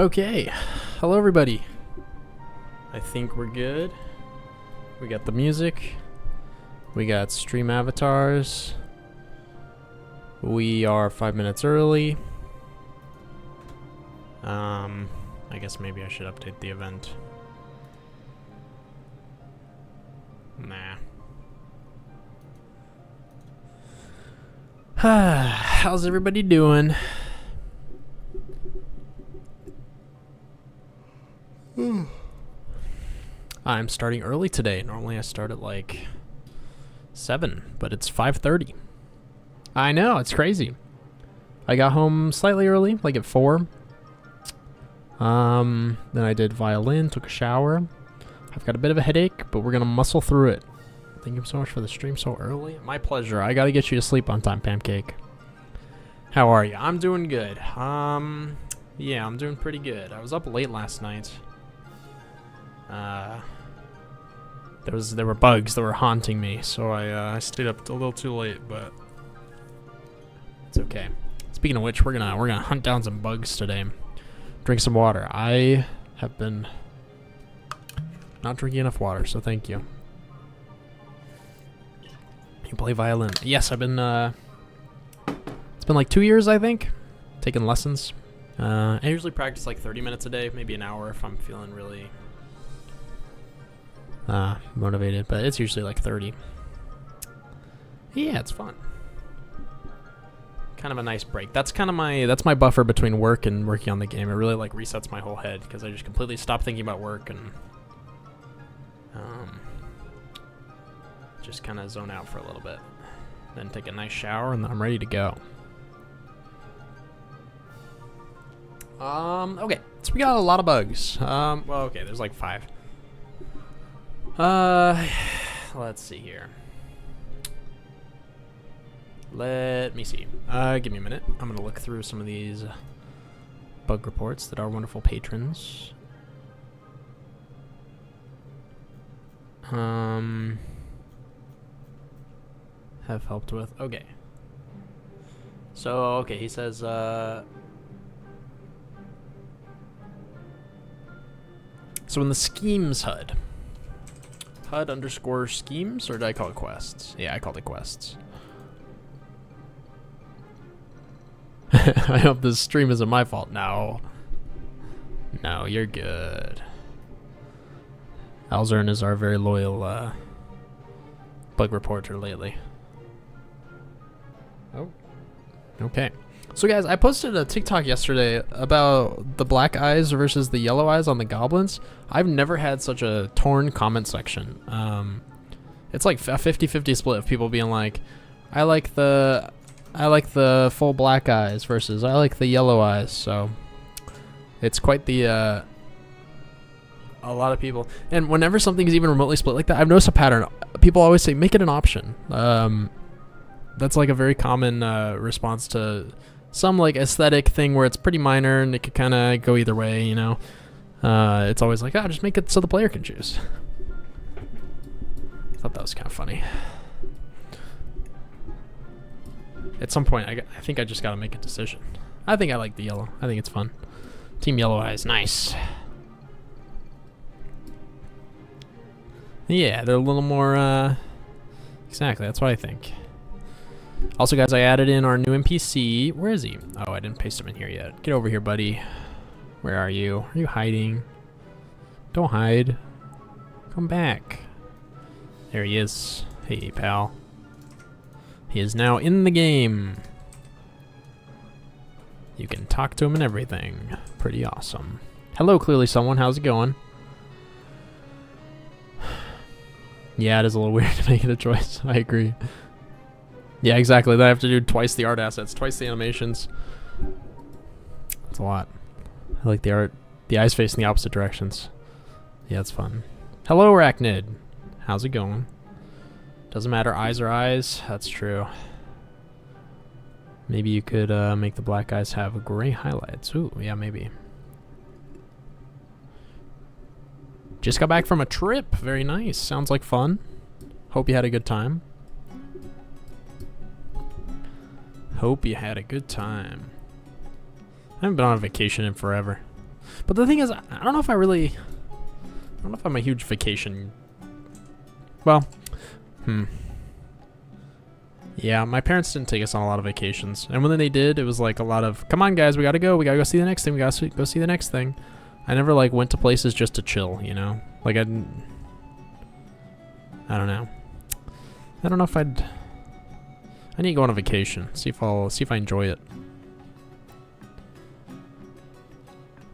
Okay, hello everybody. I think we're good. We got the music. We got stream avatars. We are 5 minutes early. I guess maybe I should update the event. Nah. How's everybody doing? I'm starting early today. Normally I start at like 7, but it's 5:30. I know, it's crazy. I got home slightly early, like at 4. Then I did violin, took a shower. I've got a bit of a headache, but we're gonna muscle through it. Thank you so much for the stream so early. My pleasure. I gotta get you to sleep on time, Pancake. How are you? I'm doing good. Yeah, I'm doing pretty good. I was up late last night. There were bugs that were haunting me, so I stayed up a little too late, but it's okay. Speaking of which, we're gonna hunt down some bugs today. Drink some water. I have been not drinking enough water, so thank you. You play violin? Yes, I've been. It's been like 2 years, I think, taking lessons. I usually practice like 30 minutes a day, maybe an hour if I'm feeling really motivated, but it's usually like 30. Yeah, it's fun. Kind of a nice break. That's my buffer between work and working on the game. It really like resets my whole head because I just completely stop thinking about work and just kind of zone out for a little bit. Then take a nice shower and then I'm ready to go. Okay, so we got a lot of bugs. Well, okay, there's like 5. Let's see here. Let me see. Give me a minute. I'm gonna look through some of these bug reports that our wonderful patrons have helped with. Okay. So, okay, he says, so in the schemes HUD underscore schemes, or did I call it quests? Yeah, I called it quests. I hope this stream isn't my fault. No, you're good. Alzern is our very loyal bug reporter lately. Oh, okay. So guys, I posted a TikTok yesterday about the black eyes versus the yellow eyes on the goblins. I've never had such a torn comment section. It's like a 50-50 split of people being like, I like the full black eyes versus I like the yellow eyes. So it's quite the a lot of people. And whenever something's even remotely split like that, I've noticed a pattern. People always say make it an option. That's like a very common response to some like aesthetic thing where it's pretty minor and it could kind of go either way, you know. It's always like, just make it so the player can choose. I thought that was kind of funny. At some point, I think I just gotta make a decision. I think I like the yellow. I think it's fun. Team Yellow Eyes, nice. Yeah, they're a little more, exactly, that's what I think. Also, guys, I added in our new NPC. Where is he? Oh, I didn't paste him in here yet. Get over here, buddy. Where are you? Are you hiding? Don't hide. Come back. There he is. Hey, pal. He is now in the game. You can talk to him and everything. Pretty awesome. Hello, clearly someone. How's it going? Yeah, it is a little weird to make it a choice. I agree. Yeah, exactly. Then I have to do twice the art assets, twice the animations. It's a lot. I like the art. The eyes face in the opposite directions. Yeah, it's fun. Hello, Arachnid. How's it going? Doesn't matter. Eyes are eyes. That's true. Maybe you could make the black eyes have gray highlights. Ooh, yeah, maybe. Just got back from a trip. Very nice. Sounds like fun. Hope you had a good time. Hope you had a good time. I haven't been on a vacation in forever. But the thing is, I don't know if I'm a huge vacation. Well, yeah, my parents didn't take us on a lot of vacations. And when they did, it was like a lot of, come on guys, we gotta go. We gotta go see the next thing. We gotta go see the next thing. I never like went to places just to chill, you know? Like I don't know. I don't know if I need to go on a vacation. See if I enjoy it.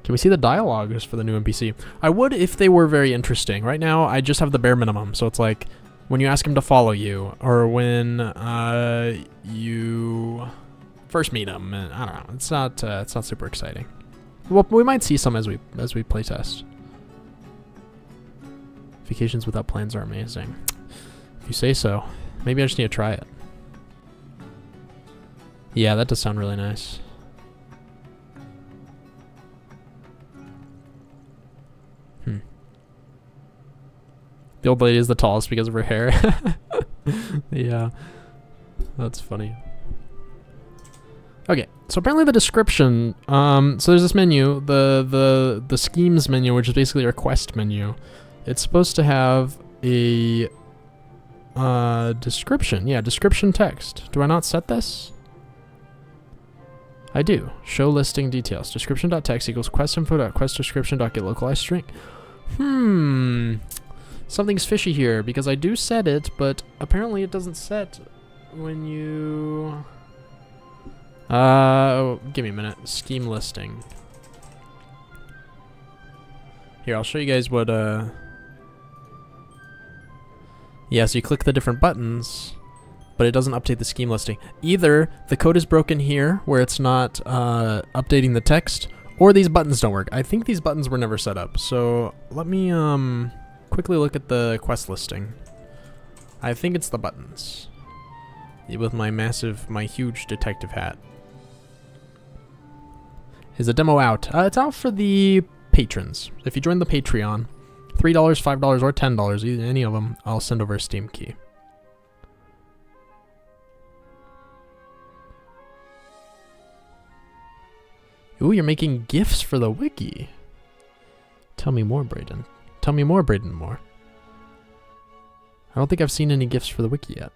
Can we see the dialogues for the new NPC? I would if they were very interesting. Right now, I just have the bare minimum. So it's like when you ask him to follow you, or when you first meet him. And I don't know. It's not super exciting. Well, we might see some as we play test. Vacations without plans are amazing. If you say so. Maybe I just need to try it. Yeah, that does sound really nice. The old lady is the tallest because of her hair. Yeah, that's funny. Okay, so apparently the description. So there's this menu, the schemes menu, which is basically a request menu. It's supposed to have a description. Yeah, description text. Do I not set this? I do. Show listing details. Description.text equals questinfo.questdescription.getLocalizedString. Something's fishy here because I do set it, but apparently it doesn't set when you... give me a minute. Scheme listing. Here, I'll show you guys what, yeah, so you click the different buttons, but it doesn't update the scheme listing. Either the code is broken here, where it's not, updating the text, or these buttons don't work. I think these buttons were never set up, so let me, quickly look at the quest listing. I think it's the buttons. With my huge detective hat. Is the demo out? It's out for the patrons. If you join the Patreon, $3, $5, or $10, any of them, I'll send over a Steam key. Ooh, you're making GIFs for the wiki. Tell me more, Brayden. Tell me more, Brayden, more. I don't think I've seen any GIFs for the wiki yet.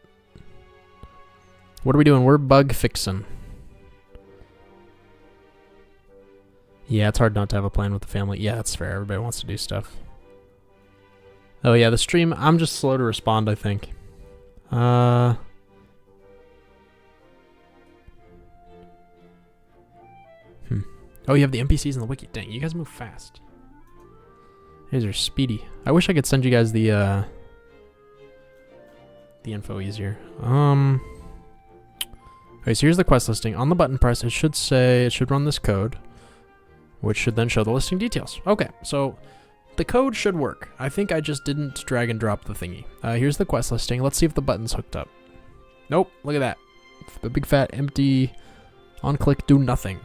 What are we doing? We're bug fixing. Yeah, it's hard not to have a plan with the family. Yeah, that's fair. Everybody wants to do stuff. Oh yeah, the stream, I'm just slow to respond, I think. Oh, you have the NPCs in the wiki. Dang, you guys move fast. You guys are speedy. I wish I could send you guys the info easier. Okay, so here's the quest listing. On the button press, it should run this code, which should then show the listing details. Okay, so the code should work. I think I just didn't drag and drop the thingy. Here's the quest listing. Let's see if the button's hooked up. Nope, look at that. A big fat empty on click do nothing.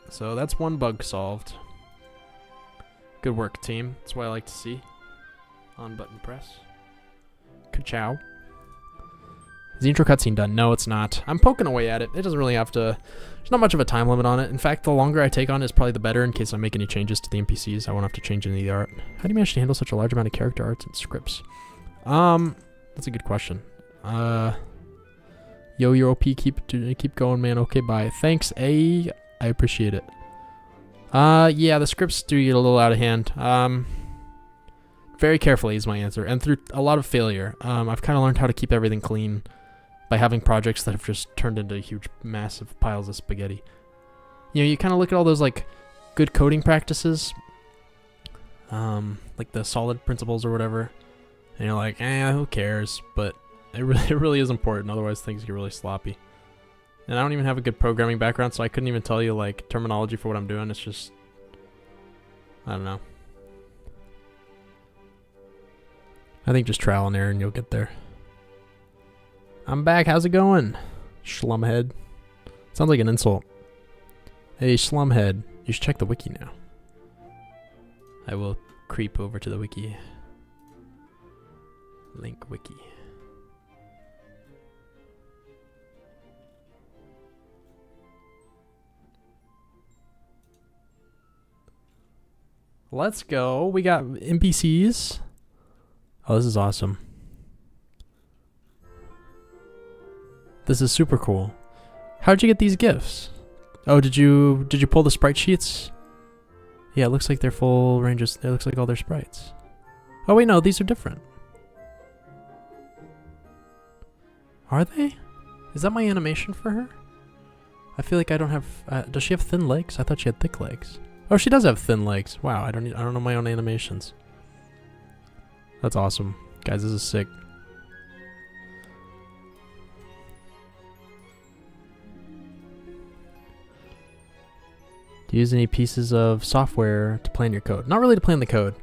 So that's one bug solved. Good work, team. That's what I like to see. On button press. Ka-chow. Is the intro cutscene done? No, it's not. I'm poking away at it. It doesn't really have to... There's not much of a time limit on it. In fact, the longer I take on it is probably the better in case I make any changes to the NPCs. I won't have to change any of the art. How do you manage to handle such a large amount of character arts and scripts? That's a good question. Yo, you're OP. Keep going, man. Okay, bye. Thanks, A. I appreciate it. Yeah, the scripts do get a little out of hand. Very carefully is my answer. And through a lot of failure, I've kind of learned how to keep everything clean by having projects that have just turned into huge, massive piles of spaghetti. You know, you kind of look at all those, like, good coding practices, like the solid principles or whatever, and you're like, who cares? But it really is important, otherwise things get really sloppy. And I don't even have a good programming background, so I couldn't even tell you, like, terminology for what I'm doing. It's just, I don't know. I think just trial and error and you'll get there. I'm back. How's it going? Schlumhead. Sounds like an insult. Hey, Schlumhead. You should check the wiki now. I will creep over to the wiki. Link wiki. Let's go. We got NPCs. Oh, this is awesome. This is super cool. How'd you get these gifts? Oh, did you pull the sprite sheets? Yeah, it looks like they're full ranges. It looks like all their sprites. Oh wait, no, these are different. Are they? Is that my animation for her? I feel like I don't have. Does she have thin legs? I thought she had thick legs. Oh, she does have thin legs. Wow, I don't know my own animations. That's awesome, guys. This is sick. Do you use any pieces of software to plan your code? Not really to plan the code.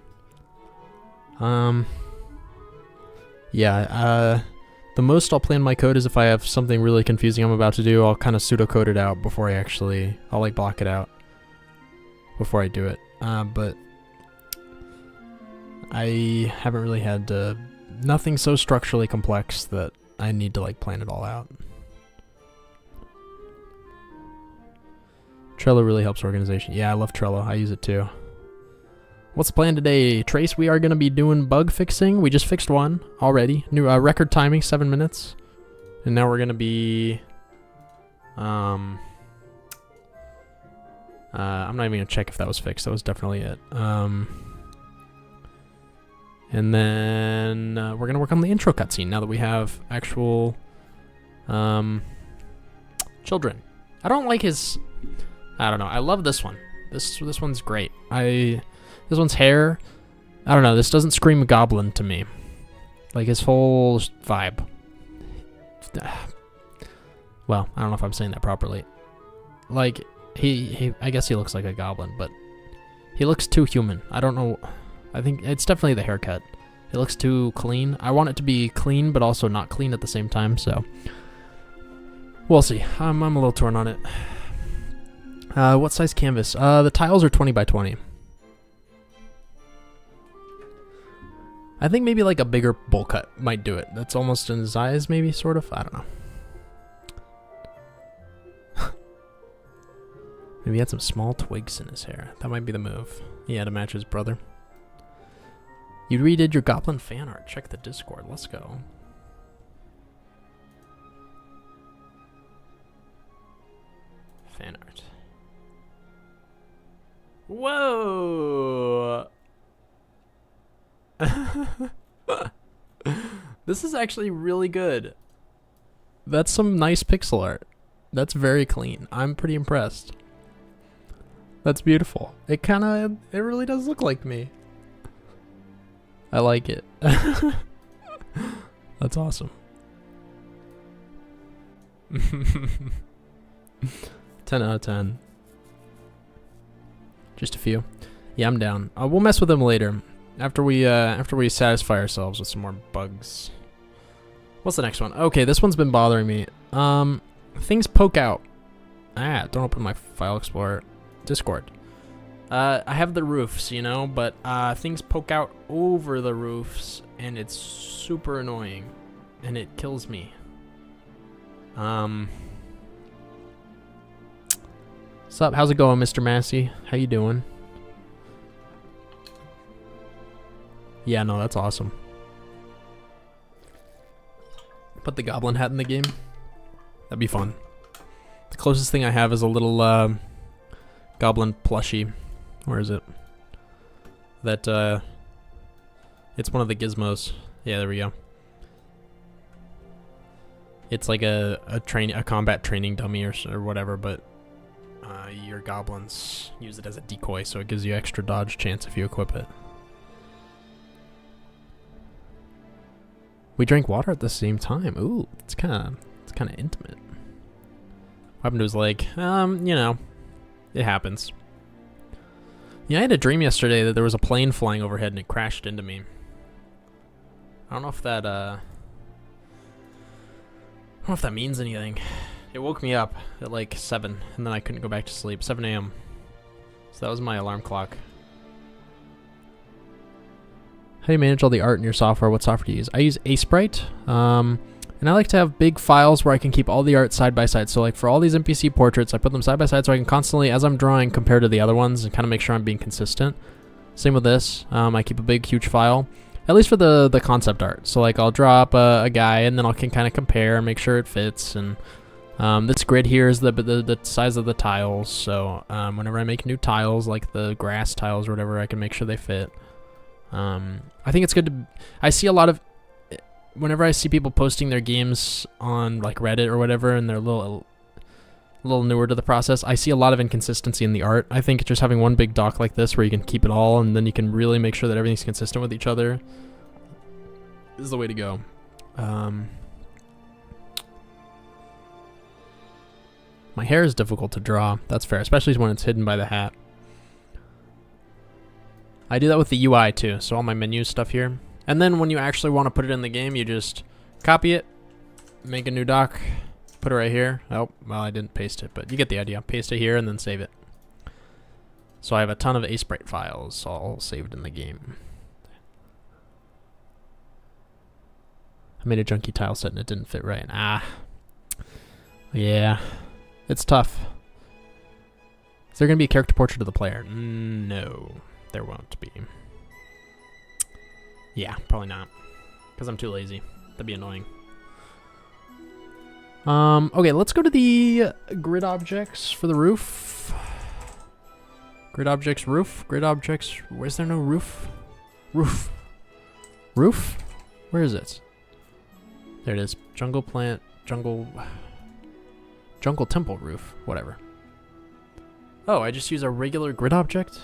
Yeah, the most I'll plan my code is if I have something really confusing I'm about to do, I'll kind of pseudocode it out before I'll like block it out before I do it. But I haven't really had nothing so structurally complex that I need to like plan it all out. Trello really helps organization. Yeah, I love Trello. I use it too. What's the plan today? Trace, we are going to be doing bug fixing. We just fixed one already. New record timing, 7 minutes. And now we're going to be... I'm not even going to check if that was fixed. That was definitely it. And then we're going to work on the intro cutscene now that we have actual children. I don't like his... I don't know. I love this one. This one's great. This one's hair. I don't know. This doesn't scream Goblin to me. Like his whole vibe. Well, I don't know if I'm saying that properly. Like I guess he looks like a goblin, but he looks too human. I don't know. I think it's definitely the haircut. It looks too clean. I want it to be clean, but also not clean at the same time. So we'll see. I'm a little torn on it. What size canvas? The tiles are 20 by 20. I think maybe like a bigger bowl cut might do it. That's almost in his eyes, maybe, sort of. I don't know. Maybe he had some small twigs in his hair. That might be the move. Yeah, to match his brother. You redid your Goblin fan art. Check the Discord. Let's go. Fan art. Whoa! This is actually really good. That's some nice pixel art. That's very clean. I'm pretty impressed. That's beautiful. It really does look like me. I like it. That's awesome. 10 out of 10. Just a few. Yeah, I'm down. We'll mess with them later. After we satisfy ourselves with some more bugs. What's the next one? Okay, this one's been bothering me. Things poke out. Don't open my file explorer. Discord. I have the roofs, you know, but things poke out over the roofs, and it's super annoying, and it kills me. What's up? How's it going, Mr. Massey? How you doing? Yeah, no, that's awesome. Put the goblin hat in the game. That'd be fun. The closest thing I have is a little goblin plushie. Where is it? That it's one of the gizmos. Yeah, there we go. It's like a combat training dummy or whatever, but your goblins use it as a decoy, so it gives you extra dodge chance if you equip it. We drank water at the same time. Ooh, it's kind of intimate. What happened to his leg? You know, it happens. Yeah, I had a dream yesterday that there was a plane flying overhead and it crashed into me. I don't know if that means anything. It woke me up at like 7, and then I couldn't go back to sleep. 7 a.m. So that was my alarm clock. How do you manage all the art in your software? What software do you use? I use Asprite, and I like to have big files where I can keep all the art side by side. So like for all these NPC portraits, I put them side by side so I can constantly, as I'm drawing, compare to the other ones and kind of make sure I'm being consistent. Same with this. I keep a big, huge file, at least for the concept art. So like I'll draw up a guy, and then I can kind of compare and make sure it fits. And this grid here is the size of the tiles. So whenever I make new tiles, like the grass tiles or whatever, I can make sure they fit. I think it's good to. I see a lot of. Whenever I see people posting their games on like Reddit or whatever, and they're a little newer to the process, I see a lot of inconsistency in the art. I think just having one big doc like this where you can keep it all, and then you can really make sure that everything's consistent with each other, is the way to go. My hair is difficult to draw. That's fair, especially when it's hidden by the hat. I do that with the UI too, so all my menu stuff here. And then when you actually want to put it in the game, you just copy it, make a new doc, put it right here. Oh, well, I didn't paste it, but you get the idea. Paste it here and then save it. So I have a ton of Sprite files all saved in the game. I made a junky tile set and it didn't fit right. Ah. Yeah. It's tough. Is there going to be a character portrait of the player? No, there won't be. Yeah, probably not. Because I'm too lazy. That'd be annoying. Okay, let's go to the grid objects for the roof. Grid objects, roof. Grid objects. Where's there no roof? Roof. Roof? Where is it? There it is. Jungle plant. Jungle temple roof. Whatever. Oh, I just use a regular grid object?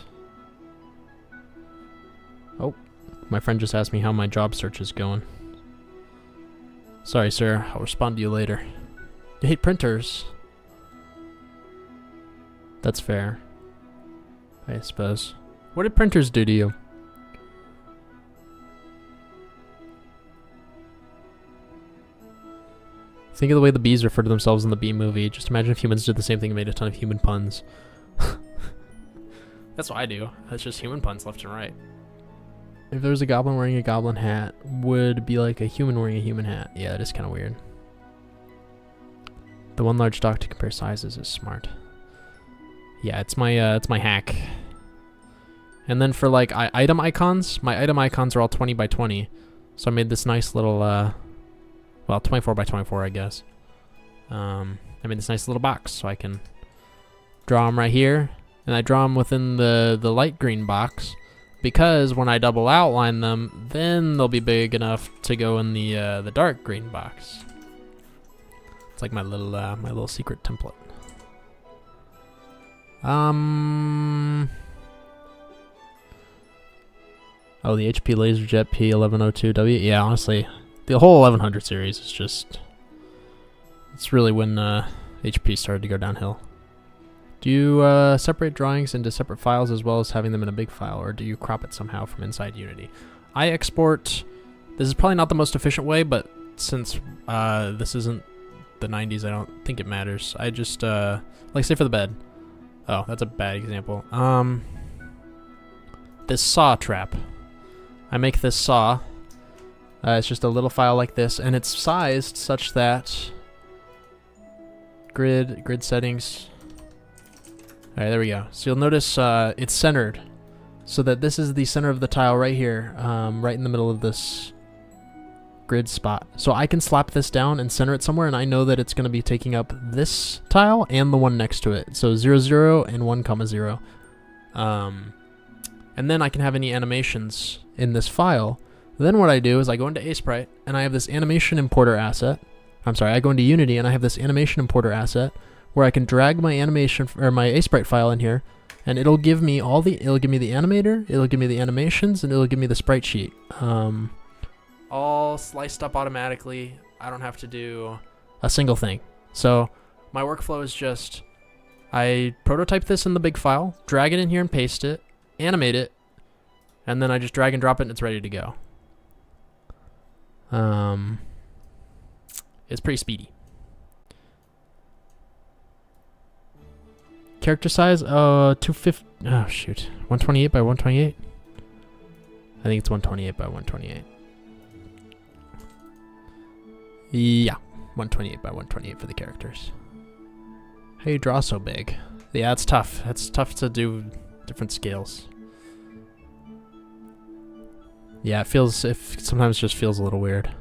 Oh. My friend just asked me how my job search is going. Sorry, sir. I'll respond to you later. You hate printers. That's fair, I suppose. What did printers do to you? Think of the way the bees refer to themselves in the Bee Movie. Just imagine if humans did the same thing and made a ton of human puns. That's what I do. That's just human puns left and right. If there was a goblin wearing a goblin hat, would be like a human wearing a human hat. Yeah, it is kind of weird. The one large doc to compare sizes is smart. Yeah, it's my hack. And then for like item icons, my item icons are all 20 by 20. So I made this nice little, well, 24 by 24, I guess. I made this nice little box so I can draw them right here, and I draw them within the light green box. Because when I double outline them, then they'll be big enough to go in the dark green box. It's like my little secret template. Oh, the HP LaserJet P1102W. Yeah, honestly, the whole 1100 series is just. It's really when HP started to go downhill. Do you separate drawings into separate files as well as having them in a big file, or do you crop it somehow from inside Unity? I export. This is probably not the most efficient way, but since this isn't the 90s, I don't think it matters. I just, like say for the bed. Oh, that's a bad example. This saw trap. I make this saw. It's just a little file like this, and it's sized such that grid settings. All right, there we go. So you'll notice it's centered, so that this is the center of the tile right here, right in the middle of this grid spot. So I can slap this down and center it somewhere, and I know that it's going to be taking up this tile and the one next to it. So 0, 0, and 1, 0. And then I can have any animations in this file. Then what I do is I go into Sprite, and I have this animation importer asset. I'm sorry, I go into Unity, and I have this animation importer asset where I can drag my animation or my Sprite file in here, and it'll give me it'll give me the animator, it'll give me the animations, and it'll give me the sprite sheet. All sliced up automatically. I don't have to do a single thing. So my workflow is just I prototype this in the big file, drag it in here and paste it, animate it, and then I just drag and drop it and it's ready to go. It's pretty speedy. Character size, 250. Oh shoot, 128 by 128. I think it's 128 by 128. Yeah, 128 by 128 for the characters. How do you draw so big? Yeah, it's tough. It's tough to do different scales. Yeah, it sometimes just feels a little weird.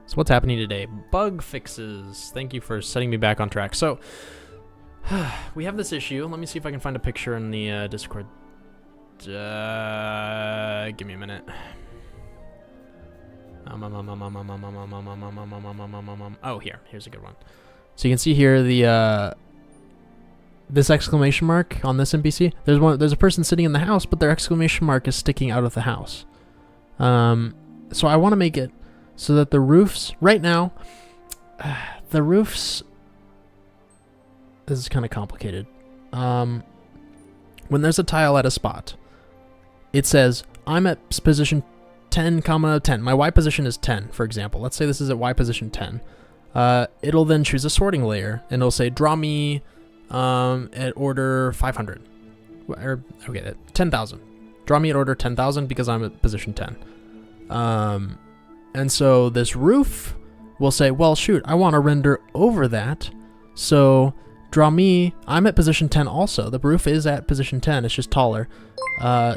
So what's happening today? Bug fixes. Thank you for setting me back on track. So we have this issue. Let me see if I can find a picture in the Discord. Give me a minute. Oh, here's a good one. So you can see here the this exclamation mark on this NPC. There's a person sitting in the house, but their exclamation mark is sticking out of the house. So I want to make it so that the roofs right now, the roofs. This is kind of complicated. When there's a tile at a spot, it says I'm at position 10, 10. My Y position is 10, for example. Let's say this is at Y position 10. It'll then choose a sorting layer, and it'll say draw me at order 500. Or, okay, at 10,000. Draw me at order 10,000 because I'm at position 10. And so this roof will say, well, shoot, I want to render over that. So draw me, I'm at position 10 also. The roof is at position 10, it's just taller.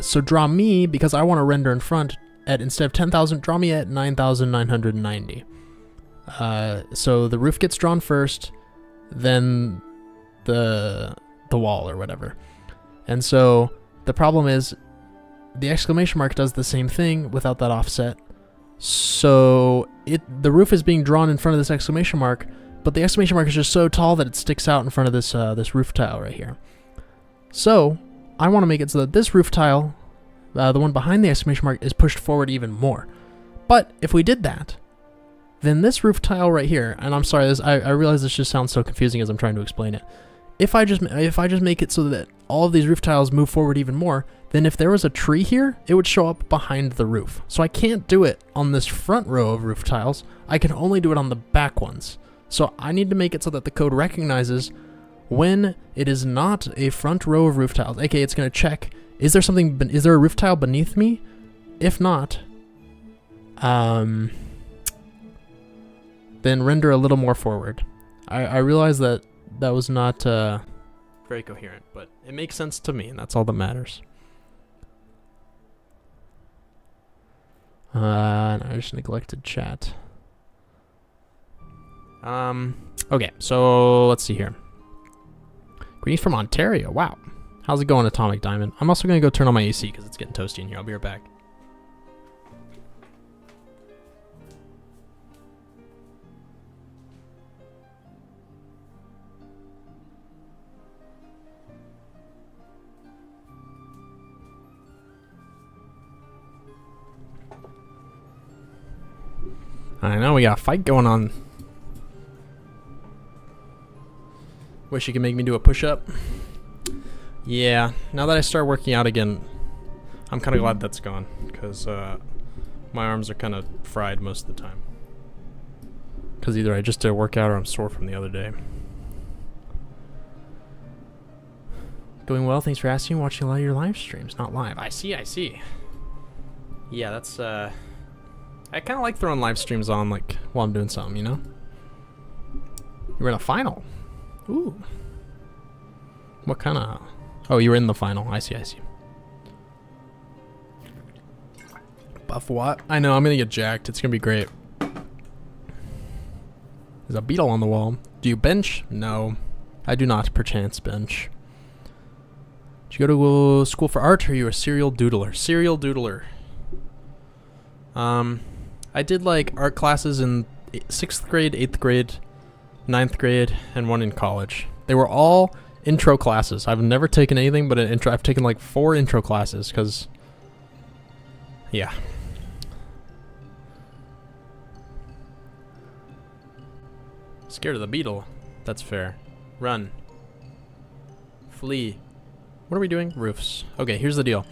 So draw me, because I want to render in front, at instead of 10,000, draw me at 9,990. So the roof gets drawn first, then the wall or whatever. And so the problem is the exclamation mark does the same thing without that offset. So the roof is being drawn in front of this exclamation mark, but the exclamation mark is just so tall that it sticks out in front of this roof tile right here. So I want to make it so that this roof tile, the one behind the exclamation mark, is pushed forward even more. But if we did that, then this roof tile right here, and I'm sorry, I realize this just sounds so confusing as I'm trying to explain it. If I just make it so that all of these roof tiles move forward even more, then if there was a tree here, it would show up behind the roof. So I can't do it on this front row of roof tiles. I can only do it on the back ones. So I need to make it so that the code recognizes when it is not a front row of roof tiles. Okay, it's going to check, is there a roof tile beneath me? If not, then render a little more forward. I realize that was not very coherent, but it makes sense to me, and that's all that matters. And I just neglected chat. Okay, so let's see here. Greetings from Ontario. Wow. How's it going, Atomic Diamond? I'm also going to go turn on my AC because it's getting toasty in here. I'll be right back. I know, we got a fight going on. Wish you could make me do a push-up. Yeah, now that I start working out again, I'm kind of glad that's gone, because my arms are kind of fried most of the time. Because either I just did a workout or I'm sore from the other day. Going well, thanks for asking. Watching a lot of your live streams, not live. I see. Yeah, that's I kind of like throwing live streams on like while I'm doing something, you know? You were in a final. Ooh. What kind of... Oh, you were in the final. I see. Buff what? I know, I'm going to get jacked. It's going to be great. There's a beetle on the wall. Do you bench? No. I do not perchance bench. Did you go to school for art, or are you a serial doodler? Serial doodler. I did like art classes in 6th grade, 8th grade, 9th grade, and one in college. They were all intro classes. I've never taken anything but an intro. I've taken like 4 intro classes because, yeah. Scared of the beetle. That's fair. Run. Flee. What are we doing? Roofs. Okay, here's the deal.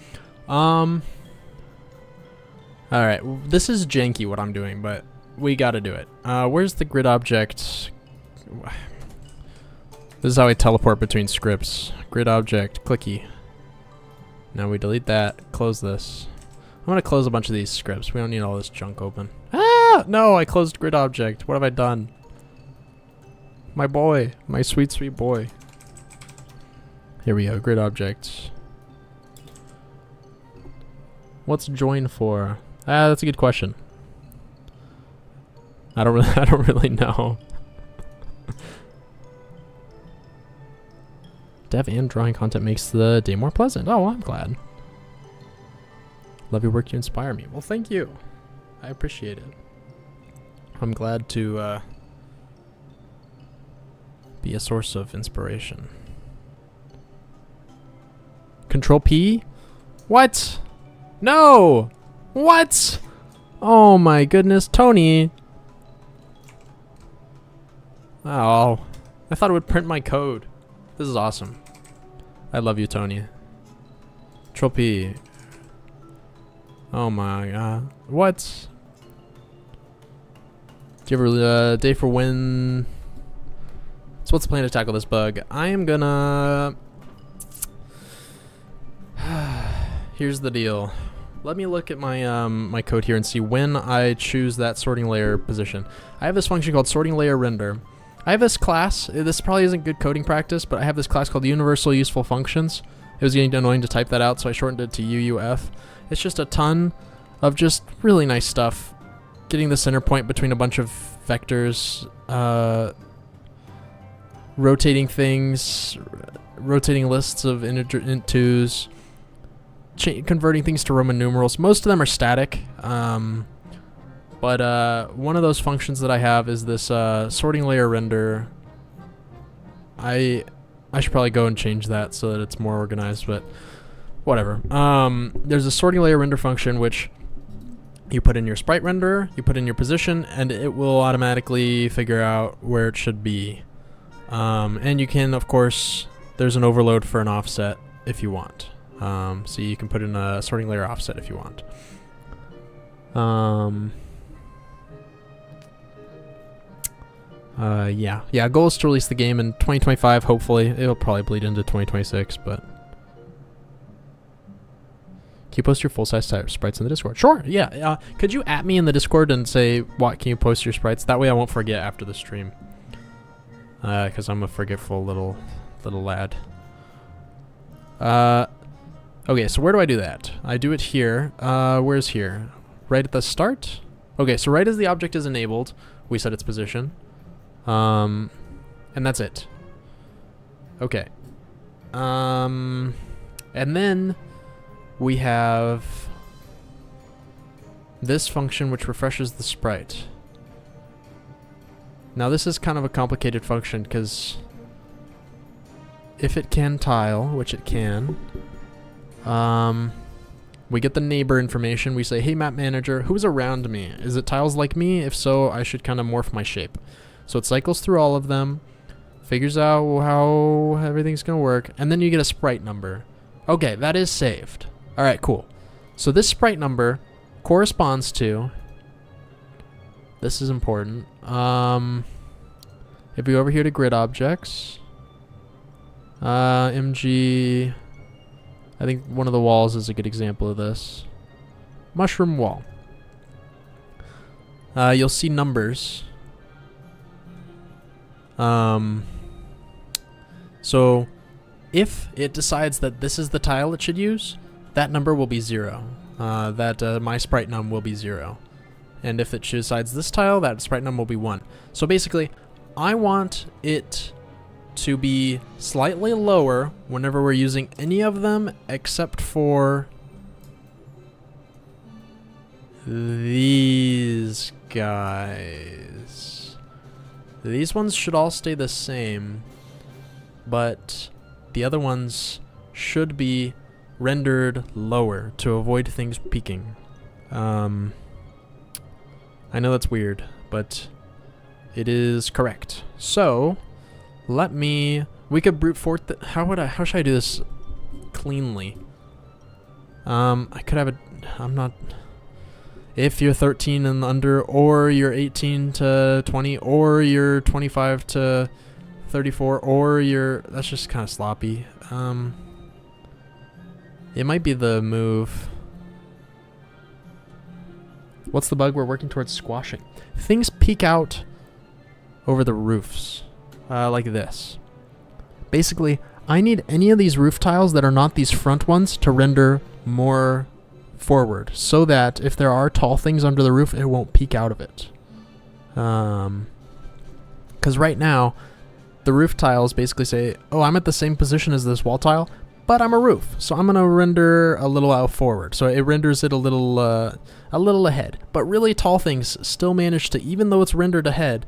Alright, this is janky what I'm doing, but we gotta do it. Where's the grid object? This is how I teleport between scripts. Grid object, clicky. Now we delete that, close this. I'm gonna close a bunch of these scripts. We don't need all this junk open. Ah! No, I closed grid object. What have I done? My boy. My sweet, sweet boy. Here we go, grid object. What's join for? That's a good question. I don't really know. Dev and drawing content makes the day more pleasant. Oh, well, I'm glad. Love your work, you inspire me. Well, thank you. I appreciate it. I'm glad to be a source of inspiration. Control P? What? No! What? Oh my goodness, Tony. Oh, I thought it would print my code. This is awesome. I love you, Tony. Control P. Oh my god. What? Do you have a day for when? So what's the plan to tackle this bug? I am gonna... Here's the deal. Let me look at my my code here and see when I choose that sorting layer position. I have this function called sorting layer render. I have this class. This probably isn't good coding practice, but I have this class called universal useful functions. It was getting annoying to type that out, so I shortened it to UUF. It's just a ton of just really nice stuff. Getting the center point between a bunch of vectors, rotating things, rotating lists of int twos, converting things to Roman numerals. Most of them are static, but one of those functions that I have is this sorting layer render. I should probably go and change that so that it's more organized, but whatever. There's a sorting layer render function which you put in your sprite renderer, you put in your position, and it will automatically figure out where it should be. And you can, of course, there's an overload for an offset if you want. So you can put in a sorting layer offset if you want. Yeah, goal is to release the game in 2025, hopefully. It'll probably bleed into 2026, but... Can you post your full-size sprites in the Discord? Sure, yeah. Could you at me in the Discord and say, what, can you post your sprites? That way I won't forget after the stream. Because I'm a forgetful little lad. Okay, so where do I do that? I do it here. Where's here? Right at the start? Okay, so right as the object is enabled, we set its position. And that's it. Okay. And then we have this function which refreshes the sprite. Now this is kind of a complicated function because if it can tile, which it can, we get the neighbor information. We say, hey map manager, who's around me? Is it tiles like me? If so, I should kind of morph my shape. So it cycles through all of them, figures out how everything's gonna work, and then you get a sprite number. Okay, that is saved. Alright, cool. So this sprite number corresponds to, this is important, if we go over here to grid objects, MG, I think one of the walls is a good example of this. Mushroom wall. You'll see numbers. So if it decides that this is the tile it should use, that number will be 0. My sprite num will be 0. And if it decides this tile, that sprite num will be 1. So basically, I want it to be slightly lower whenever we're using any of them except for these guys. These ones should all stay the same, but the other ones should be rendered lower to avoid things peaking. I know that's weird, but it is correct. So we could brute force how should I do this cleanly? I could have if you're 13 and under, or you're 18 to 20, or you're 25 to 34, or that's just kind of sloppy. It might be the move. What's the bug we're working towards squashing? Things peek out over the roofs, like this. Basically, I need any of these roof tiles that are not these front ones to render more forward, so that if there are tall things under the roof, it won't peek out of it. Because right now, the roof tiles basically say, oh, I'm at the same position as this wall tile, but I'm a roof, so I'm going to render a little out forward. So it renders it a little ahead. But really tall things still manage to, even though it's rendered ahead,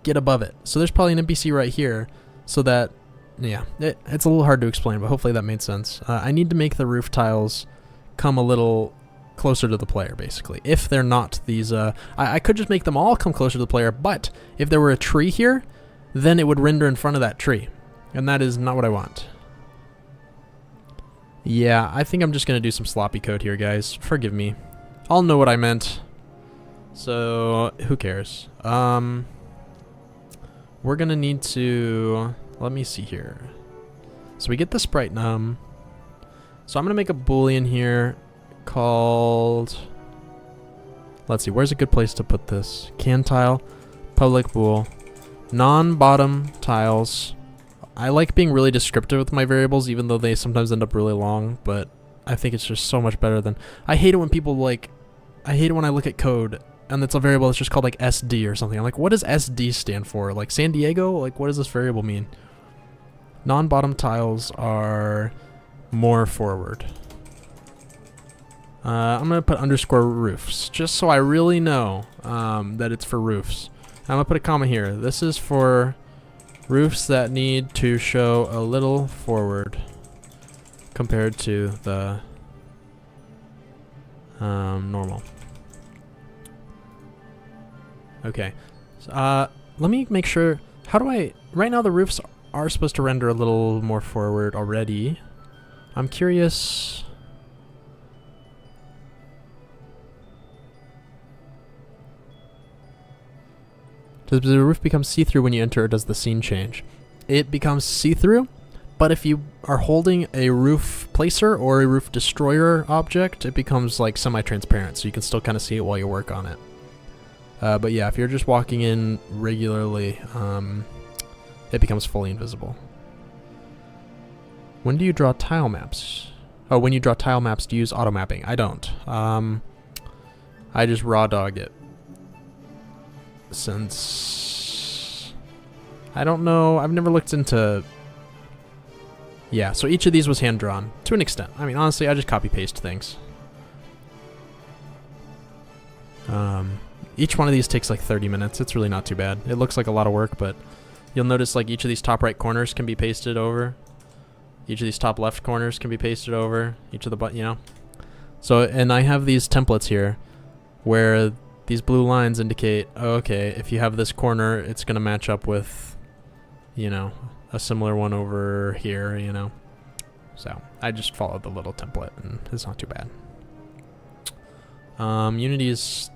get above it. So there's probably an NPC right here, so that, yeah, it's a little hard to explain, but hopefully that made sense. I need to make the roof tiles come a little closer to the player, basically. If they're not these, I could just make them all come closer to the player, but if there were a tree here, then it would render in front of that tree. And that is not what I want. Yeah, I think I'm just going to do some sloppy code here, guys. Forgive me. I'll know what I meant. So, who cares? We're going to need to... Let me see here. So we get the sprite num. So I'm going to make a boolean here called... Let's see, where's a good place to put this? Can tile, public bool, non-bottom tiles. I like being really descriptive with my variables, even though they sometimes end up really long, but I think it's just so much better than... I hate it when people I hate it when I look at code and it's a variable that's just called like SD or something. I'm like, what does SD stand for? Like San Diego? Like, what does this variable mean? Non-bottom tiles are more forward. I'm going to put underscore roofs, just so I really know that it's for roofs. I'm going to put a comma here. This is for roofs that need to show a little forward compared to the normal. Okay. Let me make sure. How do I... Right now the roofs are supposed to render a little more forward already. I'm curious... Does the roof become see-through when you enter, or does the scene change? It becomes see-through, but if you are holding a roof placer or a roof destroyer object, it becomes like semi-transparent, so you can still kind of see it while you work on it. But yeah, if you're just walking in regularly, it becomes fully invisible. When do you draw tile maps? Oh, when you draw tile maps, do you use auto mapping? I don't. I just raw dog it. Since I don't know, I've never looked into... Yeah, so each of these was hand-drawn, to an extent. I mean, honestly, I just copy-paste things. Each one of these takes like 30 minutes. It's really not too bad. It looks like a lot of work, but you'll notice like each of these top right corners can be pasted over. Each of these top left corners can be pasted over. Each of the you know. So, and I have these templates here where these blue lines indicate, oh, okay, if you have this corner, it's going to match up with, you know, a similar one over here, you know. So I just followed the little template, and it's not too bad. Unity's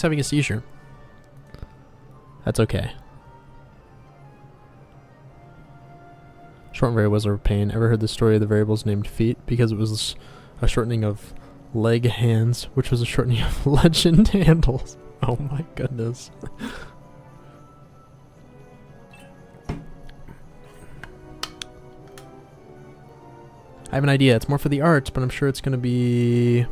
having a seizure. That's okay. Short variables are a pain. Ever heard the story of the variables named feet? Because it was a shortening of leg hands, which was a shortening of legend handles. Oh my goodness. I have an idea. It's more for the art, but I'm sure it's going to be...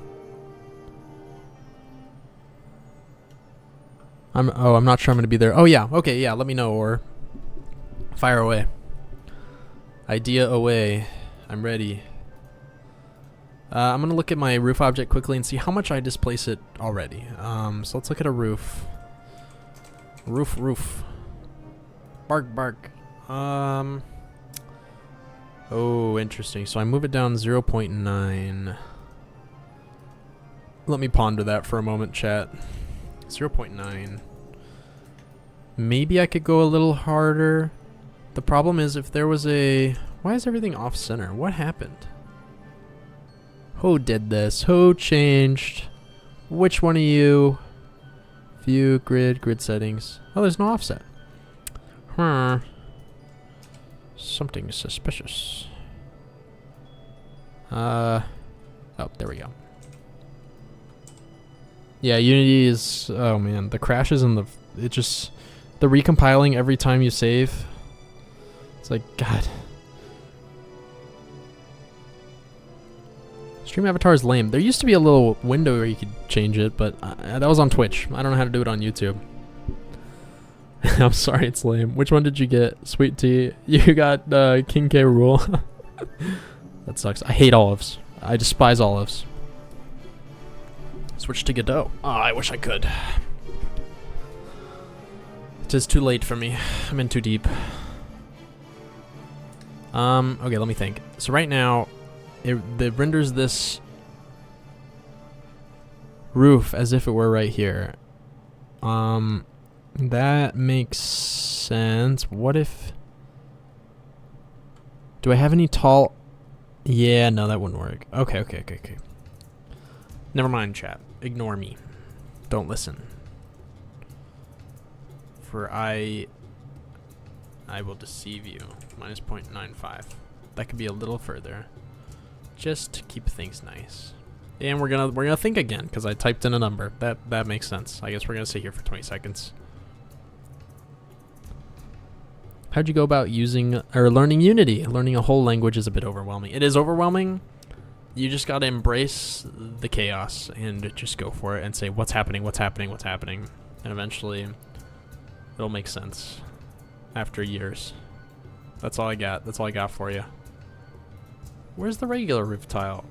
I'm not sure I'm going to be there. Oh yeah, okay, yeah, let me know, or fire away. Idea away. I'm ready. I'm going to look at my roof object quickly and see how much I displace it already. So let's look at a roof. Roof. Bark, bark. Oh, interesting. So I move it down 0.9. Let me ponder that for a moment, chat. 0.9. Maybe I could go a little harder. The problem is if there was a... Why is everything off center? What happened? Who did this? Who changed? Which one of you? View, grid settings. Oh, there's no offset. Something suspicious. Oh, there we go. Yeah, Unity is... Oh man, the crashes and the recompiling every time you save. It's like, God. Stream avatar is lame. There used to be a little window where you could change it, but that was on Twitch. I don't know how to do it on YouTube. I'm sorry, it's lame. Which one did you get? Sweet tea. You got King K. Rool. That sucks. I hate olives. I despise olives. Switch to Godot. Oh, I wish I could. It is too late for me. I'm in too deep. Okay, let me think. So right now, it renders this roof as if it were right here. That makes sense. What if... Do I have any tall... Yeah, no, that wouldn't work. Okay. Never mind, chat. Ignore me. Don't listen. For I will deceive you. Minus 0.95. That could be a little further. Just to keep things nice. And we're gonna think again, because I typed in a number. That makes sense. I guess we're gonna sit here for 20 seconds. How'd you go about using or learning Unity? Learning a whole language is a bit overwhelming. It is overwhelming. You just gotta embrace the chaos and just go for it and say what's happening, and eventually it'll make sense after years. That's all I got. That's all I got for you. Where's the regular roof tile?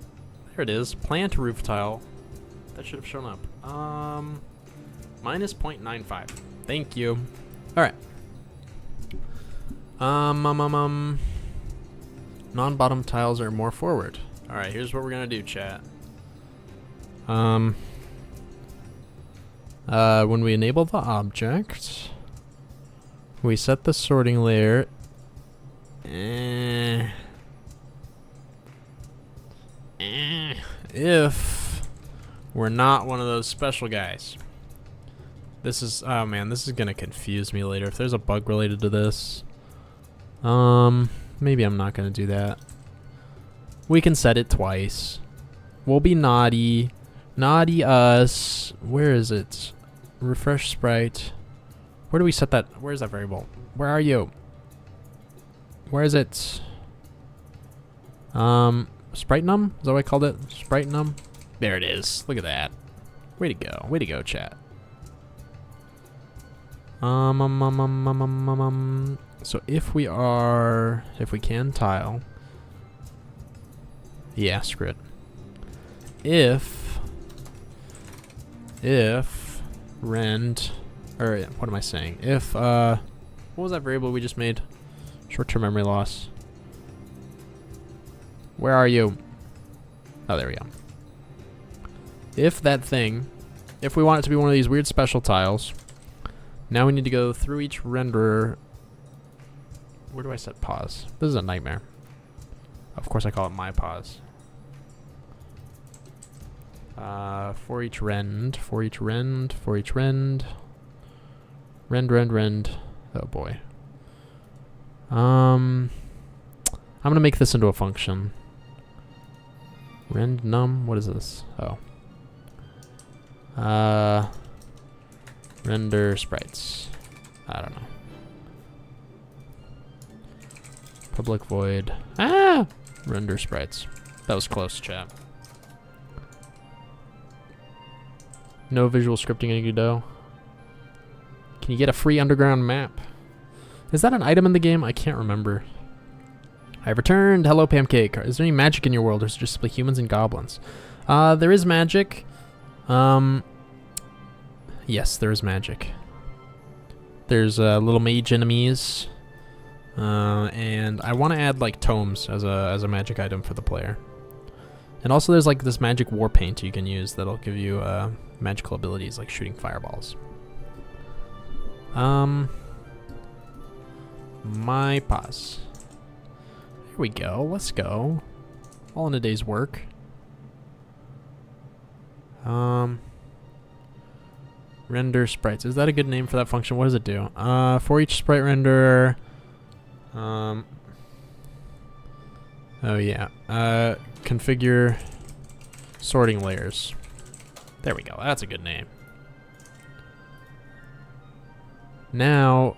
There it is. Plant roof tile. That should have shown up. Minus 0.95. Thank you. All right. Non-bottom tiles are more forward. All right, here's what we're gonna do, chat. When we enable the object, we set the sorting layer. If we're not one of those special guys. This is, oh man, this is gonna confuse me later. If there's a bug related to this, maybe I'm not gonna do that. We can set it twice. We'll be naughty. Naughty us. Where is it? Refresh sprite. Where do we set that? Where is that variable? Where are you? Where is it? Sprite num? Is that what I called it? Sprite num? There it is. Look at that. Way to go. Way to go, chat. So if we can tile. Yeah, screw it. If rend, or what am I saying? If, what was that variable we just made? Short-term memory loss. Where are you? Oh, there we go. If that thing, if we want it to be one of these weird special tiles, now we need to go through each renderer. Where do I set pause? This is a nightmare. Of course I call it my pause. For each rend. Rend. Oh boy. I'm gonna make this into a function. Rend num, what is this? Oh. Render sprites. I don't know. Public void. Ah! Render sprites. That was close, chat. No visual scripting in Godot. Can you get a free underground map? Is that an item in the game? I can't remember. I've returned. Hello, Pancake. Is there any magic in your world, or is it just simply humans and goblins? There is magic. Yes, there is magic. There's little mage enemies. And I want to add like tomes as a magic item for the player. And also there's like this magic war paint you can use that'll give you magical abilities like shooting fireballs. My pause. Here we go. Let's go. All in a day's work. Render sprites. Is that a good name for that function? What does it do? For each sprite renderer. Oh yeah. Configure sorting layers. There we go. That's a good name. Now,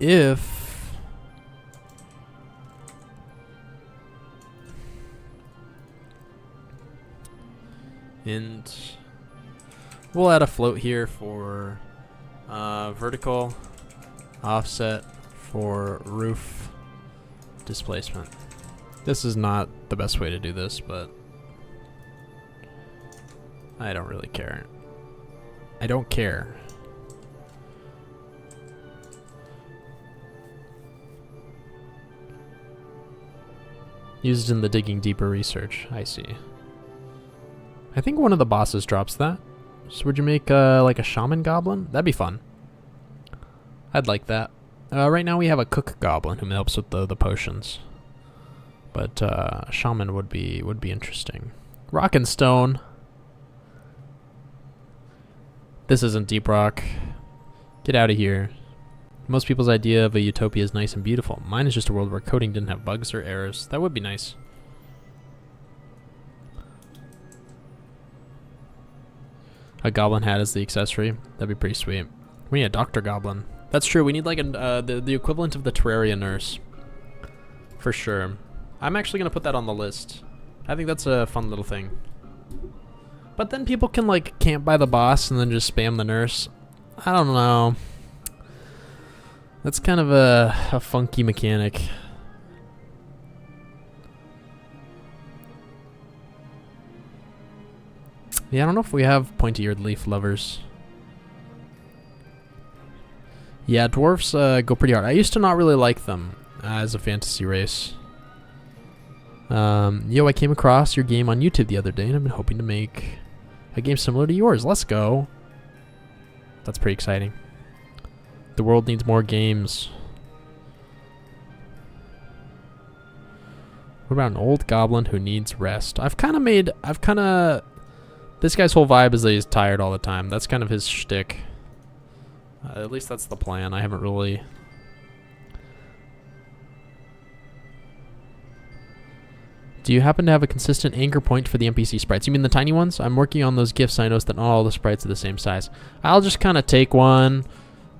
if And we'll add a float here for vertical offset for roof displacement. This is not the best way to do this, but I don't really care. I don't care. Used in the digging deeper research. I see. I think one of the bosses drops that. So would you make like a shaman goblin? That'd be fun. I'd like that. Right now we have a cook goblin who helps with the potions. But a shaman would be interesting. Rock and stone. This isn't deep rock. Get out of here. Most people's idea of a utopia is nice and beautiful. Mine is just a world where coding didn't have bugs or errors. That would be nice. A goblin hat as the accessory. That'd be pretty sweet. We need a Dr. Goblin. That's true. We need like the equivalent of the Terraria nurse. For sure. I'm actually going to put that on the list. I think that's a fun little thing. But then people can like camp by the boss and then just spam the nurse. I don't know. That's kind of a funky mechanic. Yeah, I don't know if we have pointy-eared leaf lovers. Yeah, dwarves go pretty hard. I used to not really like them as a fantasy race. Yo, I came across your game on YouTube the other day, and I've been hoping to make a game similar to yours. Let's go. That's pretty exciting. The world needs more games. What about an old goblin who needs rest? This guy's whole vibe is that he's tired all the time. That's kind of his shtick. At least that's the plan. I haven't really... Do you happen to have a consistent anchor point for the NPC sprites? You mean the tiny ones? I'm working on those GIFs. I noticed that not all the sprites are the same size. I'll just kind of take one,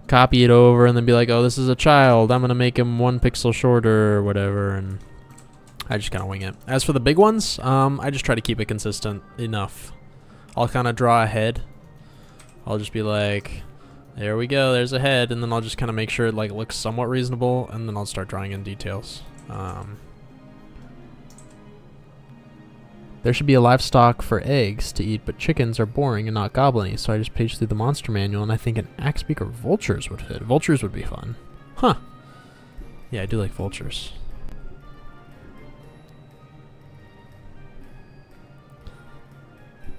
copy it over, and then be like, oh, this is a child. I'm going to make him 1 pixel shorter or whatever, and I just kind of wing it. As for the big ones, I just try to keep it consistent enough. I'll kind of draw a head. I'll just be like, there we go, there's a head, and then I'll just kind of make sure it like looks somewhat reasonable, and then I'll start drawing in details. There should be a livestock for eggs to eat, but chickens are boring and not goblin-y, so I just paged through the monster manual, and I think an axe beak or vultures would fit. Vultures would be fun. Huh. Yeah, I do like vultures.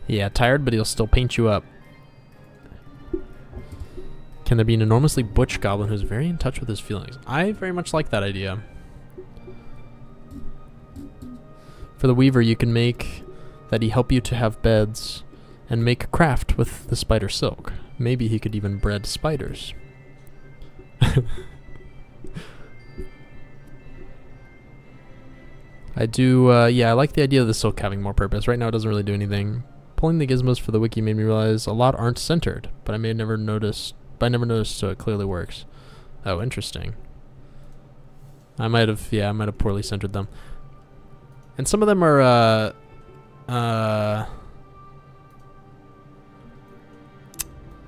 Yeah, tired, but he'll still paint you up. Can there be an enormously butch goblin who's very in touch with his feelings? I very much like that idea. For the weaver, you can make that he help you to have beds and make a craft with the spider silk. Maybe he could even breed spiders. I do, yeah, I like the idea of the silk having more purpose. Right now it doesn't really do anything. Pulling the gizmos for the wiki made me realize a lot aren't centered, but I never noticed, so it clearly works. Oh, interesting. I might have poorly centered them. And some of them are,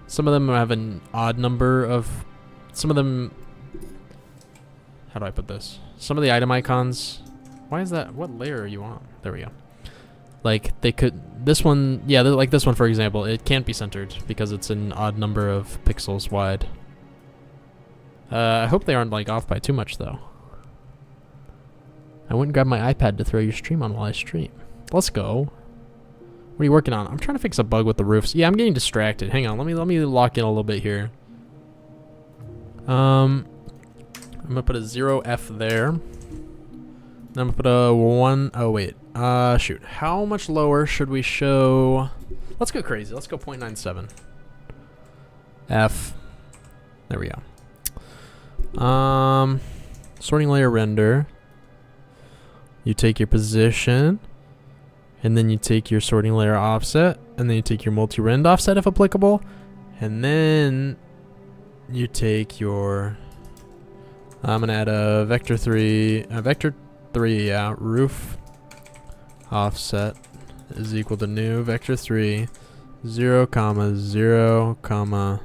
some of them have an odd number of, some of them, how do I put this? Some of the item icons, why is that, what layer are you on? There we go. Like, they could, this one, yeah, like this one, for example, it can't be centered because it's an odd number of pixels wide. I hope they aren't, like, off by too much, though. I went and grabbed my iPad to throw your stream on while I stream. Let's go. What are you working on? I'm trying to fix a bug with the roofs. Yeah, I'm getting distracted. Hang on, let me lock in a little bit here. I'm gonna put a 0F there. Then I'm gonna put a 1. Oh wait. Shoot. How much lower should we show? Let's go crazy. Let's go 0.97. F. There we go. Sorting layer render. You take your position, and then you take your sorting layer offset, and then you take your multi-rend offset if applicable, and then you take your, I'm gonna add a vector 3, yeah, roof offset is equal to new vector 3, 0, comma, 0, comma,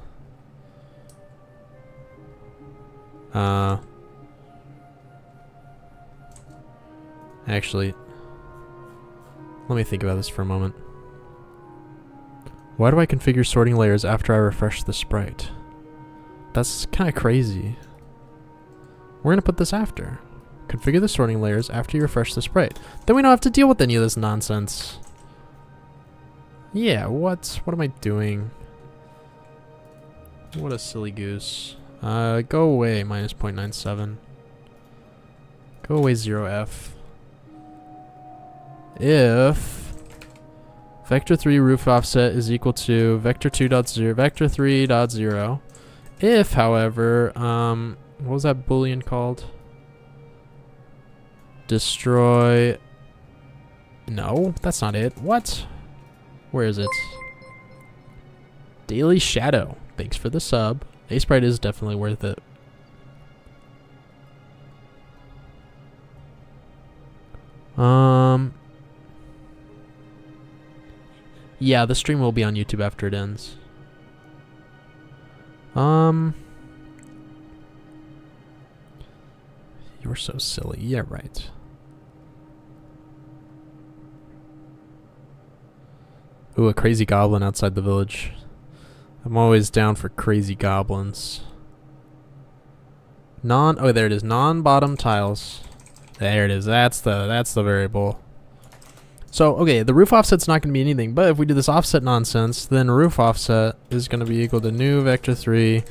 actually, let me think about this for a moment. Why do I configure sorting layers after I refresh the sprite? That's kind of crazy. We're going to put this after. Configure the sorting layers after you refresh the sprite. Then we don't have to deal with any of this nonsense. Yeah, what am I doing? What a silly goose. Go away, minus 0.97. Go away, 0f. If vector 3 roof offset is equal to vector 2.0, vector 3.0. If, however, what was that boolean called? Destroy. No, that's not it. What? Where is it? Daily Shadow. Thanks for the sub. A sprite is definitely worth it. Yeah, the stream will be on YouTube after it ends. You were so silly. Yeah, right. Ooh, a crazy goblin outside the village. I'm always down for crazy goblins. Oh, there it is. Non-bottom tiles. There it is. That's the variable. So, okay, the roof offset's not going to be anything, but if we do this offset nonsense, then roof offset is going to be equal to new vector 3.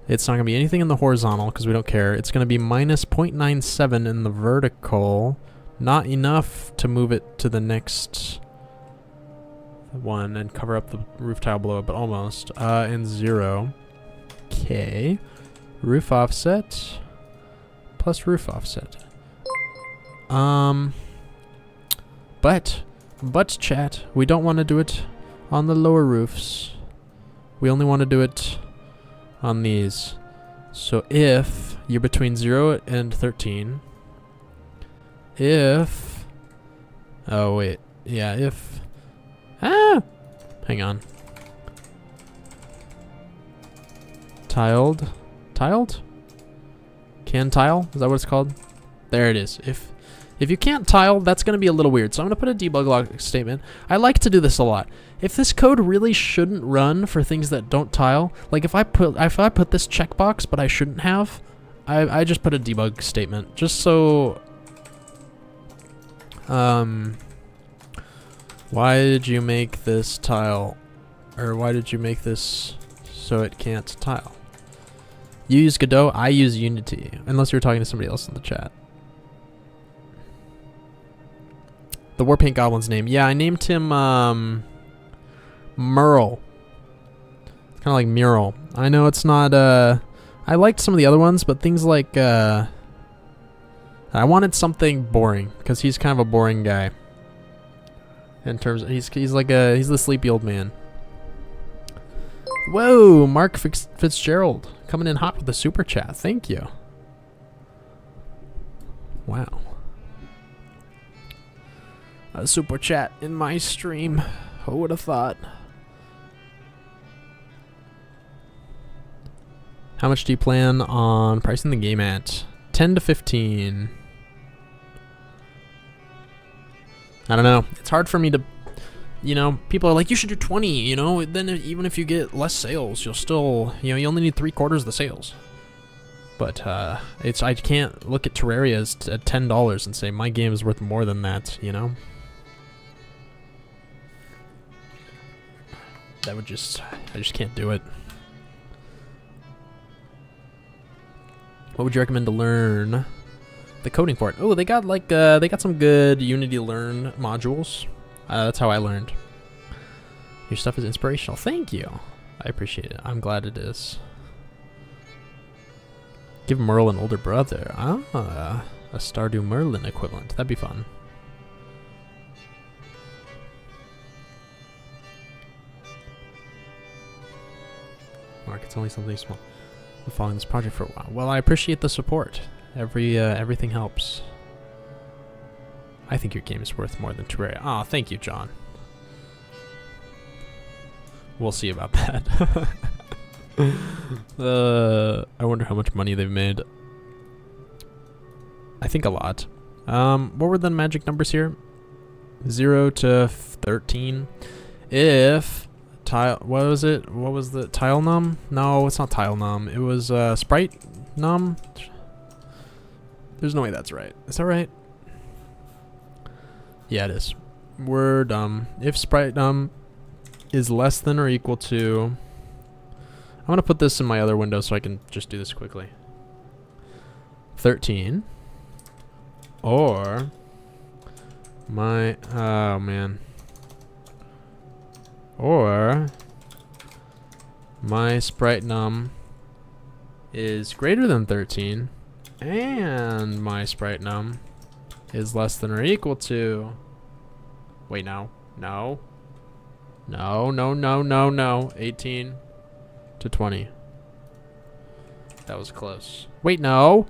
It's not going to be anything in the horizontal because we don't care. It's going to be minus 0.97 in the vertical. Not enough to move it to the next one and cover up the roof tile below, but almost. And 0. Okay. Roof offset plus roof offset. But chat, we don't want to do it on the lower roofs. We only want to do it on these. So if you're between 0 and 13, if, oh wait, yeah, if, hang on. Tiled? Can tile? Is that what it's called? There it is. If you can't tile, that's going to be a little weird. So I'm going to put a debug log statement. I like to do this a lot. If this code really shouldn't run for things that don't tile, like if I put this checkbox but I shouldn't have, I just put a debug statement just so. Why did you make this tile, or why did you make this so it can't tile? You use Godot, I use Unity, unless you're talking to somebody else in the chat. The Warpaint Goblin's name. Yeah, I named him Merle. It's kind of like Mural. I know it's not I liked some of the other ones, but things like I wanted something boring because he's kind of a boring guy. In terms of, he's the sleepy old man. Whoa, Mark Fitzgerald coming in hot with the super chat. Thank you. Wow. A super chat in my stream. Who would have thought? How much do you plan on pricing the game at? 10 to 15. I don't know. It's hard for me to, you know, people are like, you should do 20, you know, then even if you get less sales, you'll still, you know, you only need 3/4 of the sales. But I can't look at Terraria's at $10 and say my game is worth more than that, you know? That would just, I just can't do it. What would you recommend to learn the coding for it? Oh, they got like, they got some good Unity Learn modules. That's how I learned. Your stuff is inspirational. Thank you. I appreciate it. I'm glad it is. Give Merle an older brother. Ah, a Stardew Merlin equivalent. That'd be fun. Mark, it's only something small. Been following this project for a while. Well, I appreciate the support. Everything helps. I think your game is worth more than Terraria. Ah, thank you, John. We'll see about that. I wonder how much money they've made. I think a lot. What were the magic numbers here? 0 to 13. If tile, what was it? What was the tile num? No, it's not tile num. It was sprite num. There's no way that's right. Is that right? Yeah, it is. We're dumb. If sprite num is less than or equal to, I'm gonna put this in my other window so I can just do this quickly. 13. Or my, oh man. Or my sprite num is greater than 13 and my sprite num is less than or equal to, wait, no, 18 to 20. That was close. Wait, no,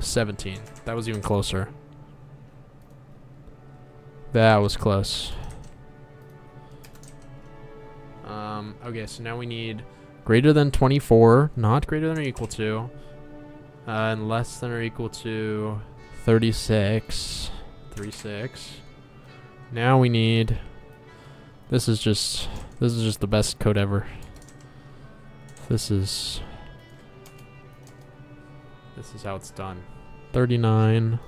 17. That was even closer. That was close. Okay, so now we need greater than 24, not greater than or equal to, and less than or equal to 36. 36. Now we need, this is just the best code ever. This is how it's done. 39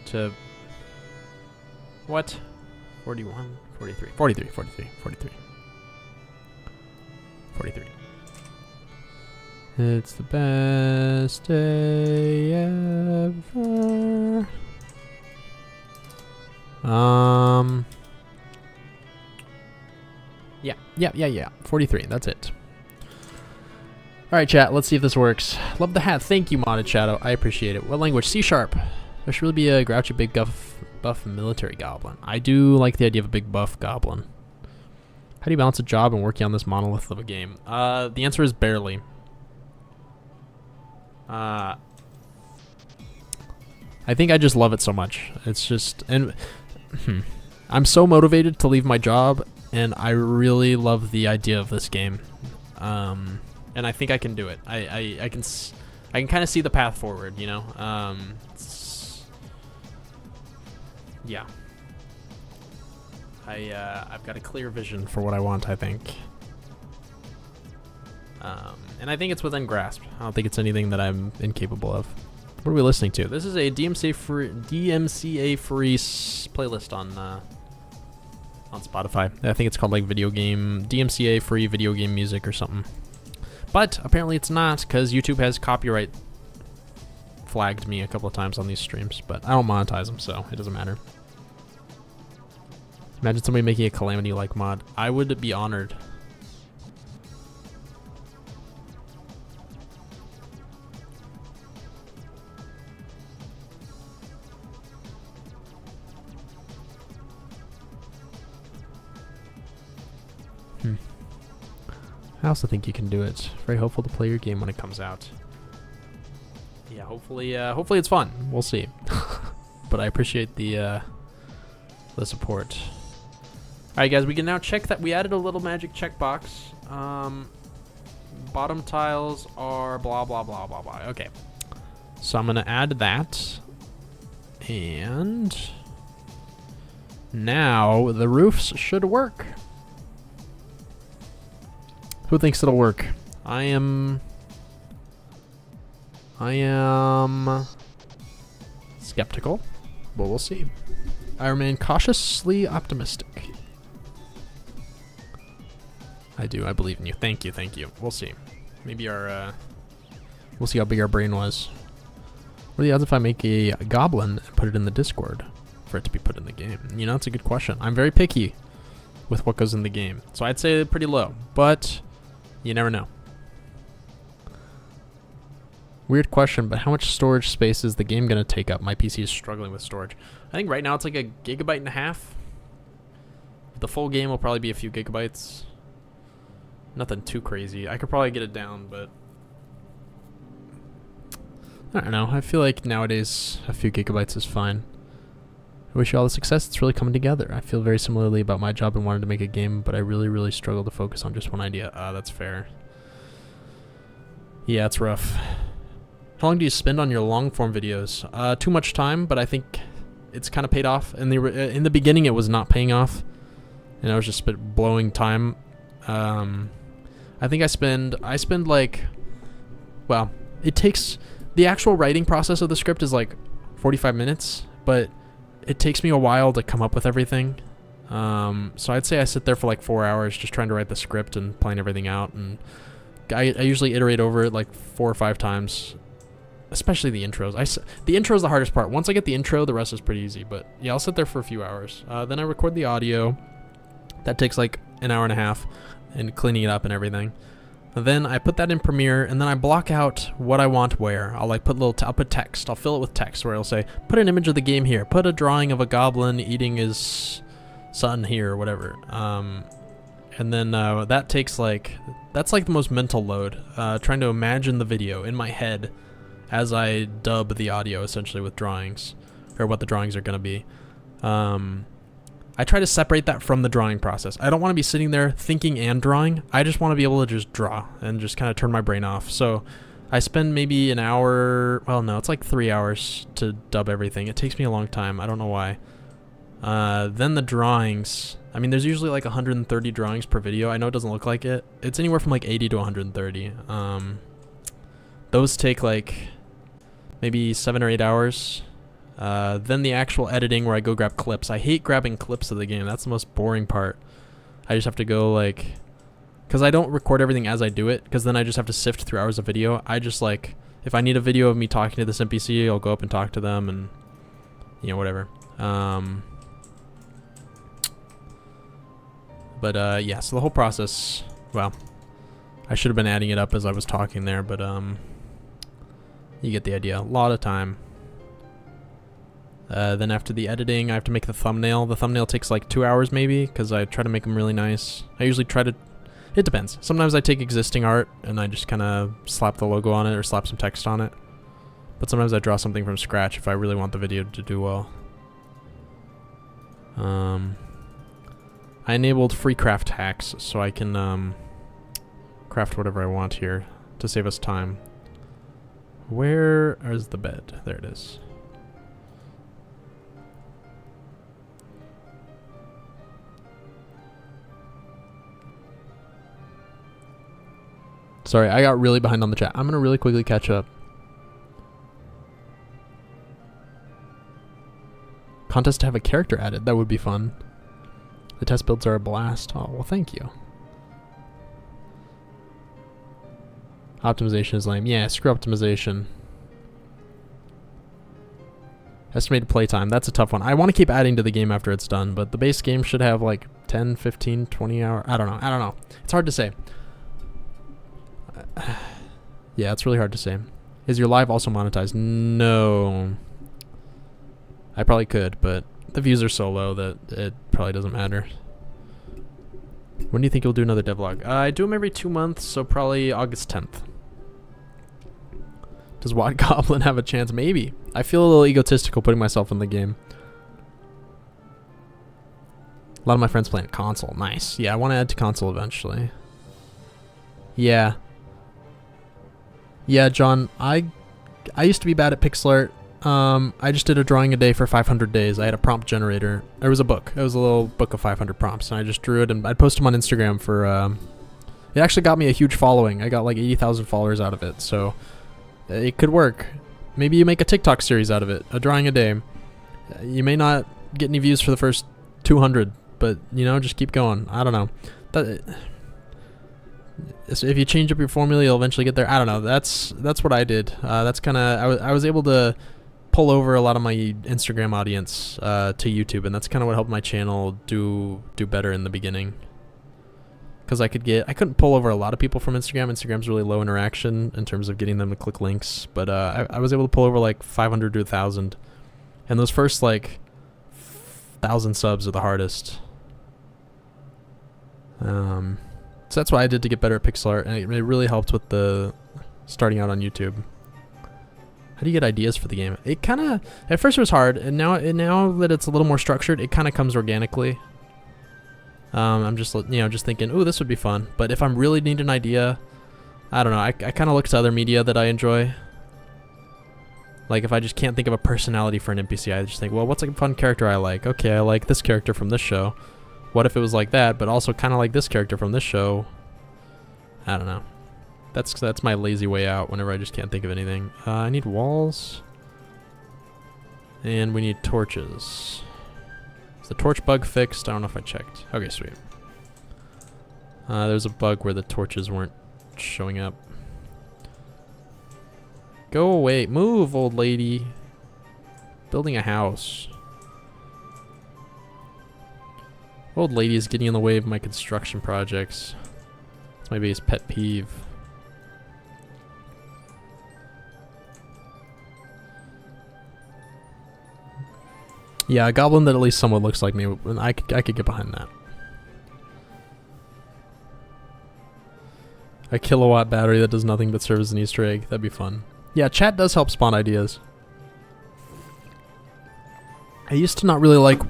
to what? 41, 43, 43, 43, 43. 43. It's the best day ever. Yeah. 43. That's it. All right, chat. Let's see if this works. Love the hat. Thank you, Modded Shadow. I appreciate it. What language? C#. There should really be a grouchy big buff military goblin. I do like the idea of a big buff goblin. How do you balance a job and working on this monolith of a game? The answer is barely. I think I just love it so much. It's just, and I'm so motivated to leave my job, and I really love the idea of this game. And I think I can do it. I can kind of see the path forward, you know. Yeah. I've got a clear vision for what I want, I think. And I think it's within grasp. I don't think it's anything that I'm incapable of. What are we listening to? This is a DMCA free playlist on Spotify. I think it's called like DMCA free video game music or something. But apparently it's not, because YouTube has copyright flagged me a couple of times on these streams, but I don't monetize them, so it doesn't matter. Imagine somebody making a Calamity-like mod. I would be honored. I also think you can do it. Very hopeful to play your game when it comes out. Yeah, hopefully it's fun. We'll see. But I appreciate the support. All right, guys, we can now check that we added a little magic checkbox. Bottom tiles are blah blah blah blah blah. Okay, so I'm gonna add that, and now the roofs should work. Who thinks it'll work? I am skeptical, but we'll see. I remain cautiously optimistic. I do. I believe in you. Thank you. Thank you. We'll see. Maybe we'll see how big our brain was. What are the odds if I make a goblin and put it in the Discord for it to be put in the game? You know, it's a good question. I'm very picky with what goes in the game, so I'd say pretty low, but you never know. Weird question, but how much storage space is the game going to take up? My PC is struggling with storage. I think right now it's like 1.5 gigabytes. The full game will probably be a few gigabytes. Nothing too crazy. I could probably get it down, but I don't know. I feel like nowadays a few gigabytes is fine. I wish you all the success. It's really coming together. I feel very similarly about my job and wanted to make a game, but I really struggle to focus on just one idea. That's fair. Yeah, it's rough. How long do you spend on your long form videos? Too much time, but I think it's kind of paid off. In the beginning, it was not paying off, and I was just blowing time. I think I spend like, well, it takes, the actual writing process of the script is like 45 minutes, but it takes me a while to come up with everything. So I'd say I sit there for like 4 hours just trying to write the script and plan everything out, and I usually iterate over it like 4 or 5 times, especially the intros. The intro is the hardest part. Once I get the intro, the rest is pretty easy, but yeah, I'll sit there for a few hours. Then I record the audio. That takes like an hour and a half, and cleaning it up and everything. Then I put that in Premiere, and then I block out what I want where. I'll like I'll put text. I'll fill it with text where it'll say, put an image of the game here, put a drawing of a goblin eating his son here, or whatever. And then that takes like, that's like the most mental load, trying to imagine the video in my head as I dub the audio essentially with drawings, or what the drawings are going to be. I try to separate that from the drawing process. I don't want to be sitting there thinking and drawing. I just want to be able to just draw and just kind of turn my brain off. So I spend maybe an hour, well no, it's like 3 hours to dub everything. It takes me a long time. I don't know why. Then the drawings, I mean, there's usually like 130 drawings per video. I know it doesn't look like it. It's anywhere from like 80 to 130. Those take like maybe 7 or 8 hours. Then the actual editing where I go grab clips. I hate grabbing clips of the game. That's the most boring part. I just have to go like, because I don't record everything as I do it, because then I just have to sift through hours of video. I just like, if I need a video of me talking to this NPC, I'll go up and talk to them, and you know, whatever. But yeah, so the whole process, well, I should have been adding it up as I was talking there, but you get the idea. A lot of time. Then after the editing, I have to make the thumbnail. The thumbnail takes like 2 hours maybe, because I try to make them really nice. I usually try to, it depends. Sometimes I take existing art and I just kind of slap the logo on it or slap some text on it. But sometimes I draw something from scratch if I really want the video to do well. I enabled free craft hacks so I can craft whatever I want here to save us time. Where is the bed? There it is. Sorry, I got really behind on the chat. I'm going to really quickly catch up. Contest to have a character added. That would be fun. The test builds are a blast. Oh, well, thank you. Optimization is lame. Yeah, screw optimization. Estimated playtime. That's a tough one. I want to keep adding to the game after it's done, but the base game should have like 10, 15, 20 hours. I don't know. It's hard to say. Yeah, it's really hard to say. Is your live also monetized? No. I probably could, but the views are so low that it probably doesn't matter. When do you think you'll do another devlog? I do them every 2 months, so probably August 10th. Does Watt Goblin have a chance? Maybe. I feel a little egotistical putting myself in the game. A lot of my friends play on console. Nice. Yeah, I want to add to console eventually. Yeah. Yeah, John, I used to be bad at pixel art. I just did a drawing a day for 500 days. I had a prompt generator. There was a book. It was a little book of 500 prompts, and I just drew it, and I'd post them on Instagram for, it actually got me a huge following. I got like 80,000 followers out of it, so it could work. Maybe you make a TikTok series out of it, a drawing a day. You may not get any views for the first 200, but, you know, just keep going. I don't know. If you change up your formula, you'll eventually get there. I don't know. That's what I did. That's kind of, I was able to pull over a lot of my Instagram audience to YouTube, and that's kind of what helped my channel do better in the beginning. Because I couldn't pull over a lot of people from Instagram. Instagram's really low interaction in terms of getting them to click links, but I was able to pull over like 500 to 1,000, and those first like 1,000 subs are the hardest. So that's what I did to get better at pixel art, and it really helped with the starting out on YouTube. How do you get ideas for the game? It kind of, at first it was hard, and now that it's a little more structured, it kind of comes organically. I'm just, just thinking, ooh, this would be fun. But if I'm really need an idea, I don't know. I kind of look to other media that I enjoy. Like if I just can't think of a personality for an NPC, I just think, well, what's a fun character I like? Okay, I like this character from this show. What if it was like that, but also kind of like this character from this show? I don't know. That's my lazy way out whenever I just can't think of anything. I need walls. And we need torches. Is the torch bug fixed? I don't know if I checked. Okay, sweet. There's a bug where the torches weren't showing up. Go away. Move, old lady. Building a house. Old lady is getting in the way of my construction projects. It's my biggest pet peeve. Yeah, a goblin that at least somewhat looks like me. I could get behind that. A kilowatt battery that does nothing but serve as an Easter egg. That'd be fun. Yeah, chat does help spawn ideas. I used to not really like...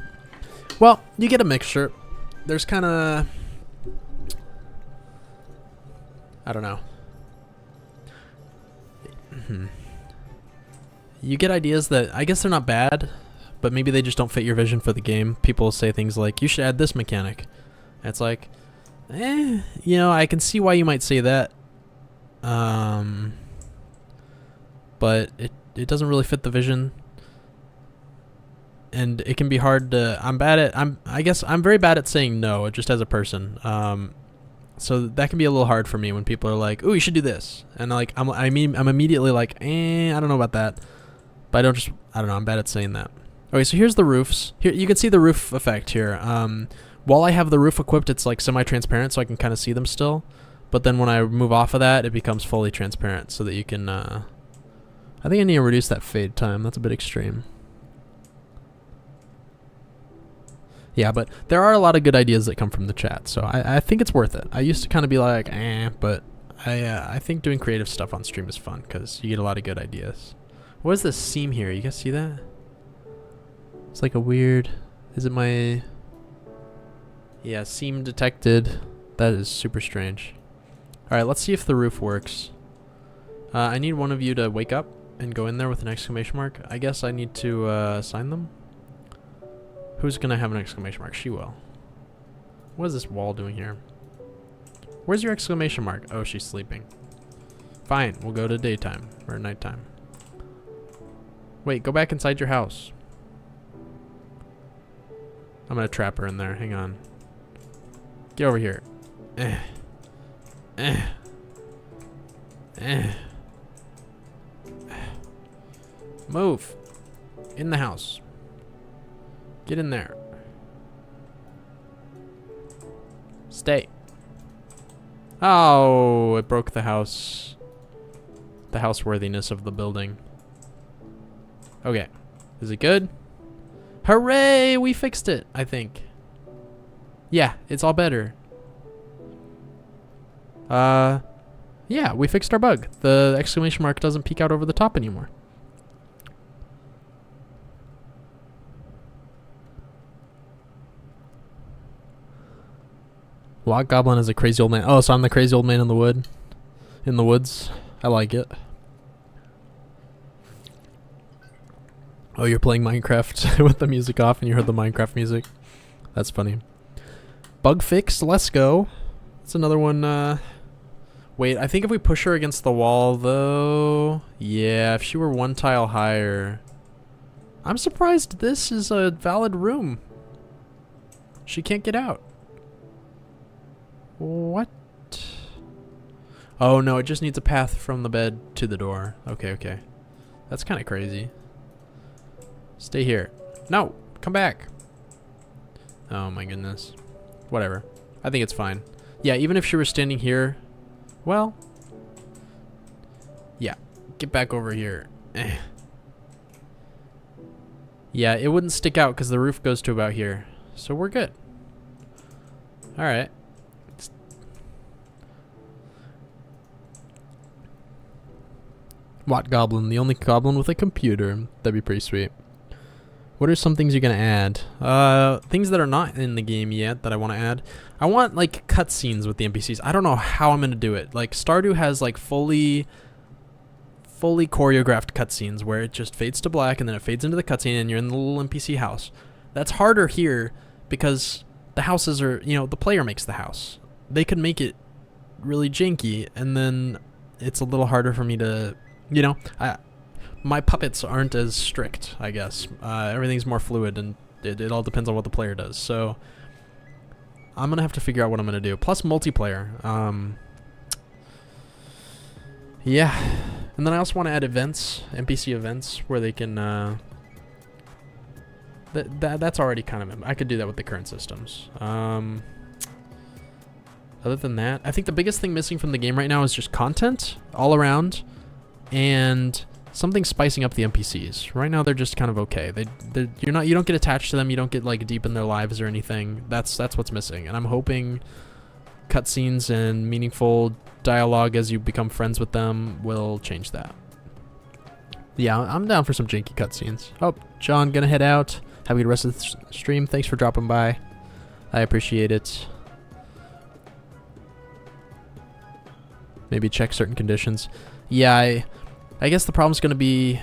Well, you get a mixture. There's kind of... I don't know. You get ideas that... I guess they're not bad, but maybe they just don't fit your vision for the game. People say things like, you should add this mechanic. And it's like... I can see why you might say that. But it doesn't really fit the vision. And it can be hard to... I guess I'm very bad at saying no, just as a person. So that can be a little hard for me when people are like, "Ooh, you should do this," and like I'm immediately like, I don't know about that. But I don't know. I'm bad at saying that. Okay, so here's the roofs. Here you can see the roof effect here. While I have the roof equipped, it's like semi-transparent, so I can kind of see them still. But then when I move off of that, it becomes fully transparent, so that you can. I think I need to reduce that fade time. That's a bit extreme. Yeah, but there are a lot of good ideas that come from the chat, so I think it's worth it. I used to kind of be like, but I think doing creative stuff on stream is fun because you get a lot of good ideas. What is this seam here? You guys see that? It's like a weird... Is it my... Yeah, seam detected. That is super strange. Alright, let's see if the roof works. I need one of you to wake up and go in there with an exclamation mark. I guess I need to assign them. Who's going to have an exclamation mark? She will. What is this wall doing here? Where's your exclamation mark? Oh, she's sleeping. Fine, we'll go to daytime or nighttime. Wait, go back inside your house. I'm going to trap her in there. Hang on. Get over here. Move. In the house. Get in there. Stay. Oh, it broke the house. The houseworthiness of the building. Okay. Is it good? Hooray! We fixed it, I think. Yeah, it's all better. Yeah, we fixed our bug. The exclamation mark doesn't peek out over the top anymore. Lock Goblin is a crazy old man. Oh, so I'm the crazy old man in the woods. I like it. Oh, you're playing Minecraft with the music off and you heard the Minecraft music. That's funny. Bug fixed. Let's go. That's another one. Wait, I think if we push her against the wall, though... Yeah, if she were one tile higher... I'm surprised this is a valid room. She can't get out. What? Oh, no, it just needs a path from the bed to the door. Okay, okay. That's kind of crazy. Stay here. No, come back. Oh, my goodness. Whatever. I think it's fine. Yeah, even if she were standing here... Well... Yeah, get back over here. Yeah, it wouldn't stick out because the roof goes to about here. So we're good. Alright. What goblin? The only goblin with a computer. That'd be pretty sweet. What are some things you're gonna add? Things that are not in the game yet that I want to add. I want like cutscenes with the NPCs. I don't know how I'm gonna do it. Like Stardew has like fully choreographed cutscenes where it just fades to black and then it fades into the cutscene and you're in the little NPC house. That's harder here because the houses are, you know, the player makes the house. They could make it really janky and then it's a little harder for me to, you know, my puppets aren't as strict, I guess. Everything's more fluid and it all depends on what the player does. So I'm gonna have to figure out what I'm gonna do. Plus multiplayer. Yeah. And then I also want to add events, NPC events, where they can, that's already kind of, I could do that with the current systems. Other than that, I think the biggest thing missing from the game right now is just content all around and something spicing up the NPCs. Right now they're just kind of okay. You don't get attached to them, you don't get like deep in their lives or anything. That's what's missing. And I'm hoping cutscenes and meaningful dialogue as you become friends with them will change that. Yeah, I'm down for some janky cutscenes. Oh, John, gonna head out. Have a good rest of the stream. Thanks for dropping by. I appreciate it. Maybe check certain conditions. Yeah, I guess the problem's gonna be,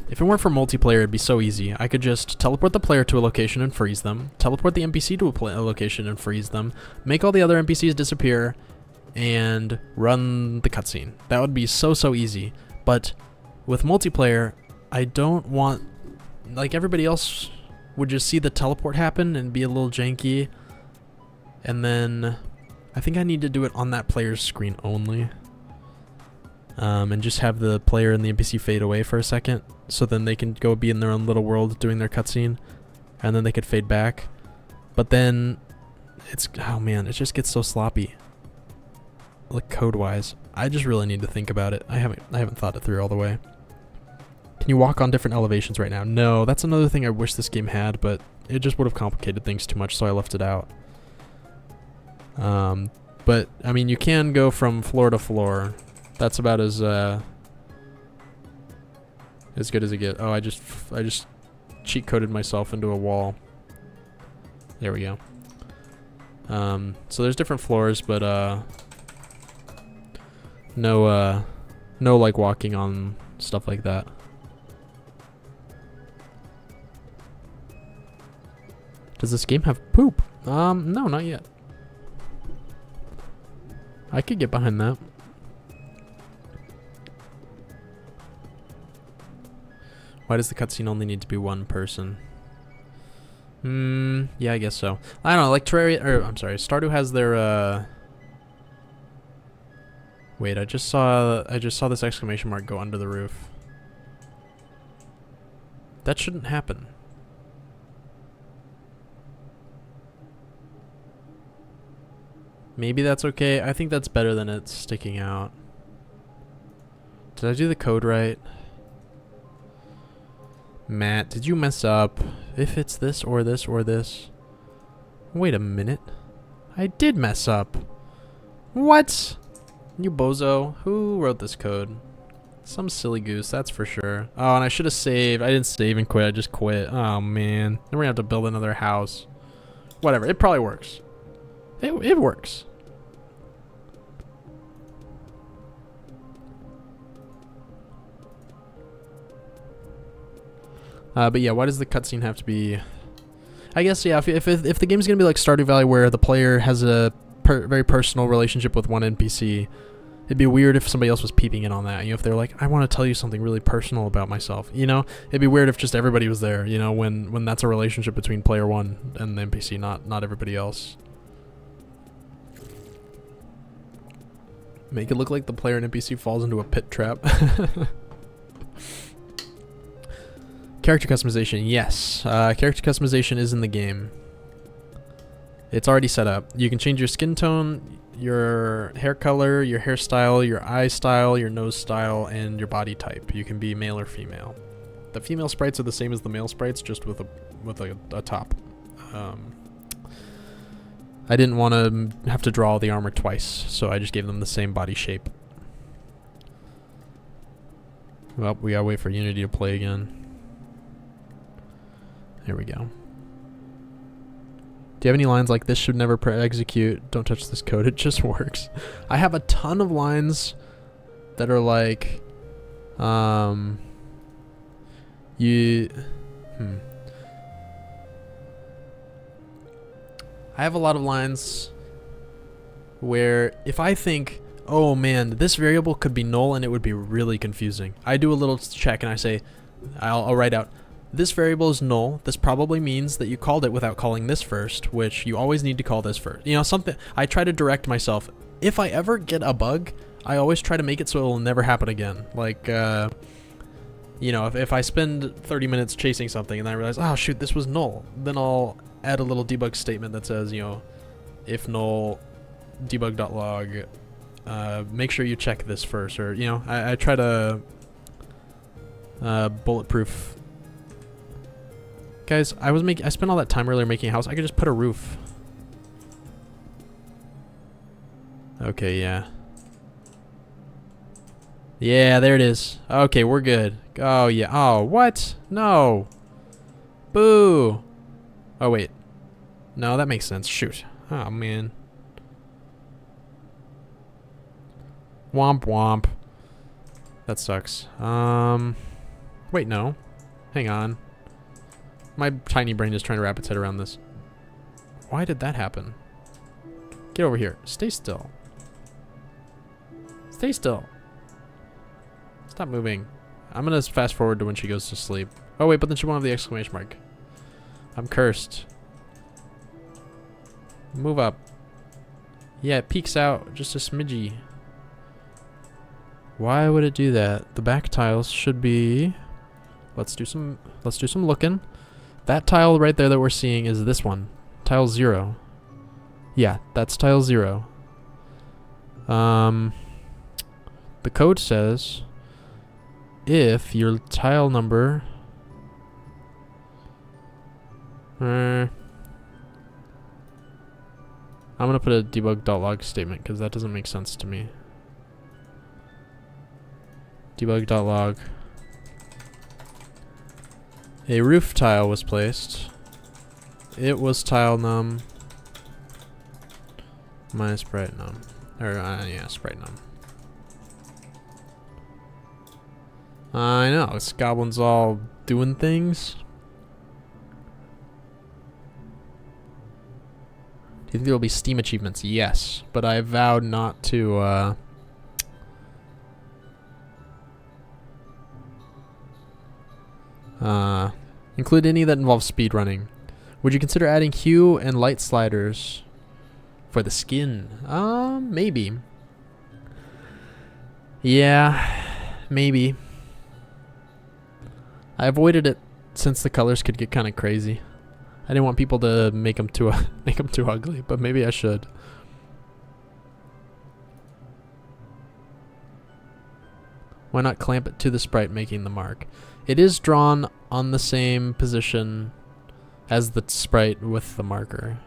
if it weren't for multiplayer, it'd be so easy. I could just teleport the player to a location and freeze them, teleport the NPC to a location and freeze them, make all the other NPCs disappear, and run the cutscene. That would be so easy. But with multiplayer, I don't want, like everybody else would just see the teleport happen and be a little janky, and then I think I need to do it on that player's screen only. And just have the player and the NPC fade away for a second, so then they can go be in their own little world doing their cutscene, and then they could fade back. But then it's, oh man, it just gets so sloppy, like code-wise. I just really need to think about it. I haven't thought it through all the way. Can you walk on different elevations right now? No, that's another thing I wish this game had, but it just would have complicated things too much, so I left it out. But I mean, you can go from floor to floor. That's about as good as it gets. Oh, I just cheat coded myself into a wall. There we go. So there's different floors, but no like walking on stuff like that. Does this game have poop? No, not yet. I could get behind that. Why does the cutscene only need to be one person? Yeah, I guess so. I don't know, like Terraria, or I'm sorry, Stardew has their, wait, I just saw this exclamation mark go under the roof. That shouldn't happen. Maybe that's okay. I think that's better than it sticking out. Did I do the code right? Matt, did you mess up? If it's this or this or this. Wait a minute. I did mess up. What? You bozo. Who wrote this code? Some silly goose, that's for sure. Oh, and I should have saved. I didn't save and quit. I just quit. Oh, man. Then we're going to have to build another house. Whatever. It probably works. It works. But yeah, why does the cutscene have to be... I guess, yeah, if the game's going to be like Stardew Valley where the player has a very personal relationship with one NPC, it'd be weird if somebody else was peeping in on that. You know, if they're like, I want to tell you something really personal about myself. You know, it'd be weird if just everybody was there, you know, when that's a relationship between player one and the NPC, not everybody else. Make it look like the player and NPC falls into a pit trap. Character customization, yes. Character customization is in the game. It's already set up. You can change your skin tone, your hair color, your hairstyle, your eye style, your nose style, and your body type. You can be male or female. The female sprites are the same as the male sprites, just with a top. I didn't want to have to draw the armor twice, so I just gave them the same body shape. Well, we gotta wait for Unity to play again. There we go. Do you have any lines like this should never execute? Don't touch this code, it just works. I have a ton of lines that are like, I have a lot of lines where if I think, oh man, this variable could be null and it would be really confusing. I do a little check and I say, I'll write out, this variable is null. This probably means that you called it without calling this first, which you always need to call this first. You know, something, I try to direct myself. If I ever get a bug, I always try to make it so it will never happen again. Like, you know, if I spend 30 minutes chasing something and I realize, oh shoot, this was null, then I'll add a little debug statement that says, you know, if null, debug.log, make sure you check this first, or, you know, I try to bulletproof. Guys, I spent all that time earlier making a house. I could just put a roof. Okay, yeah. Yeah, there it is. Okay, we're good. Oh, yeah. Oh, what? No. Boo. Oh, wait. No, that makes sense. Shoot. Oh, man. Womp womp. That sucks. Wait, no. Hang on. My tiny brain is trying to wrap its head around this. Why did that happen? Get over here. Stay still. Stay still. Stop moving. I'm gonna fast forward to when she goes to sleep. Oh wait, but then she won't have the exclamation mark. I'm cursed. Move up. Yeah, it peeks out just a smidgy. Why would it do that? The back tiles should be... Let's do some looking. That tile right there that we're seeing is this one. Tile 0. Yeah, that's tile 0. The code says if your tile number I'm gonna put a debug.log statement because that doesn't make sense to me. Debug.log. A roof tile was placed. It was tile num minus sprite num. Or, yeah, sprite num. I know, this goblin's all doing things. Do you think there will be Steam achievements? Yes, but I vowed not to, include any that involve speedrunning. Would you consider adding hue and light sliders for the skin? Maybe. Yeah, maybe. I avoided it since the colors could get kind of crazy. I didn't want people to make them too ugly, but maybe I should. Why not clamp it to the sprite making the mark? It is drawn on the same position as the sprite with the marker.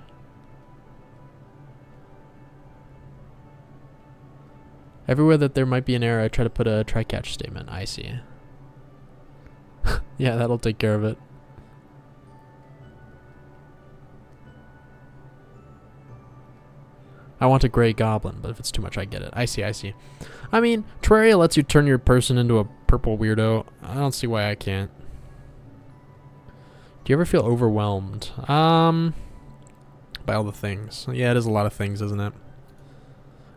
Everywhere that there might be an error, I try to put a try-catch statement. I see. Yeah, that'll take care of it. I want a gray goblin, but if it's too much, I get it. I see, I see. I mean, Terraria lets you turn your person into a purple weirdo. I don't see why I can't. Do you ever feel overwhelmed? By all the things. Yeah, it is a lot of things, isn't it?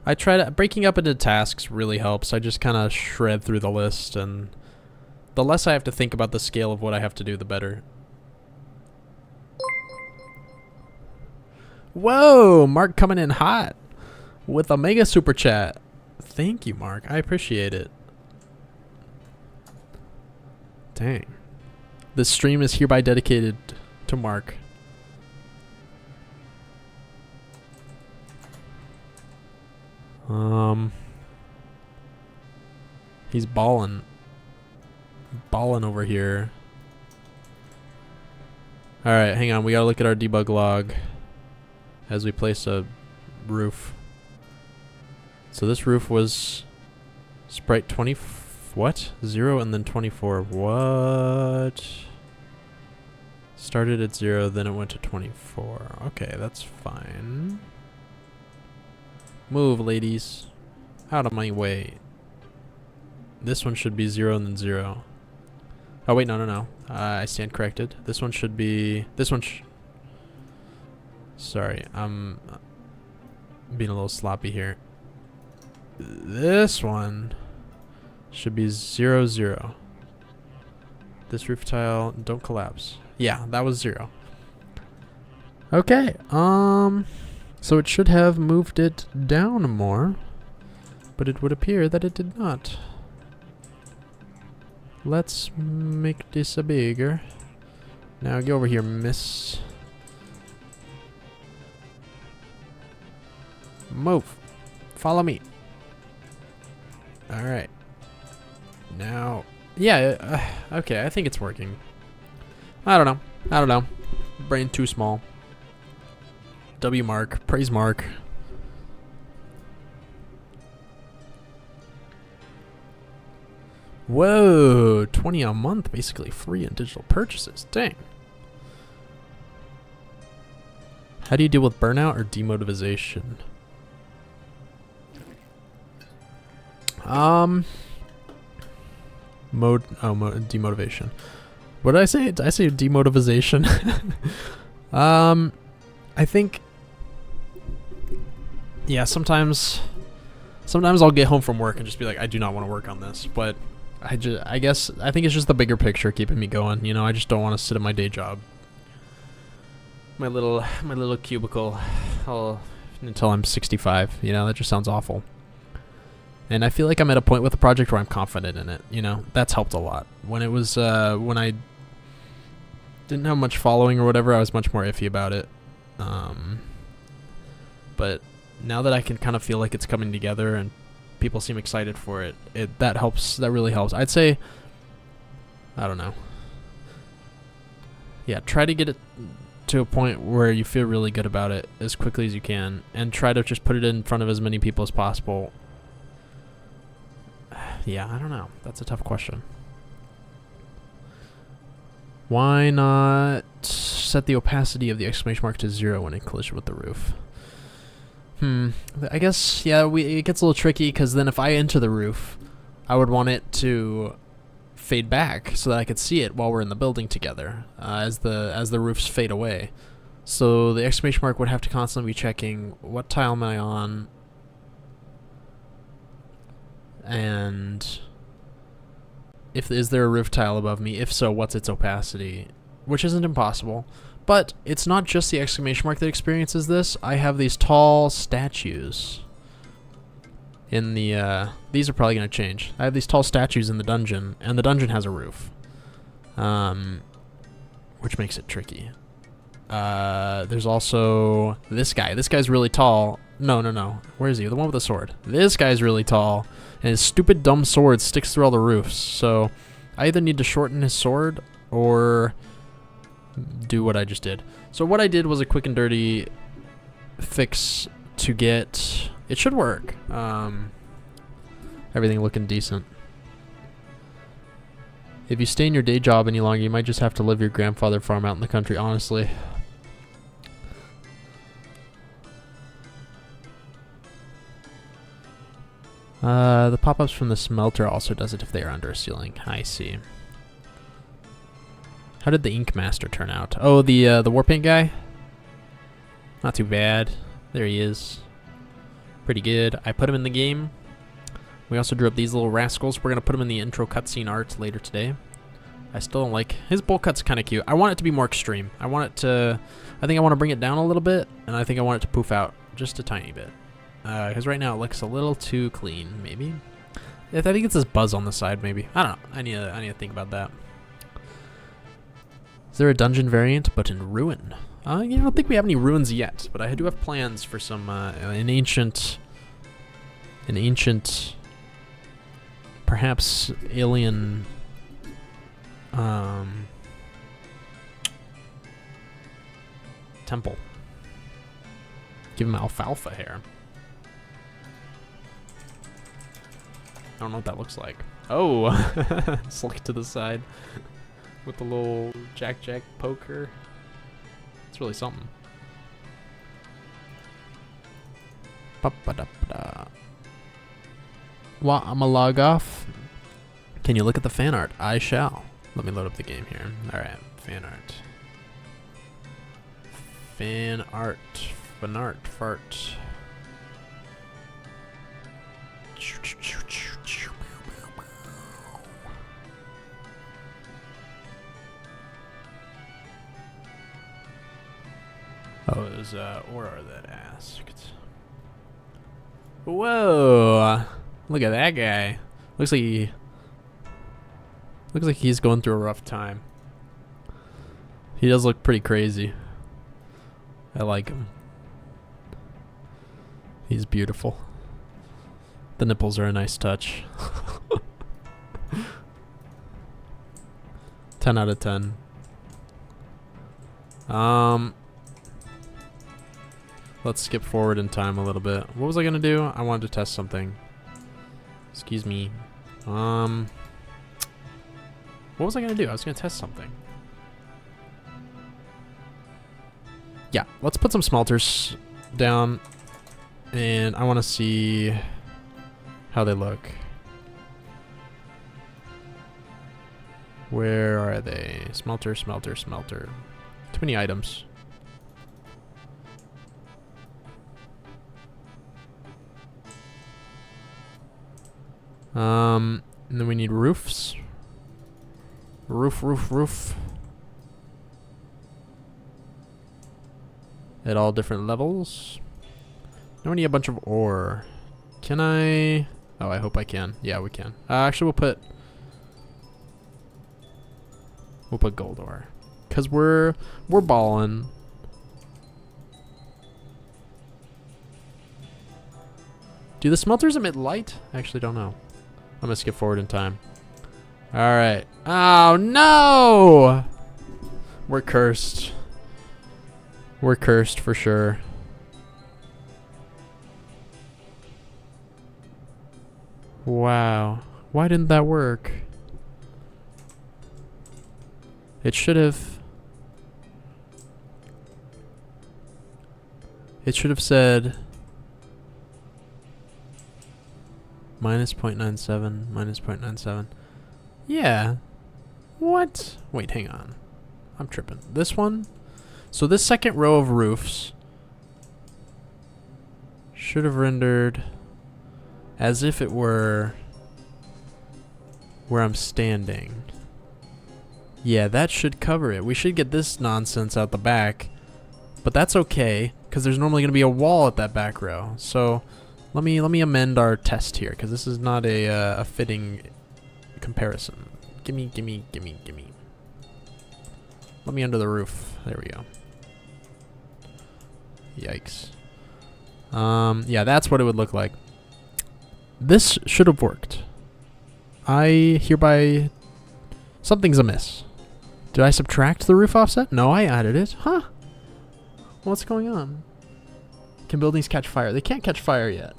I try to... Breaking up into tasks really helps. I just kind of shred through the list, and the less I have to think about the scale of what I have to do, the better. Whoa! Mark coming in hot with a mega super chat. Thank you, Mark. I appreciate it. Dang. This stream is hereby dedicated to Mark. He's ballin'. Ballin' over here. Alright, hang on. We gotta look at our debug log. as we place a roof. So this roof was sprite 20, what? 0 and then 24. What? Started at 0, then it went to 24. Okay, that's fine. Move, ladies. Out of my way. This one should be 0 and then 0. Oh, wait, no. I stand corrected. This one should be... This one sorry, I'm being a little sloppy here. This one should be 0, 0. This roof tile, don't collapse. Yeah, that was 0. Okay, so it should have moved it down more, but it would appear that it did not. Let's make this a bigger. Now get over here, miss. Move. Follow me. Alright. Now, yeah, okay, I think it's working. I don't know. Brain too small. W mark, praise mark. Whoa, 20 a month, basically free in digital purchases. Dang. How do you deal with burnout or demotivation? Demotivation. What did I say? Did I say demotivation? I think, yeah, sometimes I'll get home from work and just be like, I do not want to work on this, but I think it's just the bigger picture keeping me going. You know, I just don't want to sit at my day job, my little cubicle, until I'm 65. You know, that just sounds awful. And I feel like I'm at a point with the project where I'm confident in it. You know, that's helped a lot. When it was when I didn't have much following or whatever, I was much more iffy about it. But now that I can kind of feel like it's coming together and people seem excited for it, that helps. That really helps. I'd say, I don't know. Yeah, try to get it to a point where you feel really good about it as quickly as you can, and try to just put it in front of as many people as possible. Yeah, I don't know. That's a tough question. Why not set the opacity of the exclamation mark to 0 when in collision with the roof? I guess, yeah, it gets a little tricky, because then if I enter the roof, I would want it to fade back so that I could see it while we're in the building together, as the roofs fade away. So the exclamation mark would have to constantly be checking, what tile am I on? And is there a roof tile above me? If so, what's its opacity? Which isn't impossible. But it's not just the exclamation mark that experiences this. I have these tall statues in the... these are probably going to change. I have these tall statues in the dungeon, and the dungeon has a roof. Which makes it tricky. There's also this guy. This guy's really tall. No. Where is he? The one with the sword. This guy's really tall, and his stupid dumb sword sticks through all the roofs. So I either need to shorten his sword or do what I just did. So what I did was a quick and dirty fix to get... It should work. Everything looking decent. If you stay in your day job any longer, you might just have to live your grandfather farm out in the country, honestly. The pop-ups from the smelter also does it if they are under a ceiling. I see. How did the Ink Master turn out? Oh, the war paint guy? Not too bad. There he is. Pretty good. I put him in the game. We also drew up these little rascals. We're going to put him in the intro cutscene art later today. I still don't like... His bowl cut's kind of cute. I want it to be more extreme. I want it to... I think I want to bring it down a little bit, and I think I want it to poof out just a tiny bit. Because right now it looks a little too clean, maybe. I think it's this buzz on the side, maybe. I don't know. I need to think about that. Is there a dungeon variant, but in ruin? I don't think we have any ruins yet, but I do have plans for some an ancient, perhaps alien, temple. Give him alfalfa hair. I don't know what that looks like. Oh, slick to the side with the little Jack poker. It's really something. Well, I'm gonna log off. Can you look at the fan art? I shall. Let me load up the game here. All right, fan art. Fan art. Fan art. Fart. Oh, it was Aura that asked. Whoa! Look at that guy. Looks like he's going through a rough time. He does look pretty crazy. I like him. He's beautiful. The nipples are a nice touch. 10 out of 10. Let's skip forward in time a little bit. What was I gonna do? I wanted to test something. Excuse me. What was I gonna do? I was gonna test something. Yeah, let's put some smelters down, and I want to see how they look. Where are they? Smelter, smelter, smelter. Too many items. And then we need roofs. Roof. At all different levels. Now we need a bunch of ore. Can I? Oh, I hope I can. Yeah, we can. Actually, we'll put gold ore, cause we're ballin'. Do the smelters emit light? I actually don't know. I'm gonna skip forward in time. All right. Oh no! We're cursed. We're cursed for sure. Wow. Why didn't that work? It should have. It should have said minus 0.97, minus 0.97. Yeah. What? Wait, hang on. I'm tripping. This one? So this second row of roofs should have rendered as if it were where I'm standing. Yeah, that should cover it. We should get this nonsense out the back, but that's okay because there's normally going to be a wall at that back row. So let me amend our test here because this is not a fitting comparison. Gimme. Let me under the roof. There we go. Yikes. Yeah, that's what it would look like. This should have worked. I hereby... Something's amiss. Did I subtract the roof offset? No, I added it. Huh. What's going on? Can buildings catch fire? They can't catch fire yet.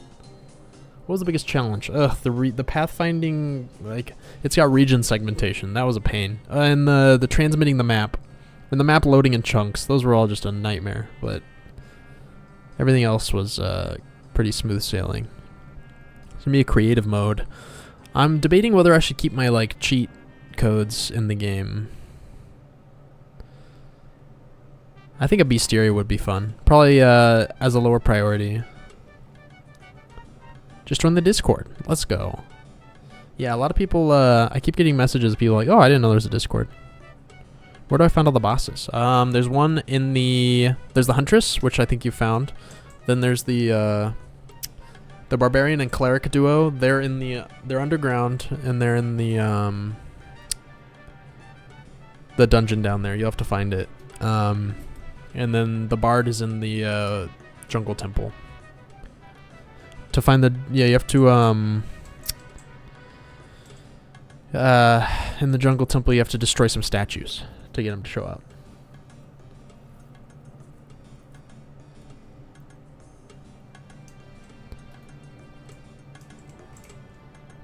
What was the biggest challenge? Ugh, the pathfinding, like, it's got region segmentation. That was a pain. And the transmitting the map. And the map loading in chunks. Those were all just a nightmare. But everything else was pretty smooth sailing. It's gonna be a creative mode. I'm debating whether I should keep my, like, cheat codes in the game. I think a bestiary would be fun. Probably as a lower priority. Just join the Discord. Let's go. Yeah, a lot of people, I keep getting messages, people like, oh, I didn't know there was a Discord. Where do I find all the bosses? There's one in there's the Huntress, which I think you found. Then there's the Barbarian and Cleric duo. They're underground, and they're in the dungeon down there. You'll have to find it. And then the Bard is in the Jungle Temple. To find you have to in the Jungle Temple you have to destroy some statues to get them to show up.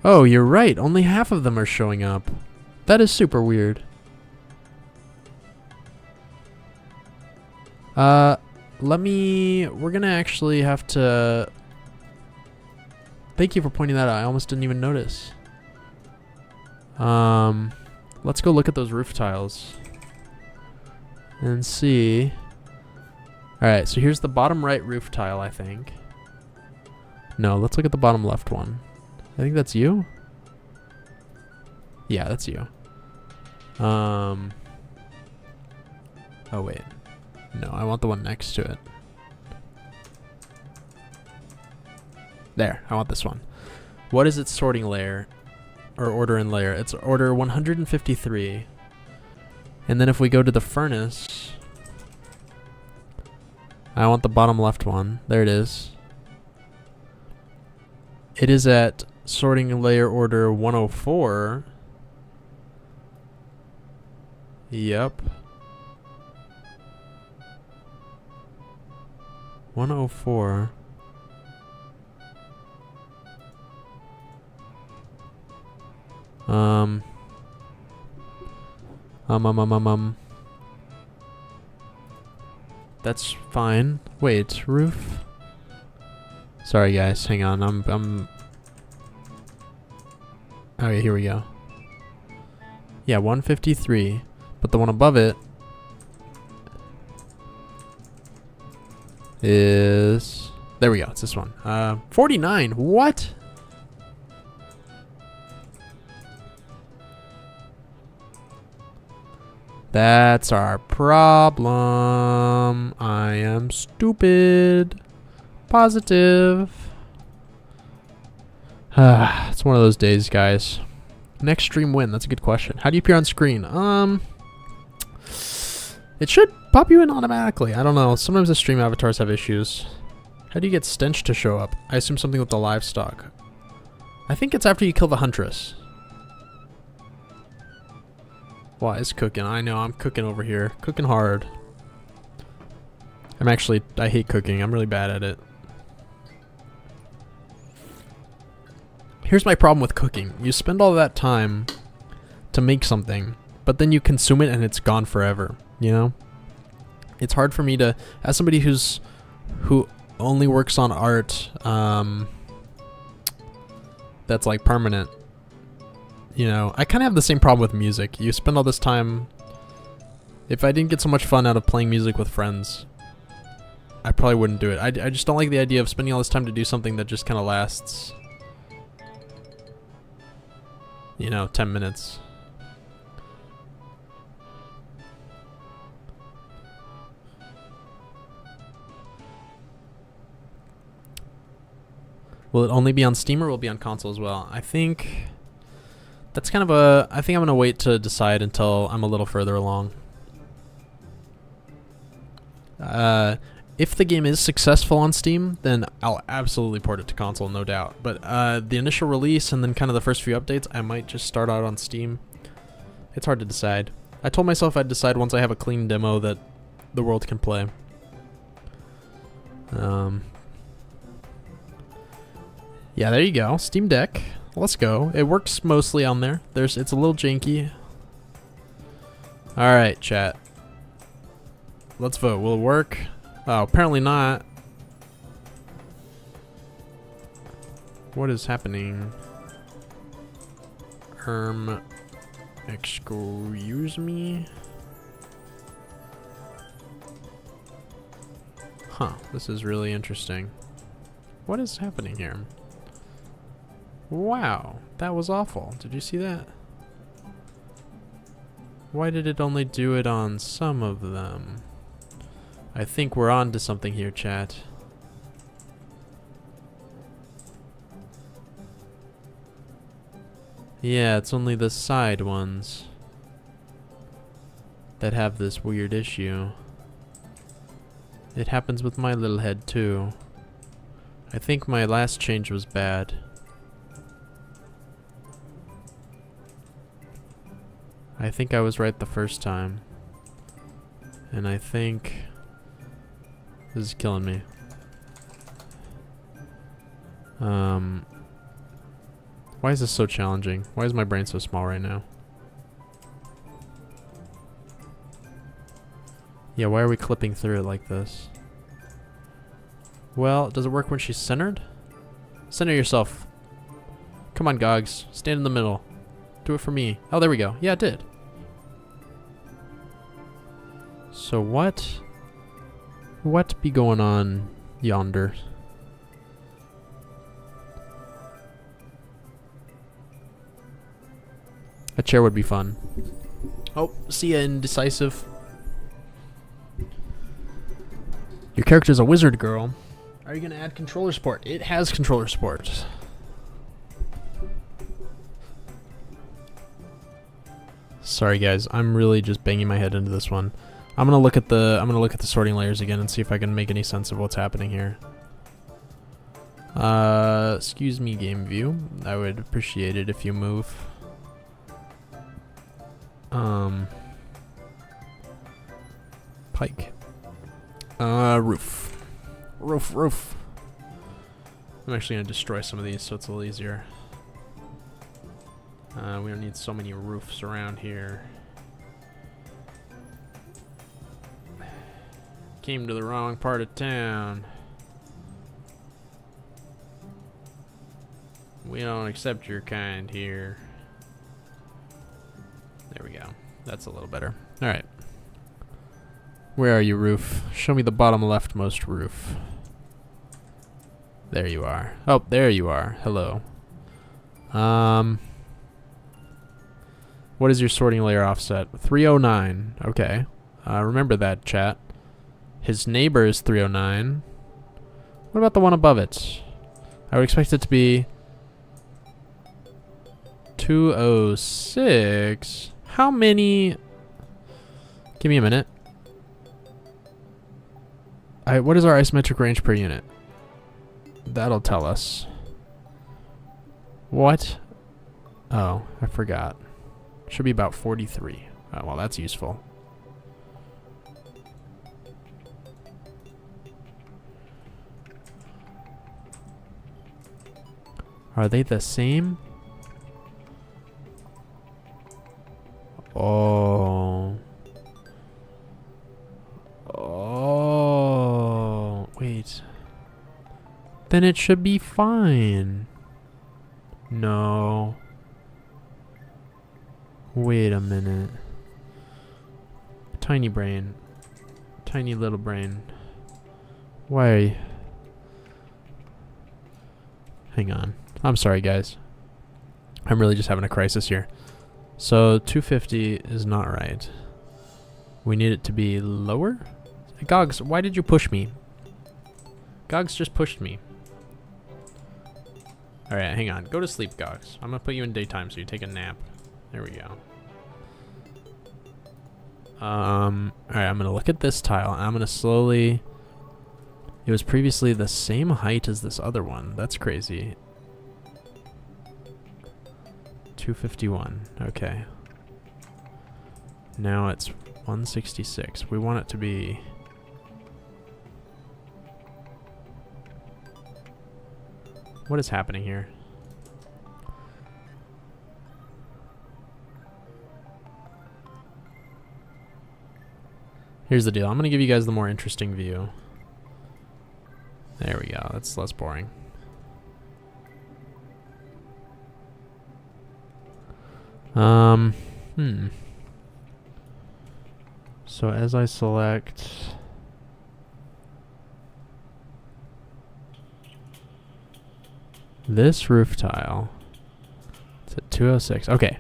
Oh, you're right. Only half of them are showing up. That is super weird. We're gonna actually have to... Thank you for pointing that out. I almost didn't even notice. Let's go look at those roof tiles. And see. Alright, so here's the bottom right roof tile, I think. No, let's look at the bottom left one. I think that's you? Yeah, that's you. Oh, wait. No, I want the one next to it. There, I want this one. What is its sorting layer? Or order in layer? It's order 153. And then if we go to the furnace, I want the bottom left one. There it is. It is at sorting layer order 104. Yep. 104. That's fine. Wait, roof? Sorry guys, hang on. Okay, here we go. Yeah, 153. But the one above it is... There we go, it's this one. 49, what? That's our problem. I am stupid. Positive. It's one of those days, guys. Next stream win. That's a good question. How do you appear on screen? It should pop you in automatically. I don't know. Sometimes the stream avatars have issues. How do you get stench to show up? I assume something with the livestock. I think it's after you kill the huntress. Why is cooking? I know, I'm cooking over here. Cooking hard. I hate cooking. I'm really bad at it. Here's my problem with cooking. You spend all that time to make something, but then you consume it and it's gone forever, you know? It's hard for me to, as somebody who only works on art, that's like permanent. You know, I kind of have the same problem with music. You spend all this time... If I didn't get so much fun out of playing music with friends, I probably wouldn't do it. I just don't like the idea of spending all this time to do something that just kind of lasts, you know, 10 minutes. Will it only be on Steam or will it be on console as well? I think... That's kind of a... I think I'm going to wait to decide until I'm a little further along. If the game is successful on Steam, then I'll absolutely port it to console, no doubt. But the initial release and then kind of the first few updates, I might just start out on Steam. It's hard to decide. I told myself I'd decide once I have a clean demo that the world can play. Yeah, there you go. Steam Deck. Let's go. It works mostly on there. It's a little janky. Alright, chat. Let's vote. Will it work? Oh, apparently not. What is happening? Excuse me? Huh, this is really interesting. What is happening here? Wow, that was awful. Did you see that? Why did it only do it on some of them? I think we're on to something here, chat. Yeah, it's only the side ones that have this weird issue. It happens with my little head too. I think my last change was bad. I think I was right the first time. And I think this is killing me. Why is this so challenging? Why is my brain so small right now? Yeah, why are we clipping through it like this? Well, does it work when she's centered? Center yourself. Come on, Gogs. Stand in the middle. Do it for me. Oh, there we go. Yeah, it did. So what be going on yonder? A chair would be fun. Oh, see ya, indecisive. Your character's a wizard girl. Are you gonna add controller support? It has controller support. Sorry guys, I'm really just banging my head into this one. I'm gonna look at the sorting layers again and see if I can make any sense of what's happening here. Excuse me, game view. I would appreciate it if you move. Pike. Roof. I'm actually gonna destroy some of these so it's a little easier. We don't need so many roofs around here. Came to the wrong part of town. We don't accept your kind here. There we go. That's a little better. Alright. Where are you, roof? Show me the bottom leftmost roof. There you are. Oh, there you are. Hello. What is your sorting layer offset? 309. Okay. Remember that, chat. His neighbor is 309. What about the one above it? I would expect it to be 206. How many? Give me a minute. What is our isometric range per unit? That'll tell us. What? Oh, I forgot. Should be about 43. Oh, well, that's useful. Are they the same? Oh. Oh. Wait. Then it should be fine. No. Wait a minute. Tiny brain. Tiny little brain. Why are you? Hang on. I'm sorry, guys. I'm really just having a crisis here. So 250 is not right. We need it to be lower? Gogs, why did you push me? Gogs just pushed me. Alright, hang on. Go to sleep, Gogs. I'm gonna put you in daytime so you take a nap. There we go. Alright, I'm gonna look at this tile and I'm gonna slowly... It was previously the same height as this other one. That's crazy. 251. Okay. Now it's 166. We want it to be... What is happening here? Here's the deal. I'm going to give you guys the more interesting view. There we go. That's less boring. So as I select this roof tile, it's at 206. Okay.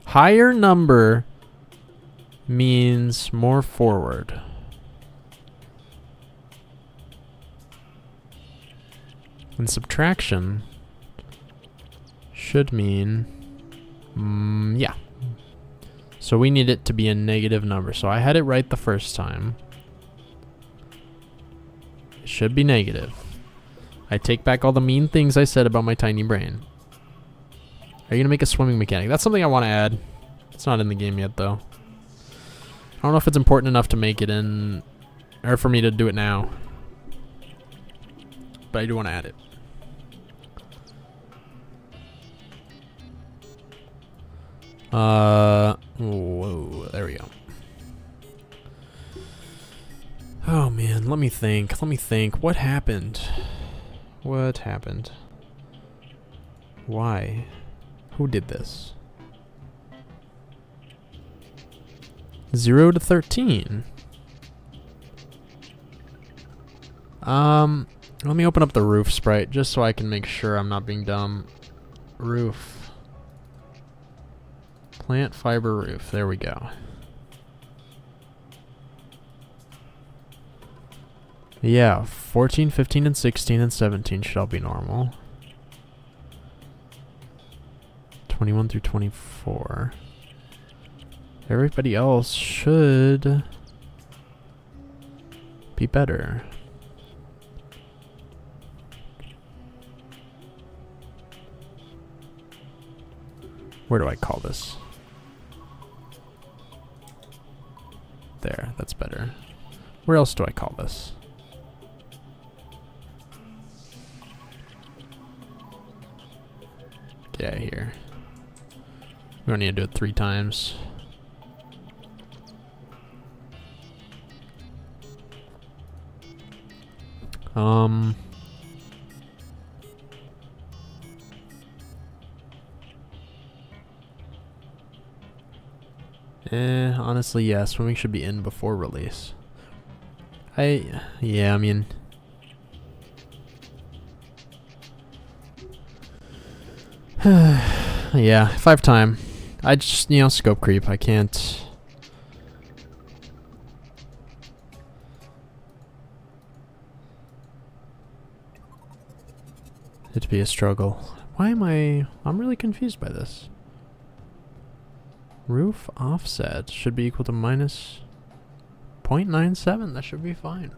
Higher number means more forward. And subtraction should mean, yeah. So we need it to be a negative number. So I had it right the first time. It should be negative. I take back all the mean things I said about my tiny brain. Are you going to make a swimming mechanic? That's something I want to add. It's not in the game yet, though. I don't know if it's important enough to make it in, or for me to do it now. But I do want to add it. Whoa, there we go. Oh man, let me think. What happened? What happened? Why? Who did this? 0 to 13. Let me open up the roof sprite just so I can make sure I'm not being dumb. Roof. Plant fiber roof. There we go. Yeah, 14, 15, and 16, and 17 should all be normal. 21 through 24. Everybody else should be better. Where do I call this? There, that's better. Where else do I call this? Get out of here. We don't need to do it 3 times. Honestly, yeah, swimming should be in before release. Yeah, I mean... yeah, 5 time. I just, you know, scope creep. I can't... It'd be a struggle. Why am I'm really confused by this. Roof offset should be equal to minus 0.97. That should be fine.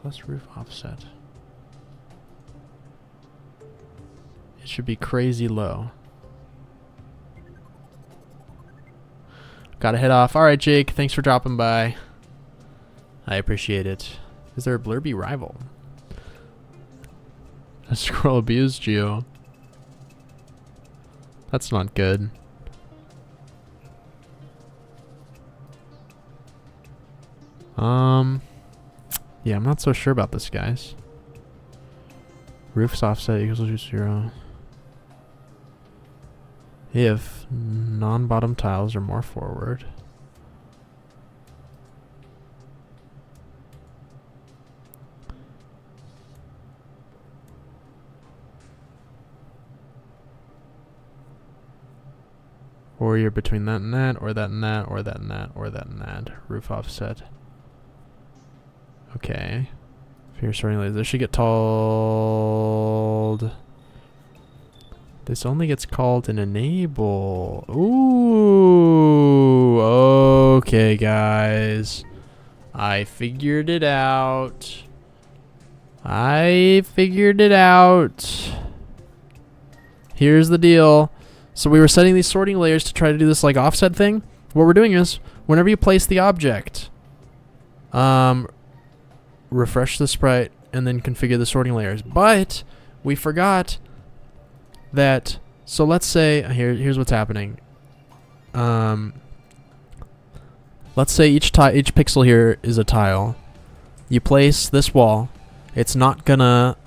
Plus roof offset. It should be crazy low. Gotta head off. Alright, Jake. Thanks for dropping by. I appreciate it. Is there a blurby rival? A squirrel abused you. That's not good. Yeah, I'm not so sure about this, guys. Roof's offset equals to 0. If non-bottom tiles are more forward. Or you're between that and that, or that and that, or that and that, or that and that. Roof offset. Okay. If you're starting laser, this should get called. This only gets called an enable. Ooh. Okay, guys. I figured it out. Here's the deal. So we were setting these sorting layers to try to do this like offset thing. What we're doing is, whenever you place the object, refresh the sprite and then configure the sorting layers. But we forgot that, so let's say, here's what's happening. Let's say each pixel here is a tile. You place this wall. It's not gonna,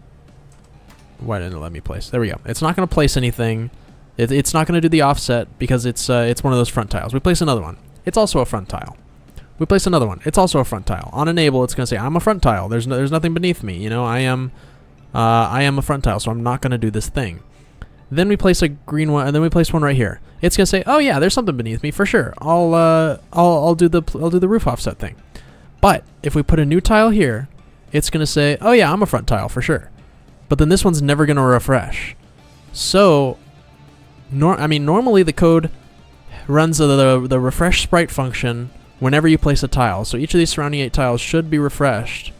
why didn't it let me place? There we go. It's not gonna place anything. It's not going to do the offset because it's one of those front tiles. We place another one. It's also a front tile. We place another one. It's also a front tile. On enable, it's going to say, I'm a front tile. There's nothing beneath me. You know, I am a front tile, so I'm not going to do this thing. Then we place a green one, and then we place one right here. It's going to say, oh yeah, there's something beneath me for sure. I'll do the roof offset thing. But if we put a new tile here, it's going to say, oh yeah, I'm a front tile for sure. But then this one's never going to refresh. So normally the code runs the refresh sprite function whenever you place a tile. So each of these surrounding 8 tiles should be refreshed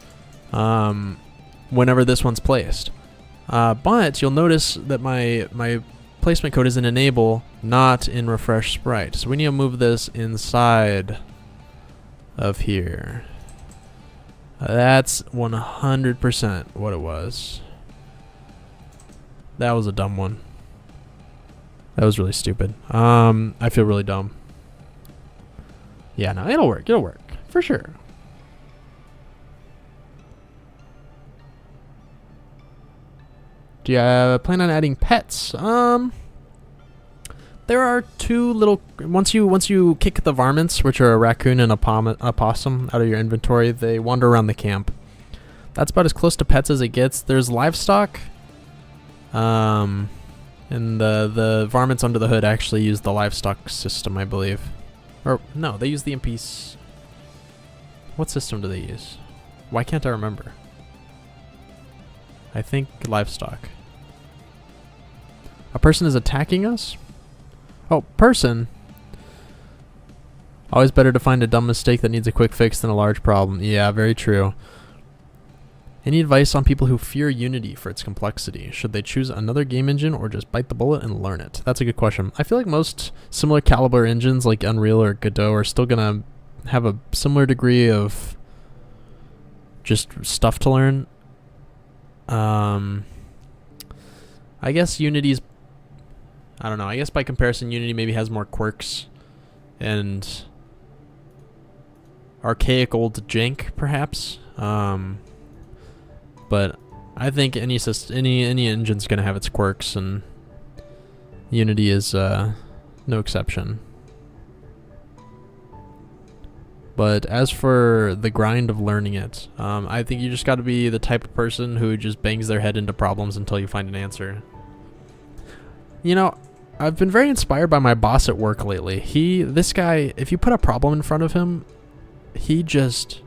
whenever this one's placed. But you'll notice that my placement code is in enable, not in refresh sprite. So we need to move this inside of here. That's 100% what it was. That was a dumb one. That was really stupid. I feel really dumb. Yeah, no, it'll work. It'll work. For sure. Do you plan on adding pets? There are two little. Once you kick the varmints, which are a raccoon and a possum, out of your inventory, they wander around the camp. That's about as close to pets as it gets. There's livestock. And the varmints under the hood actually use the livestock system, I believe. Or no, they use the MPs. What system do they use? Why can't I remember? I think livestock. A person is attacking us? Oh, person. Always better to find a dumb mistake that needs a quick fix than a large problem. Yeah, very true. Any advice on people who fear Unity for its complexity? Should they choose another game engine or just bite the bullet and learn it? That's a good question. I feel like most similar caliber engines like Unreal or Godot are still going to have a similar degree of just stuff to learn. I guess Unity's... I don't know. I guess by comparison, Unity maybe has more quirks and archaic old jank, perhaps. But I think any engine's gonna have its quirks, and Unity is no exception. But as for the grind of learning it, I think you just got to be the type of person who just bangs their head into problems until you find an answer. You know, I've been very inspired by my boss at work lately. This guy, if you put a problem in front of him, he just...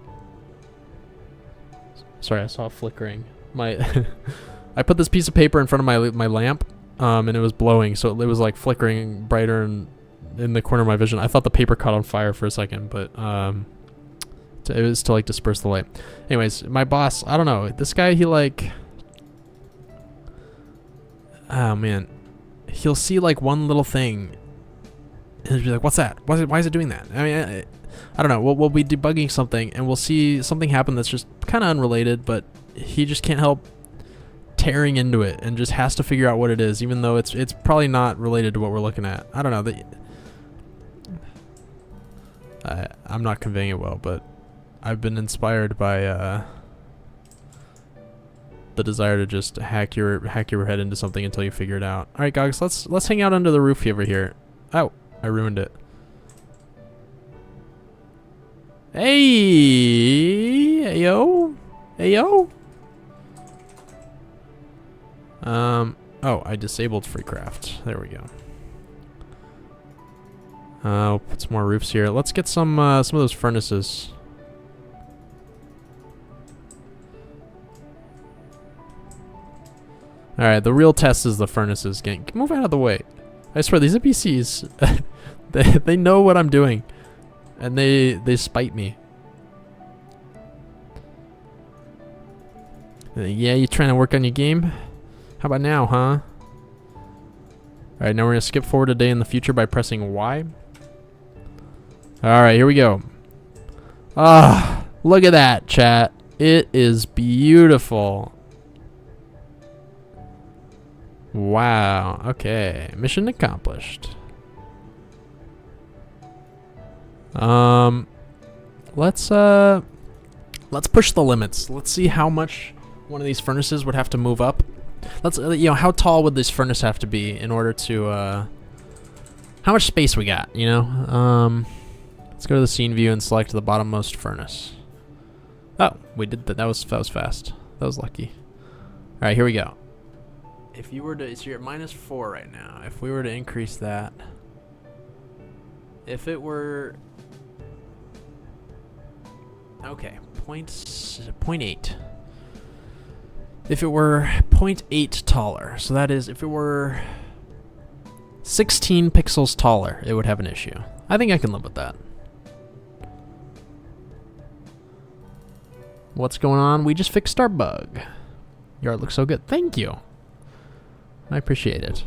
Sorry, I saw it flickering. I put this piece of paper in front of my lamp, and it was blowing, so it was like flickering brighter and in the corner of my vision. I thought the paper caught on fire for a second, but it was to like disperse the light. Anyways, my boss, I don't know. This guy, he like... Oh, man. He'll see like one little thing and he'll be like, what's that? Why is it doing that? I mean, I don't know. We'll be debugging something and we'll see something happen that's just kind of unrelated, but he just can't help tearing into it and just has to figure out what it is, even though it's probably not related to what we're looking at. I don't know. I'm not conveying it well, but I've been inspired by the desire to just hack your head into something until you figure it out. All right, guys, let's hang out under the roof over here. Oh, I ruined it. Hey, yo, hey, yo. Oh, I disabled FreeCraft. There we go. I'll put some more roofs here. Let's get some of those furnaces. All right, the real test is the furnaces. Move out of the way. I swear, these NPCs, they know what I'm doing, and they spite me. Yeah, you trying to work on your game? How about now, huh? Alright, now we're going to skip forward a day in the future by pressing Y. Alright, here we go. Ah, look at that, chat. It is beautiful. Wow, okay. Mission accomplished. Let's push the limits. Let's see how much one of these furnaces would have to move up. Let's, how tall would this furnace have to be in order to, how much space we got, you know? Let's go to the scene view and select the bottommost furnace. Oh, we did that. That was fast. That was lucky. All right, here we go. If you were to, so you're at -4 right now. If we were to increase that, if it were, okay, 0.8. If it were 0.8 taller, so that is, if it were 16 pixels taller, it would have an issue. I think I can live with that. What's going on? We just fixed our bug. Your art looks so good. Thank you. I appreciate it.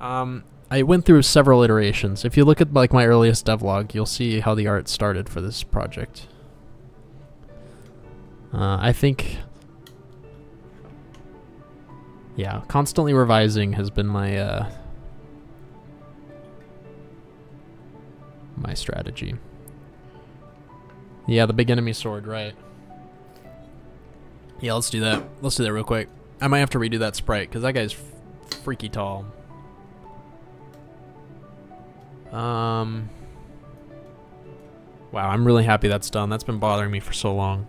I went through several iterations. If you look at like my earliest devlog, you'll see how the art started for this project. I think... Yeah, constantly revising has been my my strategy. Yeah, the big enemy sword, right. Yeah, let's do that. Let's do that real quick. I might have to redo that sprite, because that guy's freaky tall. Wow, I'm really happy that's done. That's been bothering me for so long.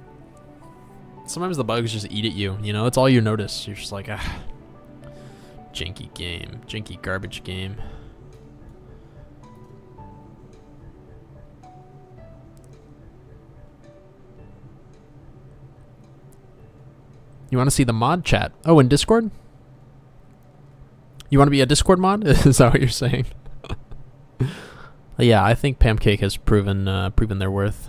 Sometimes the bugs just eat at you, you know? It's all you notice. You're just like, ah. Janky game. Janky garbage game. You want to see the mod chat? Oh, in Discord? You want to be a Discord mod? Is that what you're saying? Yeah, I think Pancake has proven their worth.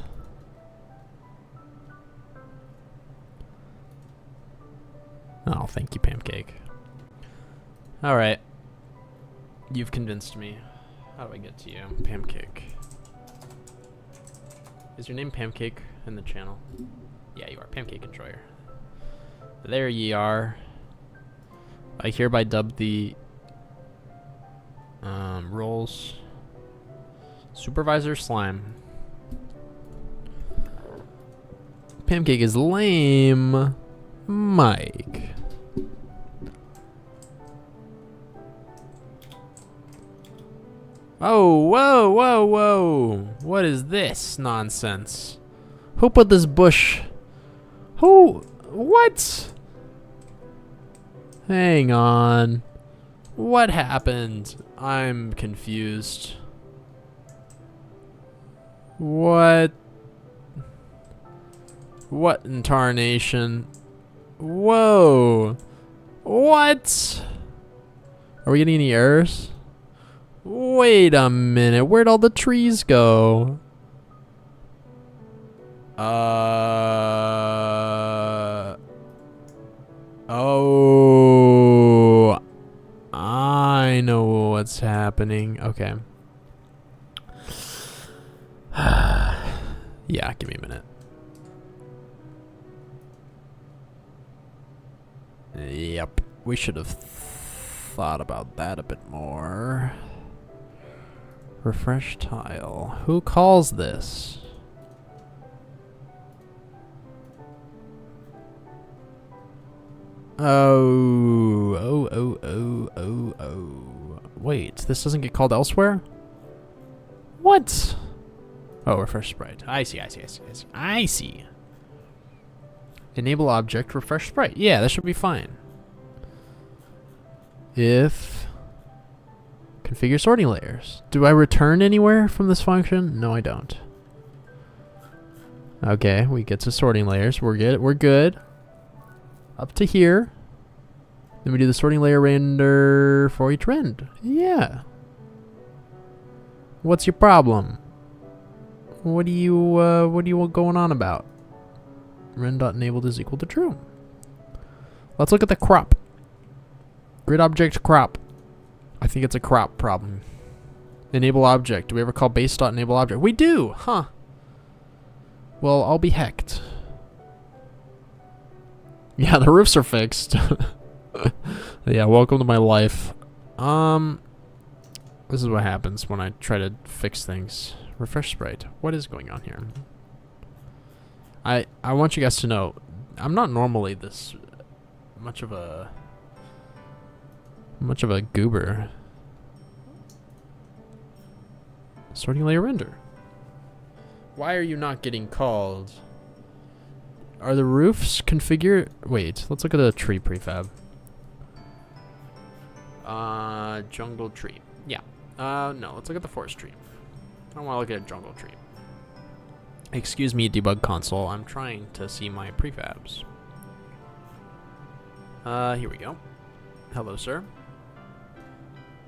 Oh, thank you, Pancake. All right. You've convinced me. How do I get to you? Pancake. Is your name Pancake in the channel? Yeah, you are. Pancake Enjoyer. There ye are. I hereby dub the roles Supervisor Slime. Pancake is lame. Mike. Oh, whoa, whoa, whoa. What is this nonsense? Who put this bush? Who? What? Hang on. What happened? I'm confused. What? What in tarnation? Whoa. What? Are we getting any errors? Wait a minute. Where'd all the trees go? Oh. I know what's happening. Okay. Yeah, give me a minute. Yep. We should have thought about that a bit more. Refresh tile. Who calls this? Oh. Wait, this doesn't get called elsewhere? What? Oh, refresh sprite. I see. Enable object, refresh sprite. Yeah, that should be fine. If configure sorting layers. Do I return anywhere from this function? No, I don't. Okay, we get to sorting layers. We're good. Up to here. Then we do the sorting layer render for each rend. Yeah. What's your problem? What do you going on about? Rend.enabled is equal to true. Let's look at the crop. Grid object crop. I think it's a crop problem. Enable object. Do we ever call base.enable object? We do! Huh. Well, I'll be hecked. Yeah, the roofs are fixed. Yeah, welcome to my life. This is what happens when I try to fix things. Refresh sprite. What is going on here? I want you guys to know, I'm not normally this much of a goober. Sorting layer render. Why are you not getting called? Are the roofs configured? Wait, let's look at the tree prefab. Jungle tree. Yeah. No, let's look at the forest tree. I don't want to look at a jungle tree. Excuse me, debug console. I'm trying to see my prefabs. Here we go. Hello, sir.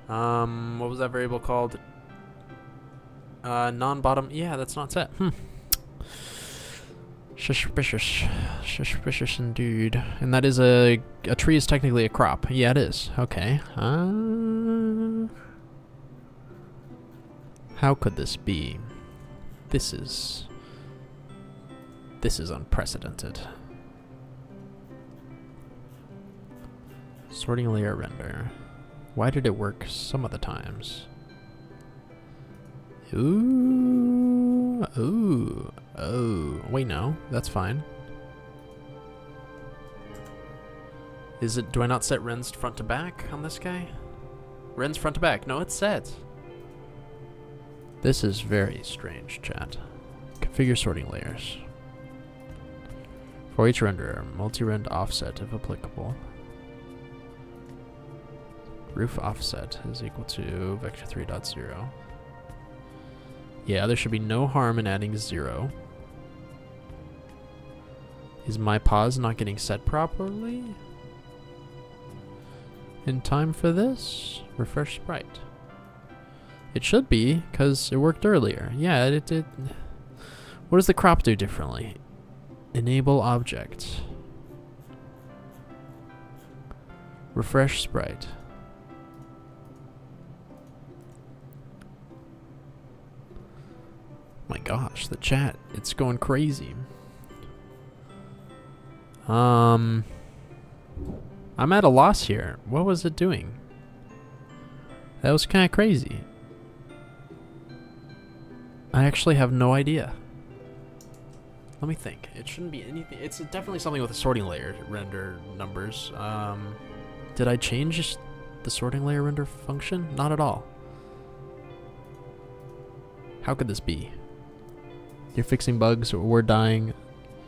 What was that variable called? Non-bottom. Yeah, that's not set. Suspicious indeed. And that is a tree is technically a crop. Yeah, it is. Okay. How could this be? This is unprecedented. Sorting layer render. Why did it work some of the times? Ooh. Ooh. Oh. Wait, no. That's fine. Is it, do I not set rens front to back on this guy? Rens front to back. No, it's set. This is very strange, chat. Configure sorting layers. For each renderer, multi-rend offset if applicable. Roof offset is equal to vector 3.0. Yeah, there should be no harm in adding 0. Is my pause not getting set properly? In time for this? Refresh sprite. It should be, because it worked earlier. Yeah, it did. What does the crop do differently? Enable object. Refresh sprite. My gosh, the chat, it's going crazy. I'm at a loss here. What was it doing? That was kind of crazy. I actually have no idea. Let me think. It shouldn't be anything. It's definitely something with the sorting layer render numbers. Did I change the sorting layer render function? Not at all. How could this be? You're fixing bugs, we're dying.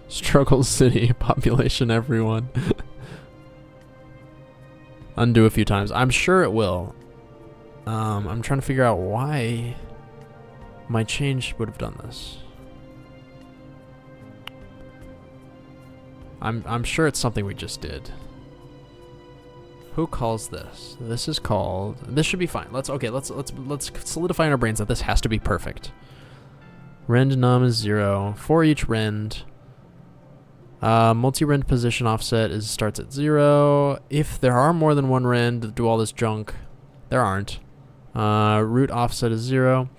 Struggle city, population, everyone. Undo a few times. I'm sure it will. I'm trying to figure out why my change would have done this. I'm sure it's something we just did. Who calls this? This is called. This should be fine. Let's solidify in our brains that this has to be perfect. Rend num is 0 for each rend. Multi-rend position offset starts at 0. If there are more than one rend, do all this junk. There aren't. Root offset is 0.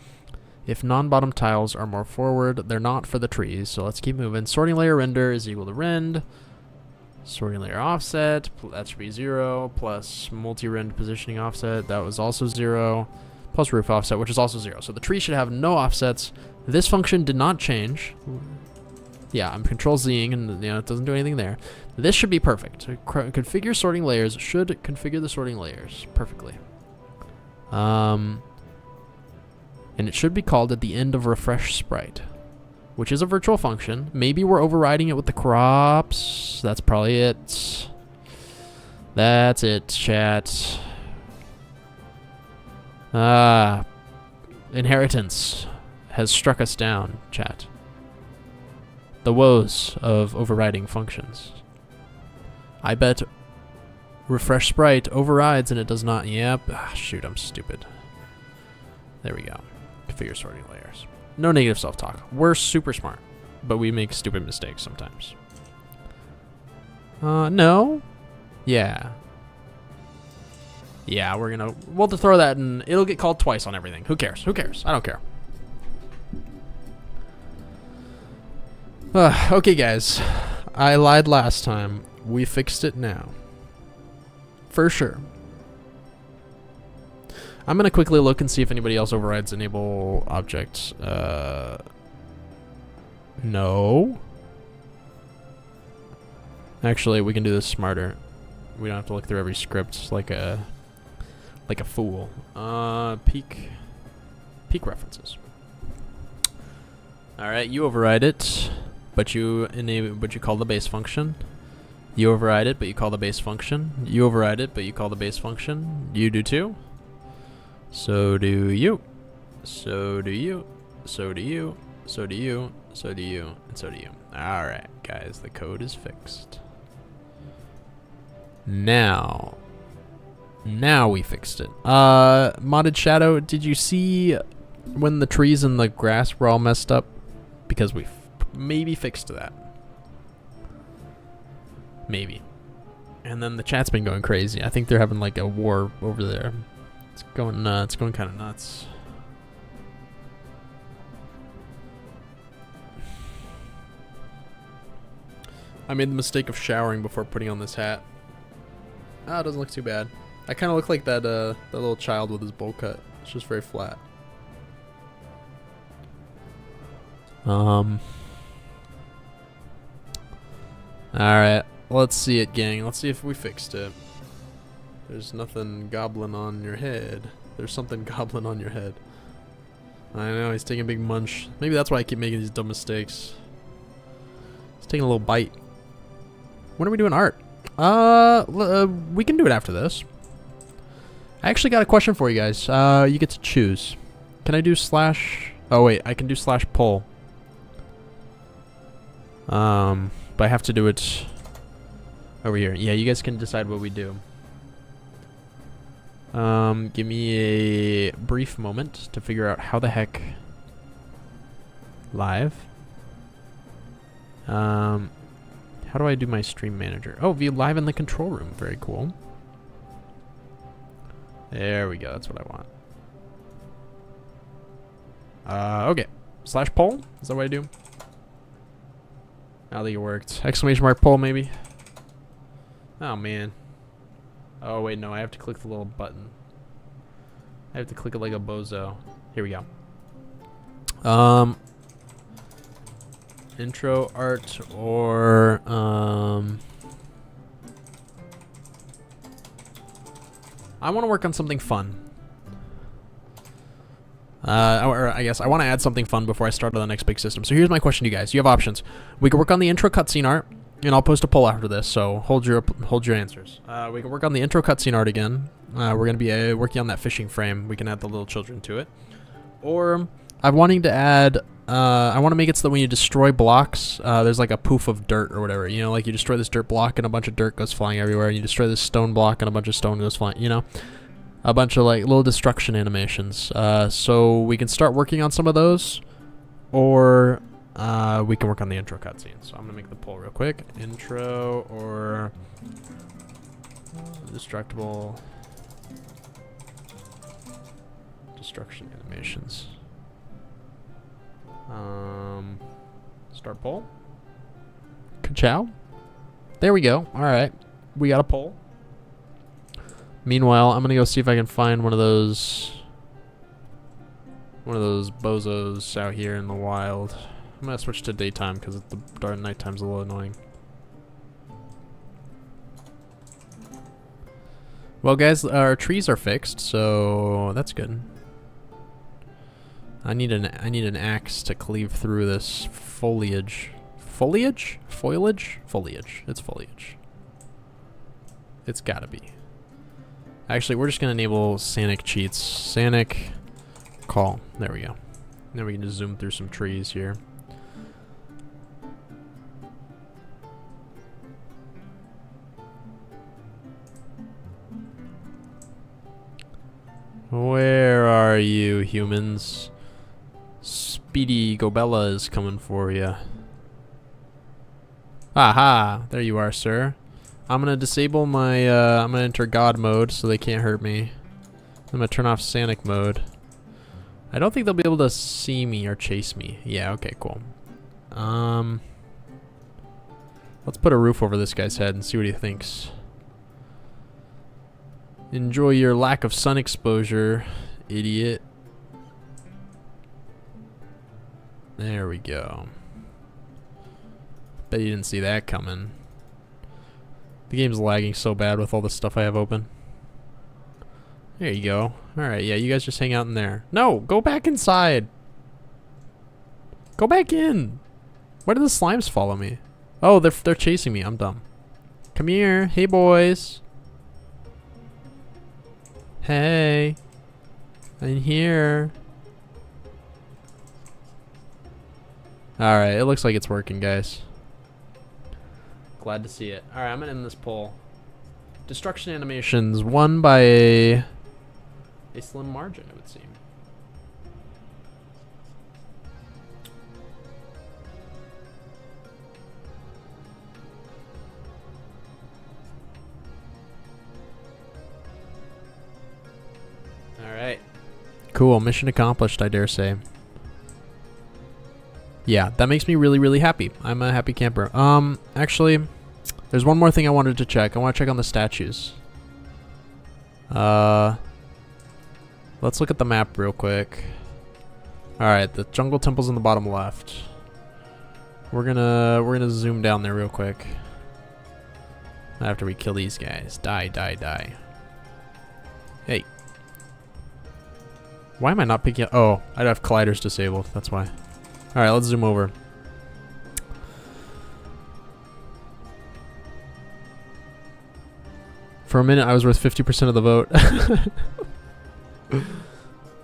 If non-bottom tiles are more forward, they're not for the trees. So let's keep moving. Sorting layer render is equal to rend. Sorting layer offset, that should be 0. Plus multi-rend positioning offset, that was also 0. Plus roof offset, which is also 0. So the tree should have no offsets. This function did not change. Yeah, I'm Control-Zing, and it doesn't do anything there. This should be perfect. Configure sorting layers should configure the sorting layers perfectly. And it should be called at the end of refresh sprite, which is a virtual function. Maybe we're overriding it with the crops. That's probably it. That's it, chat. Inheritance has struck us down, chat. The woes of overriding functions. I bet refresh sprite overrides and it does not. Yep. Shoot, I'm stupid. There we go. Configure sorting layers. No negative self-talk. We're super smart, but we make stupid mistakes sometimes. No. Yeah. Yeah, we'll throw that in. It'll get called twice on everything. Who cares? Who cares? I don't care. Okay, guys. I lied last time. We fixed it now. For sure. I'm going to quickly look and see if anybody else overrides enable object. No. Actually, we can do this smarter. We don't have to look through every script like a fool. Peak references. All right, you override it, but you call the base function. You override it, but you call the base function. You override it, but you call the base function. You do too. So do you. So do you. So do you. So do you. So do you. And so do you. All right, guys, the code is fixed. Now we fixed it. Modded Shadow, did you see when the trees and the grass were all messed up? Because we maybe fixed that. Maybe. And then the chat's been going crazy. I think they're having like a war over there. It's going kind of nuts. I made the mistake of showering before putting on this hat. Ah, it doesn't look too bad. I kind of look like that that little child with his bowl cut. It's just very flat. Alright, let's see it, gang. Let's see if we fixed it. There's nothing goblin on your head. There's something goblin on your head. I know, he's taking a big munch. Maybe that's why I keep making these dumb mistakes. He's taking a little bite. When are we doing art? We can do it after this. I actually got a question for you guys. You get to choose. Can I do slash... Oh wait, I can do slash poll. But I have to do it over here. Yeah, you guys can decide what we do. Give me a brief moment to figure out how the heck live. How do I do my stream manager? Oh, view live in the control room. Very cool. There we go. That's what I want. Okay. Slash poll? Is that what I do? I don't think it worked. Exclamation mark poll, maybe. Oh, man. Oh, wait, no. I have to click the little button. I have to click it like a bozo. Here we go. Intro art or I want to work on something fun. Or I guess I want to add something fun before I start on the next big system. So here's my question to you guys. You have options. We can work on the intro cutscene art, and I'll post a poll after this. So hold your answers. We can work on the intro cutscene art again. We're gonna be working on that fishing frame. We can add the little children to it. Or I'm wanting to add. I want to make it so that when you destroy blocks, there's like a poof of dirt or whatever. You know, like you destroy this dirt block and a bunch of dirt goes flying everywhere, and you destroy this stone block and a bunch of stone goes flying. You know. A bunch of like little destruction animations. So we can start working on some of those, or we can work on the intro cutscene. So I'm gonna make the poll real quick. Intro or destructible destruction animations. Start poll. Ka-chow. There we go. All right, we got a poll. Meanwhile, I'm gonna go see if I can find one of those bozos out here in the wild. I'm gonna switch to daytime because the dark nighttime's a little annoying. Well, guys, our trees are fixed, so that's good. I need an axe to cleave through this foliage. Foliage? Foliage? Foliage. It's foliage. It's gotta be. Actually, we're just going to enable Sanic cheats. Sanic call. There we go. Now we can just zoom through some trees here. Where are you, humans? Speedy Gobella is coming for you. Aha! There you are, sir. I'm gonna disable my, I'm gonna enter God mode so they can't hurt me. I'm gonna turn off Sanic mode. I don't think they'll be able to see me or chase me. Yeah, okay, cool. Let's put a roof over this guy's head and see what he thinks. Enjoy your lack of sun exposure, idiot. There we go. Bet you didn't see that coming. The game's lagging so bad with all the stuff I have open. There you go. Alright, yeah, you guys just hang out in there. No, go back inside. Go back in. Why do the slimes follow me? Oh, they're chasing me. I'm dumb. Come here. Hey, boys. Hey. I'm here. Alright, it looks like it's working, guys. Glad to see it. Alright, I'm gonna end this poll. Destruction animations won by a slim margin, it would seem. Alright. Cool, mission accomplished, I dare say. Yeah, that makes me really, really happy. I'm a happy camper. Actually, there's one more thing I wanted to check. I want to check on the statues. Let's look at the map real quick. Alright, the jungle temple's in the bottom left. We're gonna zoom down there real quick. After we kill these guys. Die, die, die. Hey. Why am I not picking up? Oh, I have colliders disabled. That's why. Alright, let's zoom over. For a minute, I was worth 50% of the vote.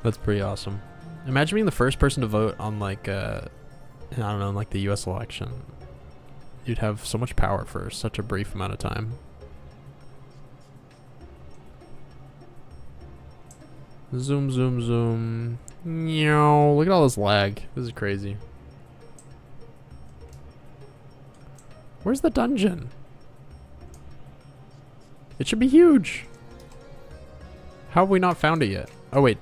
That's pretty awesome. Imagine being the first person to vote on, like, I don't know, like the US election. You'd have so much power for such a brief amount of time. Zoom, zoom, zoom. Look at all this lag. This is crazy. Where's the dungeon? It should be huge. How have we not found it yet? Oh, wait.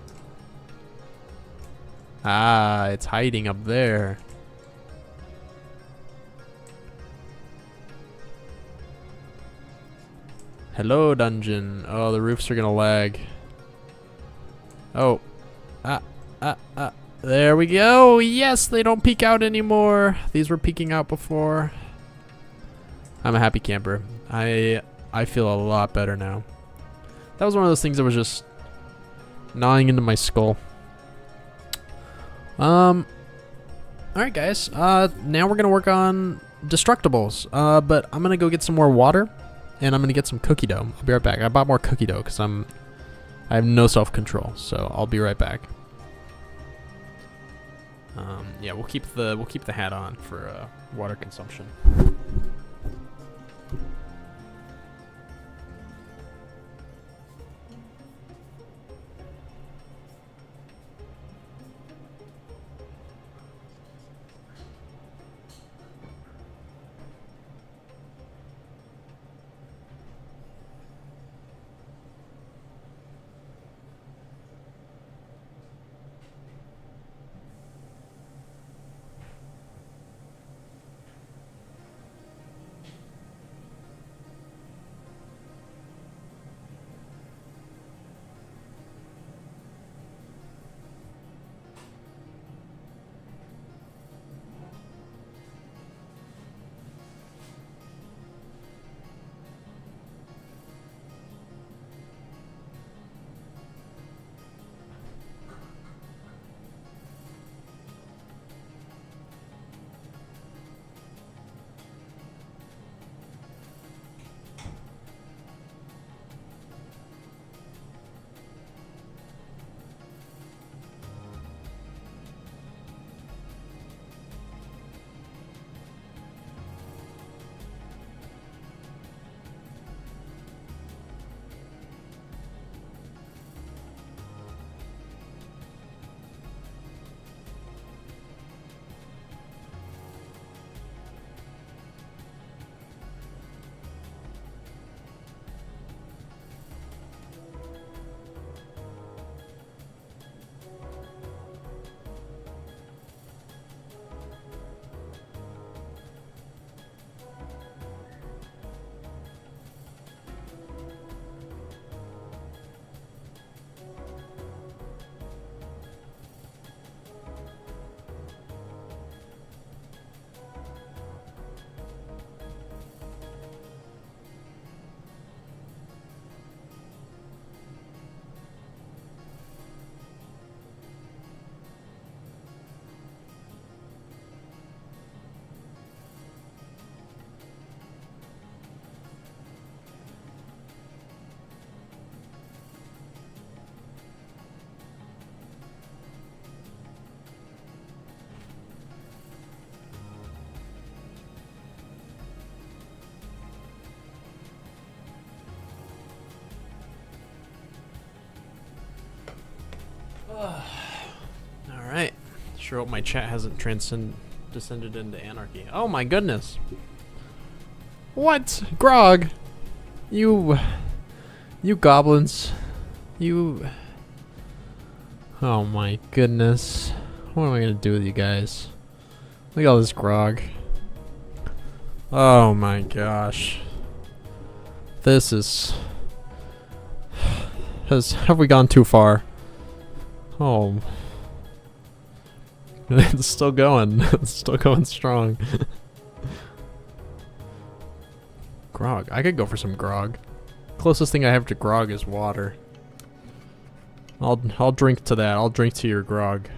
Ah, it's hiding up there. Hello, dungeon. Oh, the roofs are gonna lag. Oh. There we go. Yes, they don't peek out anymore. These were peeking out before. I'm a happy camper. I feel a lot better now. That was one of those things that was just gnawing into my skull. Alright guys, now we're gonna work on destructibles. But I'm gonna go get some more water and I'm gonna get some cookie dough. I'll be right back. I bought more cookie dough because I have no self-control, so I'll be right back. Yeah, we'll keep the hat on for water consumption. Alright. Sure hope my chat hasn't descended into anarchy. Oh my goodness. What? Grog! You goblins. You... Oh my goodness. What am I gonna do with you guys? Look at all this grog. Oh my gosh. This is... Have we gone too far? Oh. It's still going. It's still going strong. Grog. I could go for some grog. Closest thing I have to grog is water. I'll drink to that. I'll drink to your grog.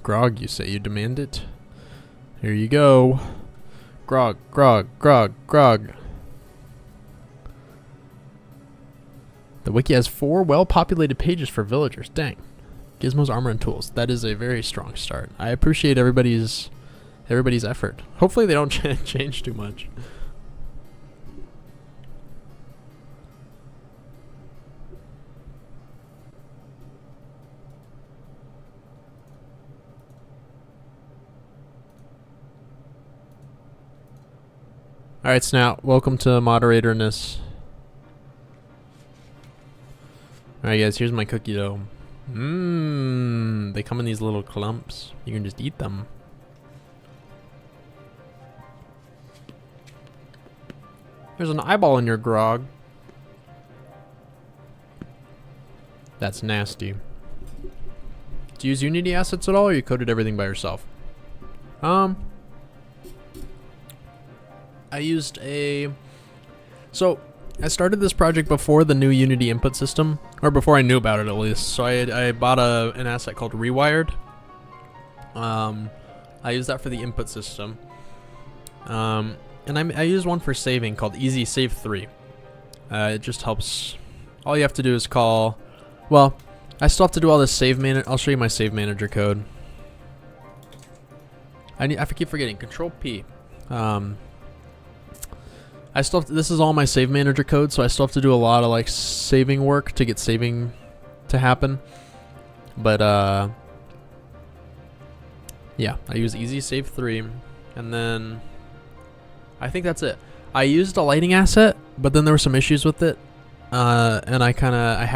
Grog, you say you demand it? Here you go. Grog, grog, grog, grog. The wiki has 4 well-populated pages for villagers. Dang. Gizmos, armor, and tools. That is a very strong start. I appreciate everybody's effort. Hopefully they don't change too much. Alright, Snout. Welcome to moderatorness. Alright guys, here's my cookie dough. They come in these little clumps. You can just eat them. There's an eyeball in your grog. That's nasty. Do you use Unity assets at all, or you coded everything by yourself? I used a... So, I started this project before the new Unity input system, or before I knew about it at least. So I bought an asset called Rewired. I used that for the input system. And I use one for saving called Easy Save 3. It just helps. All you have to do is call. Well, I still have to do all this save manager. I'll show you my save manager code. I keep forgetting. Control P. I still have to, this is all my save manager code, so I still have to do a lot of like saving work to get saving to happen. But yeah, I use Easy Save 3, and then I think that's it. I used a lighting asset, but then there were some issues with it, and I kind of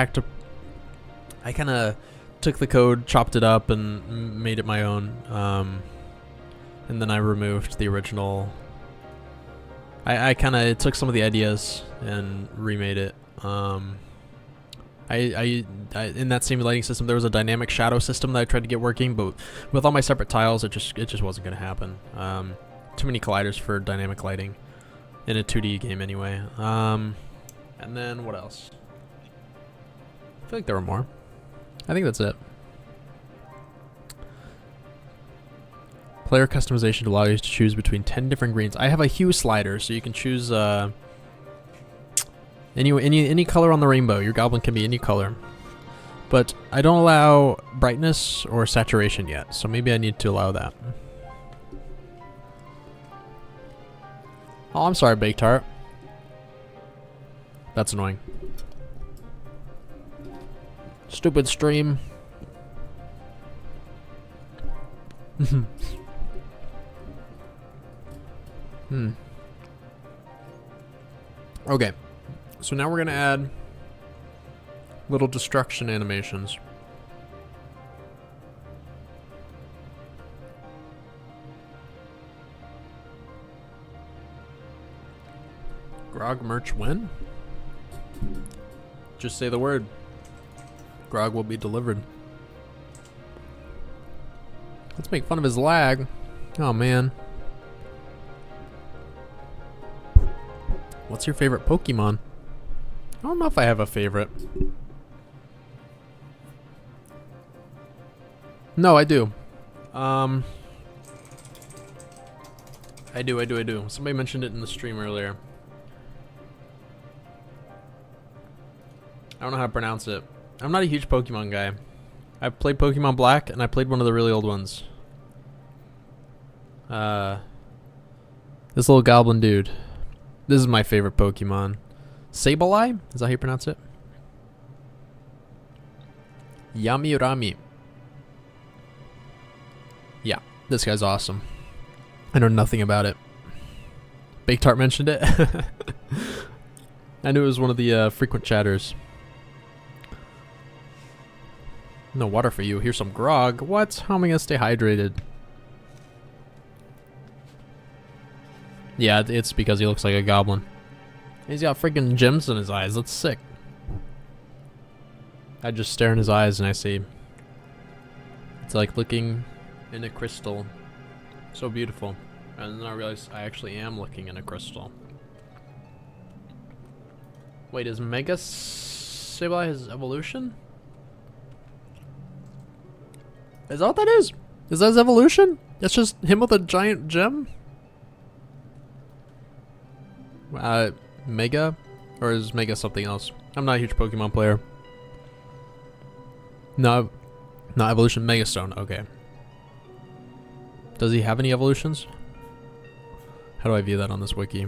took the code, chopped it up, and made it my own. And then I removed the original. I kind of took some of the ideas and remade it. In that same lighting system, there was a dynamic shadow system that I tried to get working, but with all my separate tiles, it just wasn't gonna happen. Too many colliders for dynamic lighting in a 2D game anyway. And then what else? I feel like there were more. I think that's it. Player customization to allow you to choose between 10 different greens. I have a hue slider, so you can choose any color on the rainbow. Your goblin can be any color. But I don't allow brightness or saturation yet, so maybe I need to allow that. Oh, I'm sorry, Baked Tart. That's annoying. Stupid stream. Okay, so now we're gonna add little destruction animations. Grog merch when? Just say the word. Grog will be delivered. Let's make fun of his lag. Oh man. What's your favorite Pokemon? I don't know if I have a favorite. No, I do. I do. Somebody mentioned it in the stream earlier. I don't know how to pronounce it. I'm not a huge Pokemon guy. I played Pokemon Black, and I played one of the really old ones. This little goblin dude. This is my favorite Pokemon. Sableye? Is that how you pronounce it? Yamirami. Yeah, this guy's awesome. I know nothing about it. Baked Tart mentioned it. I knew it was one of the frequent chatters. No water for you. Here's some grog. What? How am I gonna stay hydrated? Yeah, it's because he looks like a goblin. He's got freaking gems in his eyes. That's sick. I just stare in his eyes and I see. It's like looking in a crystal. So beautiful. And then I realize I actually am looking in a crystal. Wait, is Mega Sableye his evolution? Is that what that is? Is that his evolution? It's just him with a giant gem? Mega? Or is Mega something else? I'm not a huge Pokemon player. No, not evolution. Mega Stone. Okay. Does he have any evolutions? How do I view that on this wiki?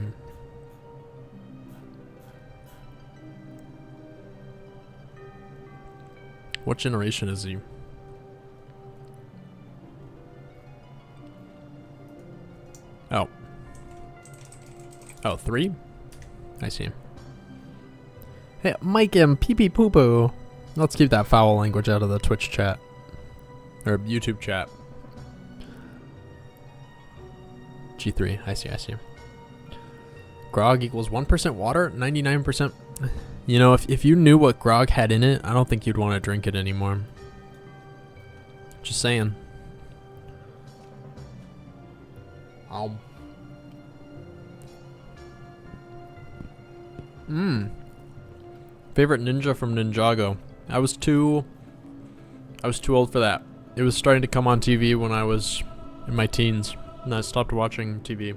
What generation is he? Oh. Oh, 3? I see. Hey, Mike and pee pee poo poo. Let's keep that foul language out of the Twitch chat. Or YouTube chat. G3, I see. Grog equals 1% water, 99%. You know, if you knew what grog had in it, I don't think you'd want to drink it anymore. Just saying. Favorite ninja from Ninjago. I was too old for that. It was starting to come on TV when I was in my teens, and I stopped watching TV.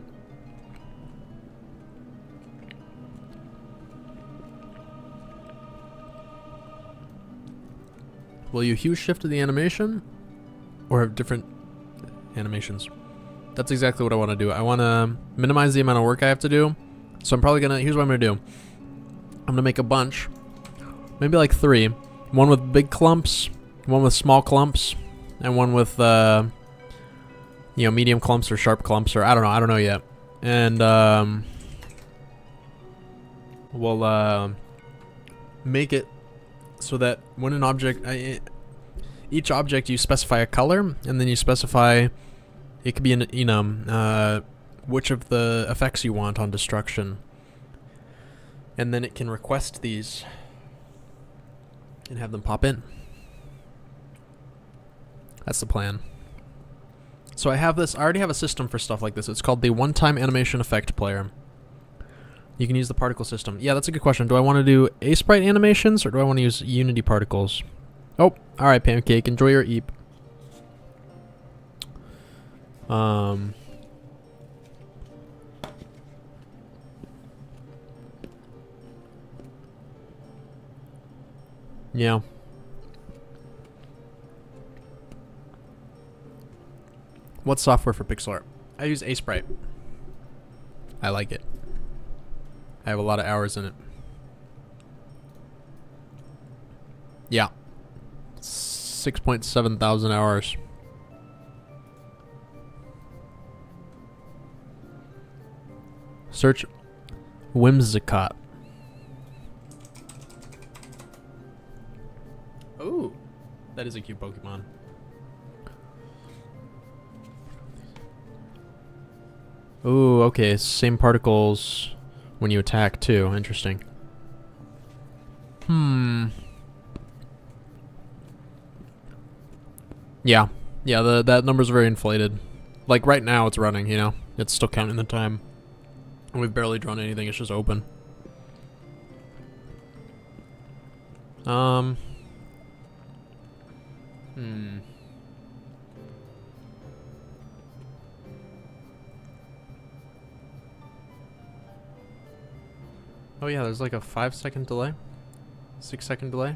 Will you hue shift to the animation? Or have different animations? That's exactly what I want to do. I want to minimize the amount of work I have to do. So I'm probably going to... Here's what I'm going to do. I'm going to make a bunch. Maybe like 3. One with big clumps. One with small clumps. And one with, you know, medium clumps or sharp clumps. Or I don't know. I don't know yet. And we'll make it so that when an object, each object you specify a color, and then you specify, it could be an enum, which of the effects you want on destruction, and then it can request these and have them pop in. That's the plan. So I already have a system for stuff like this. It's called the one-time animation effect player. You can use the particle system. Yeah, that's a good question. Do I want to do A-sprite animations, or do I want to use Unity particles? Oh, alright, Pancake. Enjoy your eep. Yeah. What software for pixel art? I use A-sprite. I like it. I have a lot of hours in it. Yeah. 6.7 thousand hours. Search Whimsicott. Ooh. That is a cute Pokemon. Ooh, okay. Same particles when you attack too. Interesting. Yeah. Yeah, that number's very inflated. Like right now it's running, you know? It's still counting the time. And we've barely drawn anything, it's just open. Oh yeah, there's like a 5-second delay. 6-second delay.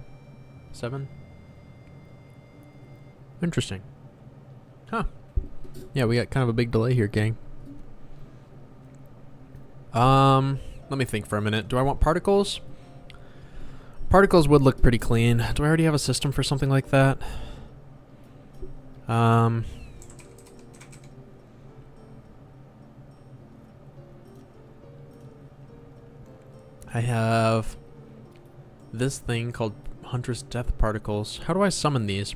7. Interesting. Huh. Yeah, we got kind of a big delay here, gang. Let me think for a minute. Do I want particles? Particles would look pretty clean. Do I already have a system for something like that? I have this thing called Hunter's Death Particles. How do I summon these?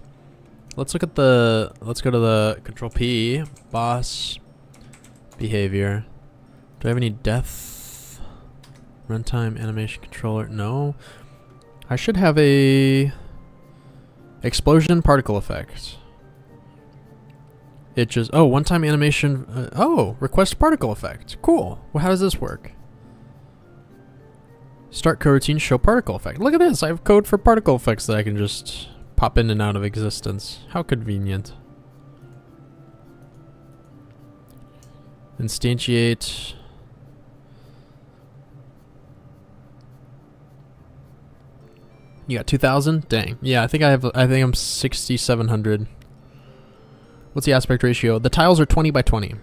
Let's go to the Control P, boss, behavior, Do I have any death? Runtime animation controller? No. I should have a explosion particle effect. It just, oh, one-time animation, oh, request particle effect. Cool. Well, how does this work? Start coroutine, show particle effect. Look at this, I have code for particle effects that I can just pop in and out of existence. How convenient. Instantiate. You got 2,000? Dang. Yeah, I think I'm 6,700. What's the aspect ratio? The tiles are 20 by 20.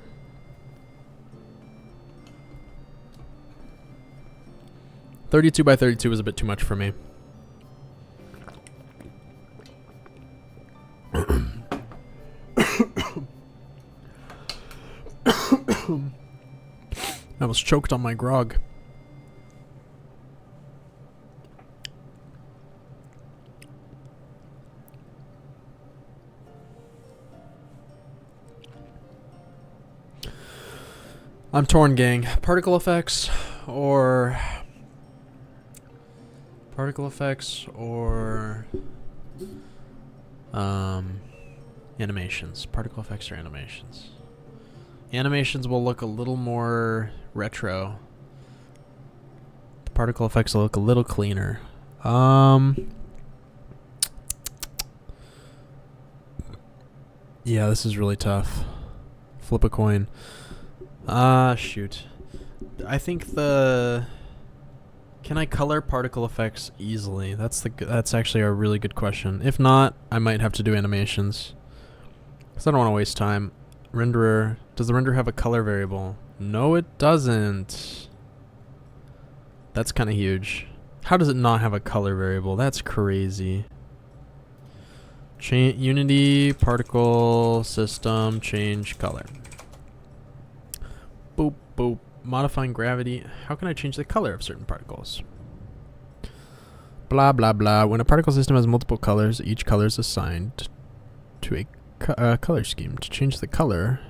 $32 by 32 is a bit too much for me. I was choked on my grog. I'm torn, gang. Particle effects or animations. Particle effects or animations. Animations will look a little more retro. The particle effects will look a little cleaner. Yeah, this is really tough. Flip a coin. Shoot. I think can I color particle effects easily? That's actually a really good question. If not, I might have to do animations. Because I don't want to waste time. Renderer. Does the renderer have a color variable? No, it doesn't. That's kind of huge. How does it not have a color variable? That's crazy. Unity, particle, system, change color. Boop, boop. Modifying gravity. How can I change the color of certain particles? Blah, blah, blah. When a particle system has multiple colors, each color is assigned to a color scheme. To change the color...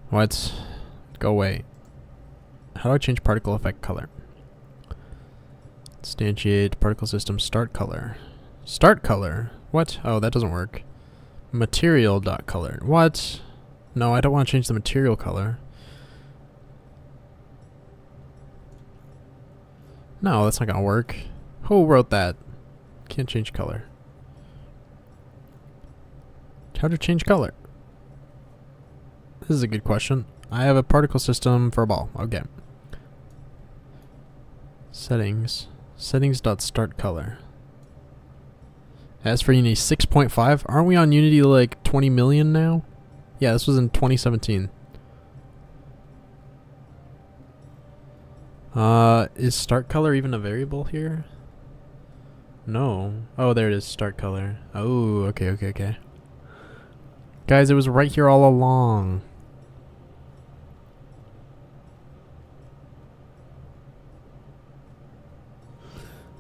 What? Go away. How do I change particle effect color? Instantiate particle system start color. Start color? What? Oh, that doesn't work. Material dot color. What? No, I don't want to change the material color. No, that's not gonna work. Who wrote that? Can't change color. How to change color? This is a good question. I have a particle system for a ball. Okay. Settings. Settings.start color. As for Unity 6.5, aren't we on Unity like 20 million now? Yeah, this was in 2017. Is start color even a variable here? No. Oh, there it is, start color. Oh, okay. Guys, it was right here all along.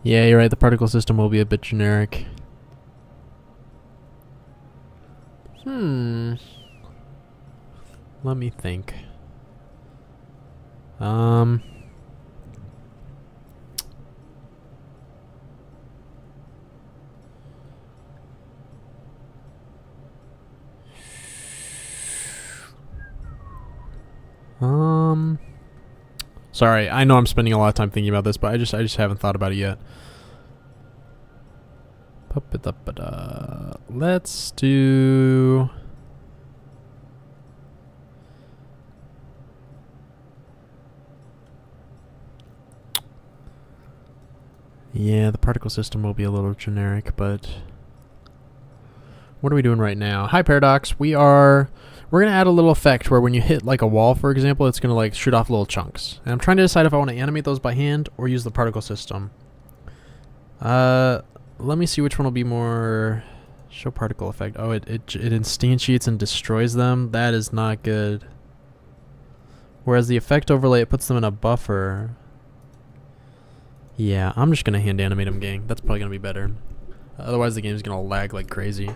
Yeah, you're right, the particle system will be a bit generic. Let me think. Sorry, I know I'm spending a lot of time thinking about this, but I just haven't thought about it yet. Let's do... Yeah, the particle system will be a little generic, but... What are we doing right now? Hi, Paradox. We're going to add a little effect where when you hit like a wall, for example, it's going to like shoot off little chunks. And I'm trying to decide if I want to animate those by hand or use the particle system. Let me see which one will be more... Show particle effect. Oh, it instantiates and destroys them. That is not good. Whereas the effect overlay, it puts them in a buffer. Yeah, I'm just going to hand animate them, gang. That's probably going to be better. Otherwise, the game's going to lag like crazy.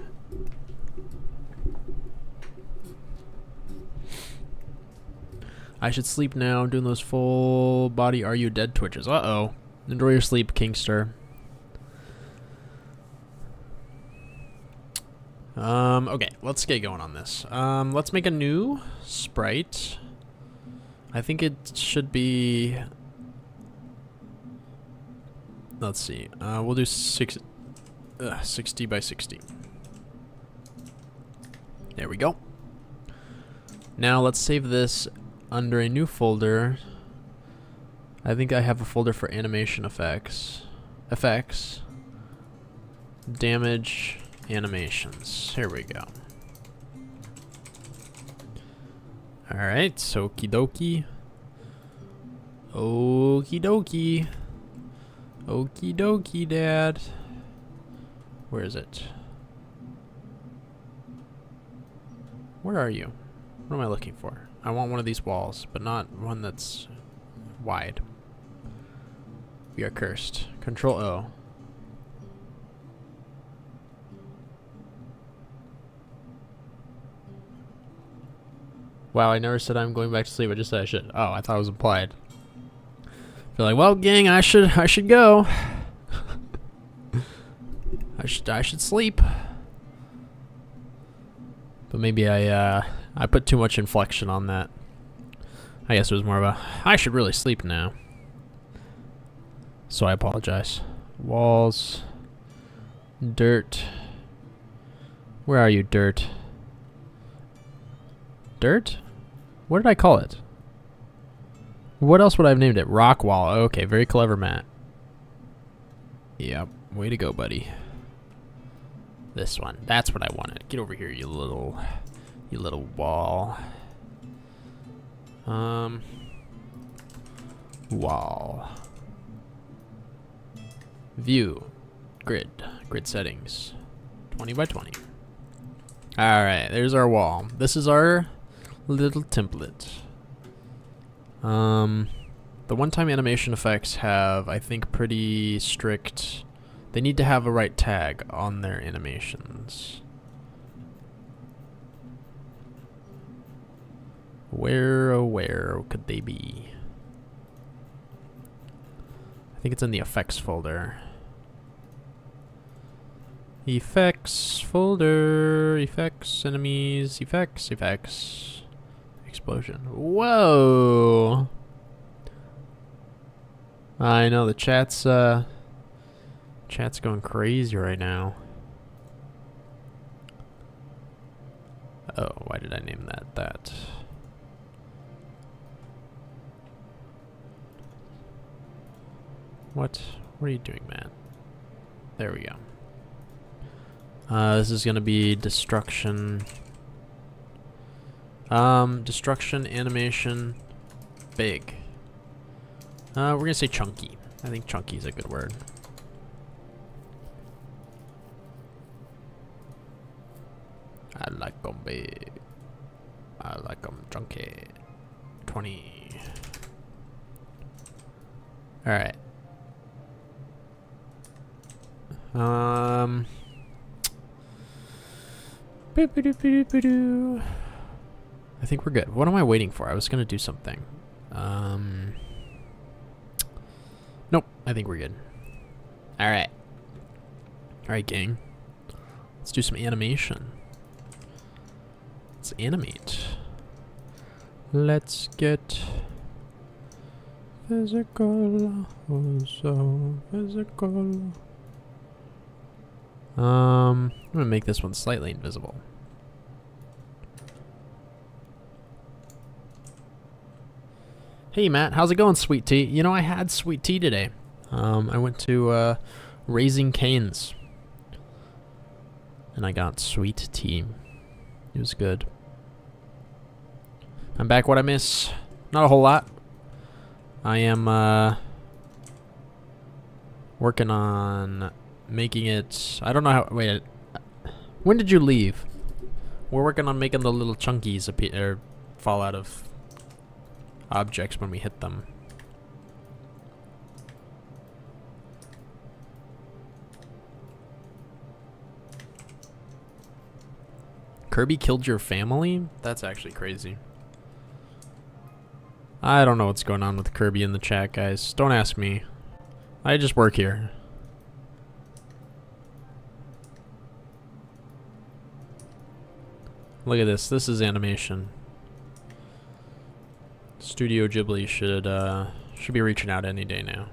I should sleep now. I'm doing those full body Are You Dead twitches. Uh-oh. Enjoy your sleep, Kingster. Okay, let's get going on this. Let's make a new sprite. I think it should be... Let's see. We'll do 60 by 60. There we go. Now let's save this under a new folder. I think I have a folder for animation effects. Damage animations. Here we go. Alright, so okie dokie. Okie dokie. Okie dokie, Dad. Where is it? Where are you? What am I looking for? I want one of these walls, but not one that's wide. We are cursed. Control O. Wow, I never said I'm going back to sleep. I just said I should. Oh, I thought it was implied. Feel like, well, gang, I should go. I should sleep. But maybe I put too much inflection on that. I guess it was more of a I should really sleep now. So I apologize. Walls. Dirt. Where are you, dirt? Dirt? What did I call it? What else would I have named it? Rock wall. Okay, very clever, Matt. Yep, way to go, buddy. This one. That's what I wanted. Get over here, you little wall. Wall. View. Grid settings. 20 by 20. Alright, there's our wall. This is our little template. The one-time animation effects have, I think, pretty strict... They need to have a right tag on their animations. Where could they be? I think it's in the effects folder. Effects folder, effects, enemies, effects. Explosion. Whoa! I know the chat's going crazy right now. Oh, why did I name that? What are you doing, man? There we go. This is gonna be destruction. Destruction animation big. We're gonna say chunky. I think chunky is a good word. I like them big. I like them chunky. 20. Alright. I think we're good. What am I waiting for? I was gonna do something. Nope. I think we're good. Alright. Alright, gang. Let's do some animation. Let's animate. Let's get physical. Oh, so physical. I'm gonna make this one slightly invisible. Hey Matt, how's it going, sweet tea? You know, I had sweet tea today. I went to Raising Cane's and I got sweet tea. It was good. I'm back. What I miss? Not a whole lot. I am working on making it. I don't know how. Wait. When did you leave? We're working on making the little chunkies appear, fall out of objects when we hit them. Kirby killed your family? That's actually crazy. I don't know what's going on with Kirby in the chat, guys. Don't ask me. I just work here. Look at this. This is animation. Studio Ghibli should be reaching out any day now.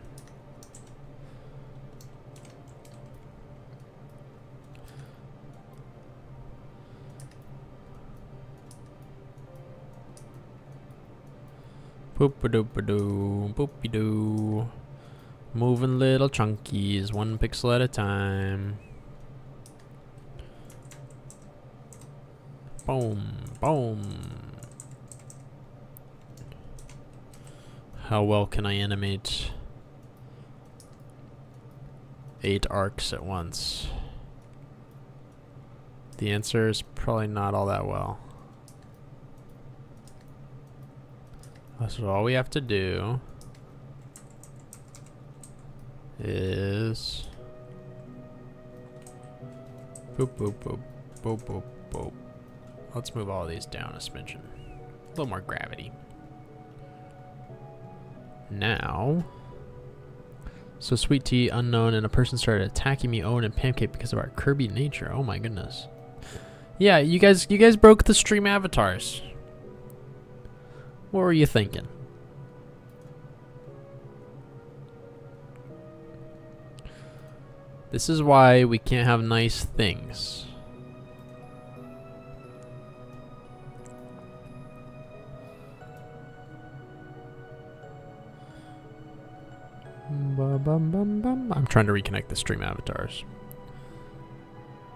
Boop-a-doop-a-doo, boop-a-doo. Moving little chunkies, 1 pixel at a time. Boom, boom. How well can I animate 8 arcs at once? The answer is probably not all that well. So all we have to do is boop, boop, boop, boop, boop, boop. Let's move all of these down a smidgen. A little more gravity. Now, so Sweet Tea, Unknown, and a person started attacking me, Owen, and Pancake because of our Kirby nature. Oh my goodness. Yeah, you guys broke the stream avatars. What were you thinking? This is why we can't have nice things. I'm trying to reconnect the stream avatars.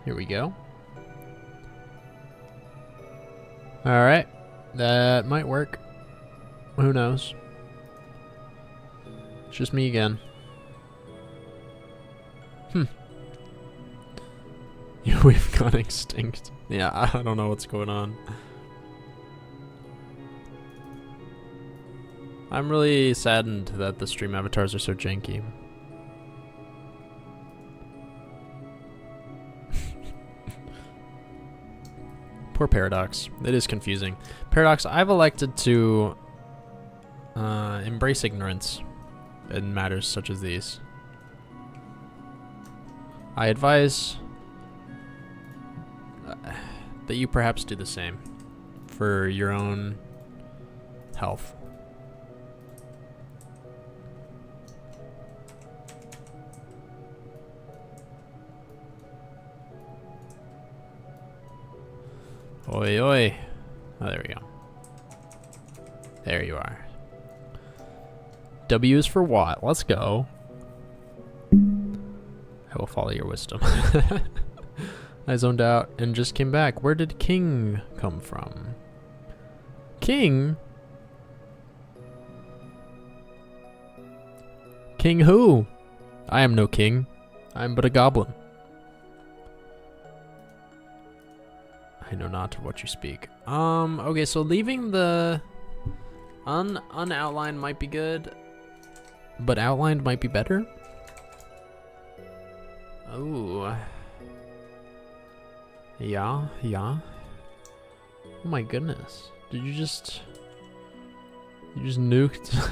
Here we go. Alright. That might work. Who knows? It's just me again. We've gone extinct. Yeah, I don't know what's going on. I'm really saddened that the stream avatars are so janky. Poor Paradox. It is confusing. Paradox, I've elected to embrace ignorance in matters such as these. I advise that you perhaps do the same for your own health. Oi, oi. Oh, there we go. There you are. W is for what? Let's go. I will follow your wisdom. I zoned out and just came back. Where did King come from? King? King who? I am no king. I am but a goblin. I know not of what you speak. Okay, so leaving the unoutlined might be good, but outlined might be better. Oh. Yeah, yeah. Oh my goodness. Did you just nuked?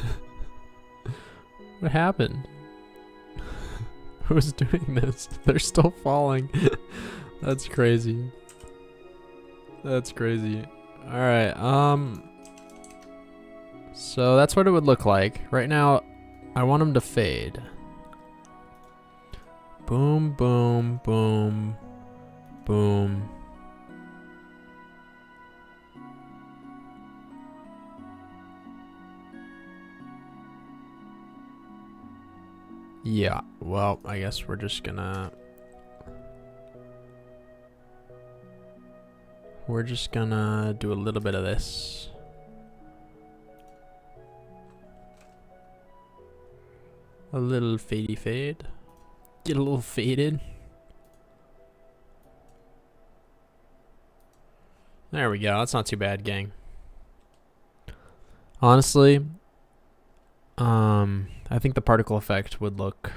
What happened? Who's doing this? They're still falling. That's crazy. That's crazy. Alright, so that's what it would look like. Right now, I want them to fade. Boom, boom, boom, boom. Yeah, well, I guess we're just gonna... We're just gonna do a little bit of this. A little fadey fade. Get a little faded. There we go. That's not too bad, gang. Honestly, I think the particle effect would look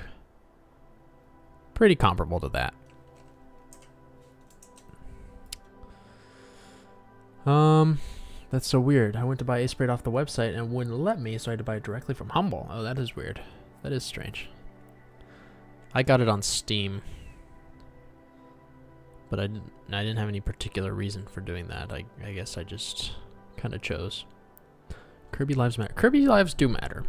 pretty comparable to that. That's so weird. I went to buy Ace Braid off the website and it wouldn't let me, so I had to buy it directly from Humble. Oh, that is weird. That is strange. I got it on Steam. But I didn't have any particular reason for doing that. I guess I just kind of chose. Kirby lives matter. Kirby lives do matter.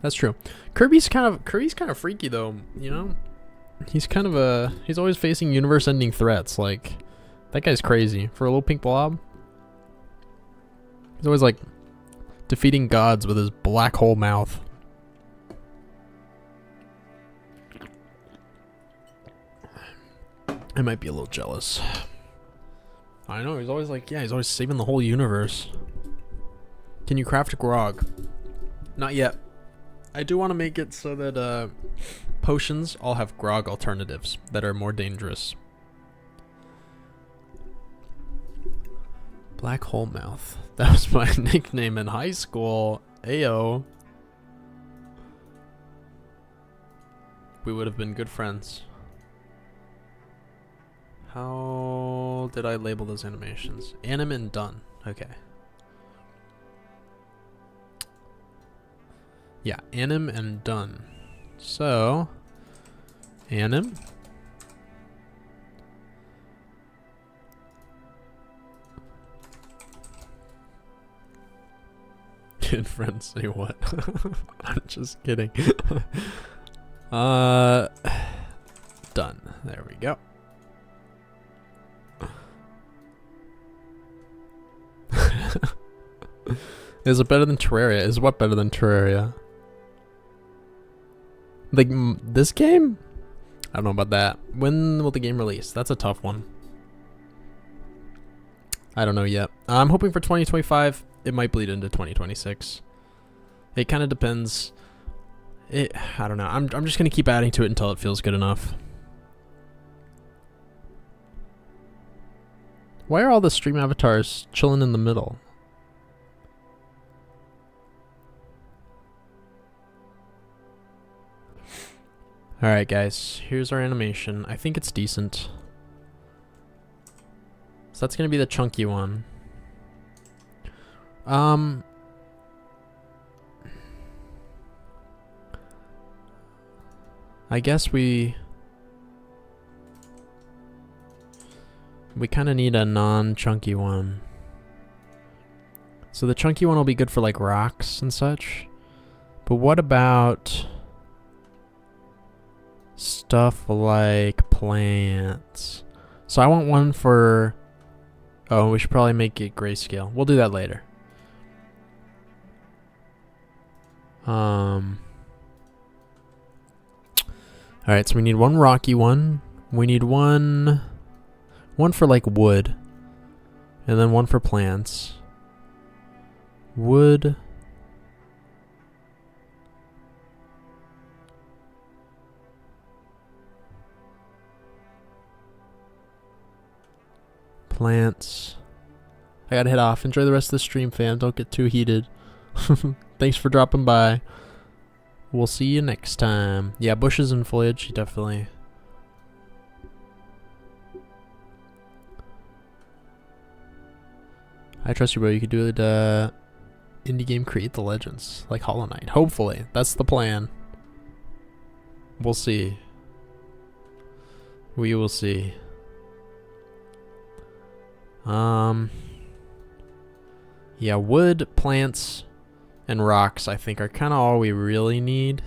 That's true. Kirby's kind of freaky though, you know? He's always facing universe-ending threats. Like, that guy's crazy. For a little pink blob, he's always like defeating gods with his black hole mouth. I might be a little jealous. I know, he's always like, yeah, he's always saving the whole universe. Can you craft grog? Not yet. I do want to make it so that potions all have grog alternatives that are more dangerous. Black hole mouth. That was my nickname in high school. Ayo. We would have been good friends. How did I label those animations? Anim and done. Okay. Yeah, anim and done. So, anim. Good friends say what? I'm just kidding. Done. There we go. Is it better than Terraria? Is what better than Terraria? Like, this game? I don't know about that. When will the game release? That's a tough one. I don't know yet. I'm hoping for 2025. It might bleed into 2026. It kind of depends. I don't know. I'm just going to keep adding to it until it feels good enough. Why are all the stream avatars chilling in the middle? Alright guys, here's our animation. I think it's decent. So that's gonna be the chunky one. I guess we kind of need a non-chunky one. So the chunky one will be good for like rocks and such. But what about stuff like plants? So I want one for... Oh, we should probably make it grayscale. We'll do that later. Alright, so we need one rocky one. We need one for like wood. And then one for plants. Wood. Plants. I gotta head off. Enjoy the rest of the stream, fam. Don't get too heated. Thanks for dropping by. We'll see you next time. Yeah, bushes and foliage, definitely. I trust you, bro. You could do it, indie game Create the Legends, like Hollow Knight. Hopefully. That's the plan. We'll see. We will see. Yeah, wood, plants, and rocks, I think, are kind of all we really need.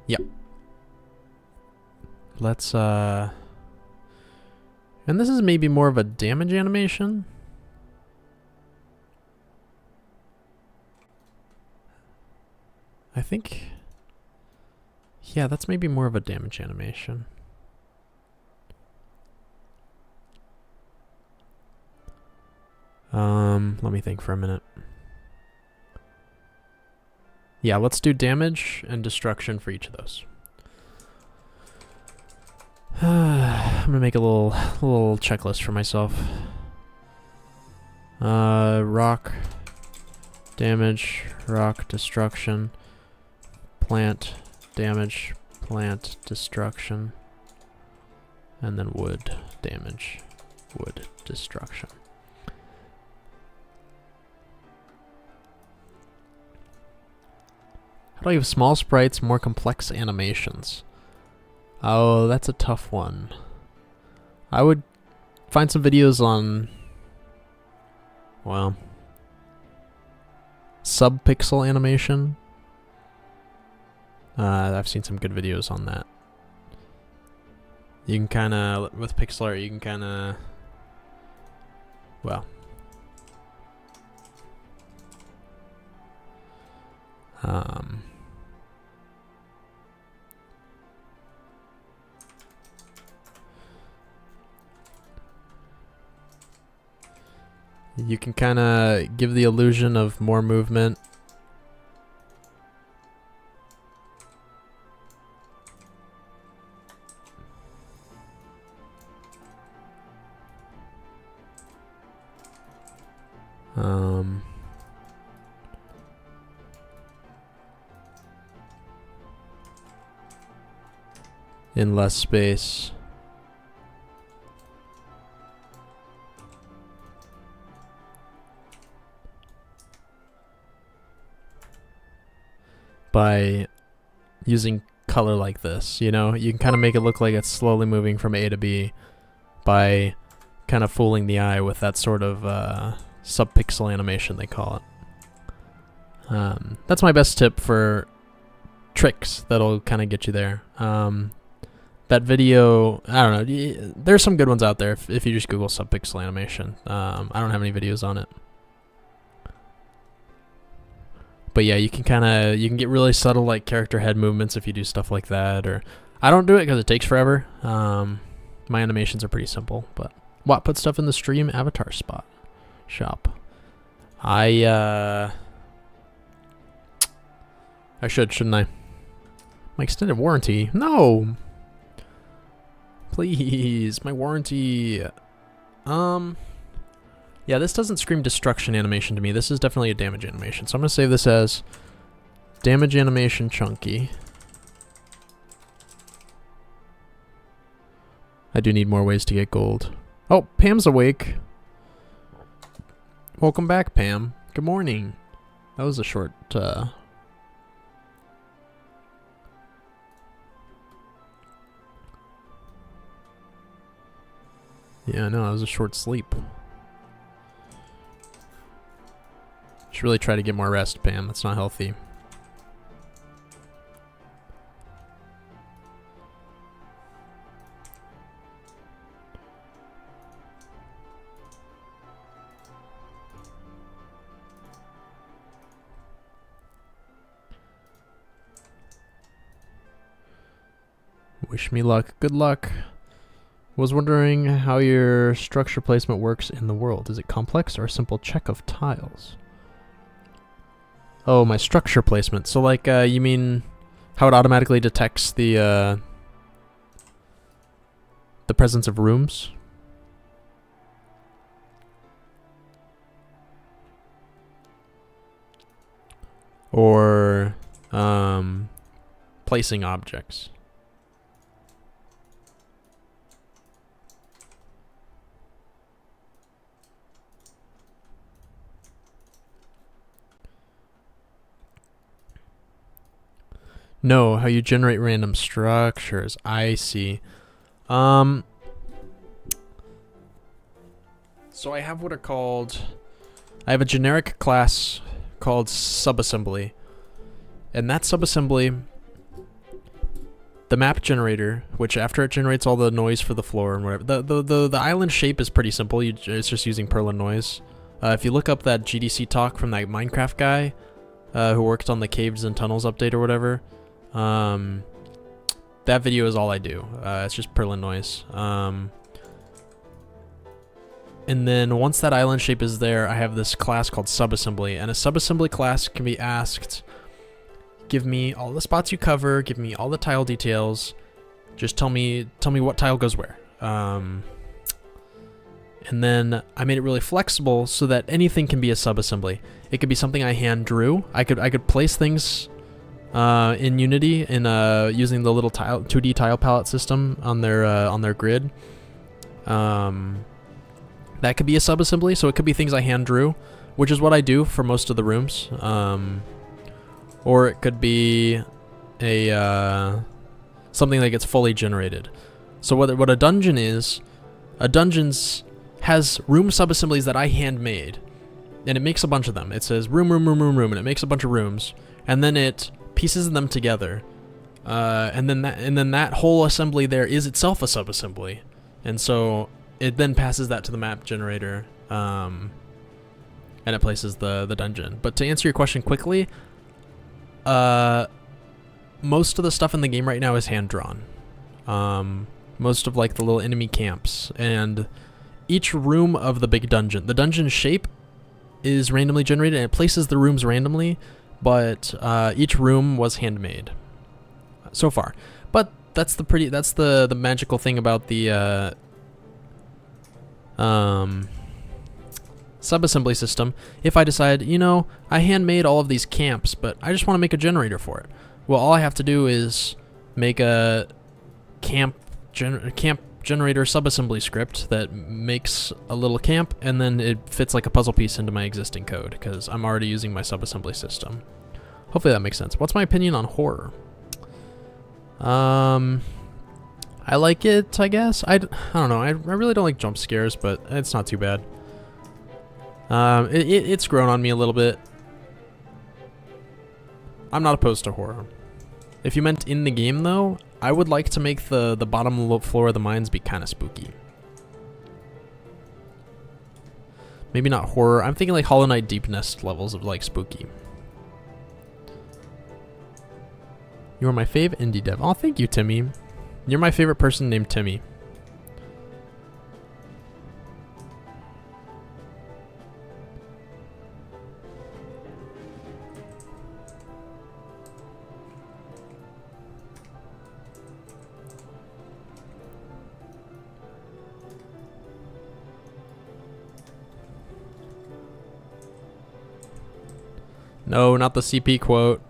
Yep. Let's, and this is maybe more of a damage animation. I think, yeah, that's maybe more of a damage animation. Let me think for a minute. Yeah, let's do damage and destruction for each of those. I'm gonna make a little checklist for myself. Rock damage, rock destruction, plant damage, plant destruction. And then wood damage, wood destruction. How do I have small sprites, more complex animations? Oh, that's a tough one. I would find some videos on, well, sub-pixel animation. I've seen some good videos on that. You can kind of, with pixel art, you can kind of, well, you can kind of give the illusion of more movement. In less space. By using color like this, you know, you can kind of make it look like it's slowly moving from A to B by kind of fooling the eye with that sort of sub-pixel animation, they call it. That's my best tip for tricks that'll kind of get you there. That video, I don't know, there's some good ones out there if you just Google sub-pixel animation. I don't have any videos on it. But yeah, you can get really subtle like character head movements if you do stuff like that. Or I don't do it because it takes forever. My animations are pretty simple. But what, put stuff in the stream avatar spot shop. I shouldn't I? My extended warranty? No. Please, my warranty. Yeah, this doesn't scream destruction animation to me. This is definitely a damage animation. So I'm going to save this as damage animation chunky. I do need more ways to get gold. Oh, Pam's awake. Welcome back, Pam. Good morning. That was a short, yeah, no, it was a short sleep. Should really try to get more rest, Pam. That's not healthy. Wish me luck. Good luck. Was wondering how your structure placement works in the world. Is it complex or a simple check of tiles? Oh, my structure placement. So like, you mean how it automatically detects the presence of rooms? Or placing objects? No, how you generate random structures. I see. So I have what are called... I have a generic class called subassembly. And that subassembly, the map generator, which after it generates all the noise for the floor and whatever, the island shape is pretty simple. It's just using Perlin noise. If you look up that GDC talk from that Minecraft guy who worked on the Caves and Tunnels update or whatever, that video is all I do. It's just Perlin noise. And then once that island shape is there, I have this class called subassembly, and a subassembly class can be asked, give me all the spots you cover, give me all the tile details, just tell me what tile goes where. And then I made it really flexible so that anything can be a subassembly. It could be something I hand drew. I could place things in Unity in using the little 2D tile palette system on their grid. That could be a subassembly, so it could be things I hand drew, which is what I do for most of the rooms. Or it could be a something that gets fully generated. So what a dungeon is, a dungeon's has room subassemblies that I handmade, and it makes a bunch of them. It says room, and it makes a bunch of rooms, and then it pieces them together, and then that whole assembly there is itself a subassembly, and so it then passes that to the map generator, and it places the dungeon. But to answer your question quickly, most of the stuff in the game right now is hand drawn. Most of like the little enemy camps and each room of the big dungeon. The dungeon shape is randomly generated and it places the rooms randomly, but each room was handmade so far. But that's the magical thing about the subassembly system. If I decide, you know, I handmade all of these camps, but I just want to make a generator for it. Well, all I have to do is make a camp generator subassembly script that makes a little camp, and then it fits like a puzzle piece into my existing code because I'm already using my subassembly system. Hopefully that makes sense. What's my opinion on horror? I like it, I guess. I don't know. I really don't like jump scares, but it's not too bad. It's grown on me a little bit. I'm not opposed to horror. If you meant in the game, though, I would like to make the bottom floor of the mines be kind of spooky. Maybe not horror. I'm thinking like Hollow Knight Deep Nest levels of like spooky. You are my fave indie dev. Oh, thank you, Timmy. You're my favorite person named Timmy. No, not the CP quote.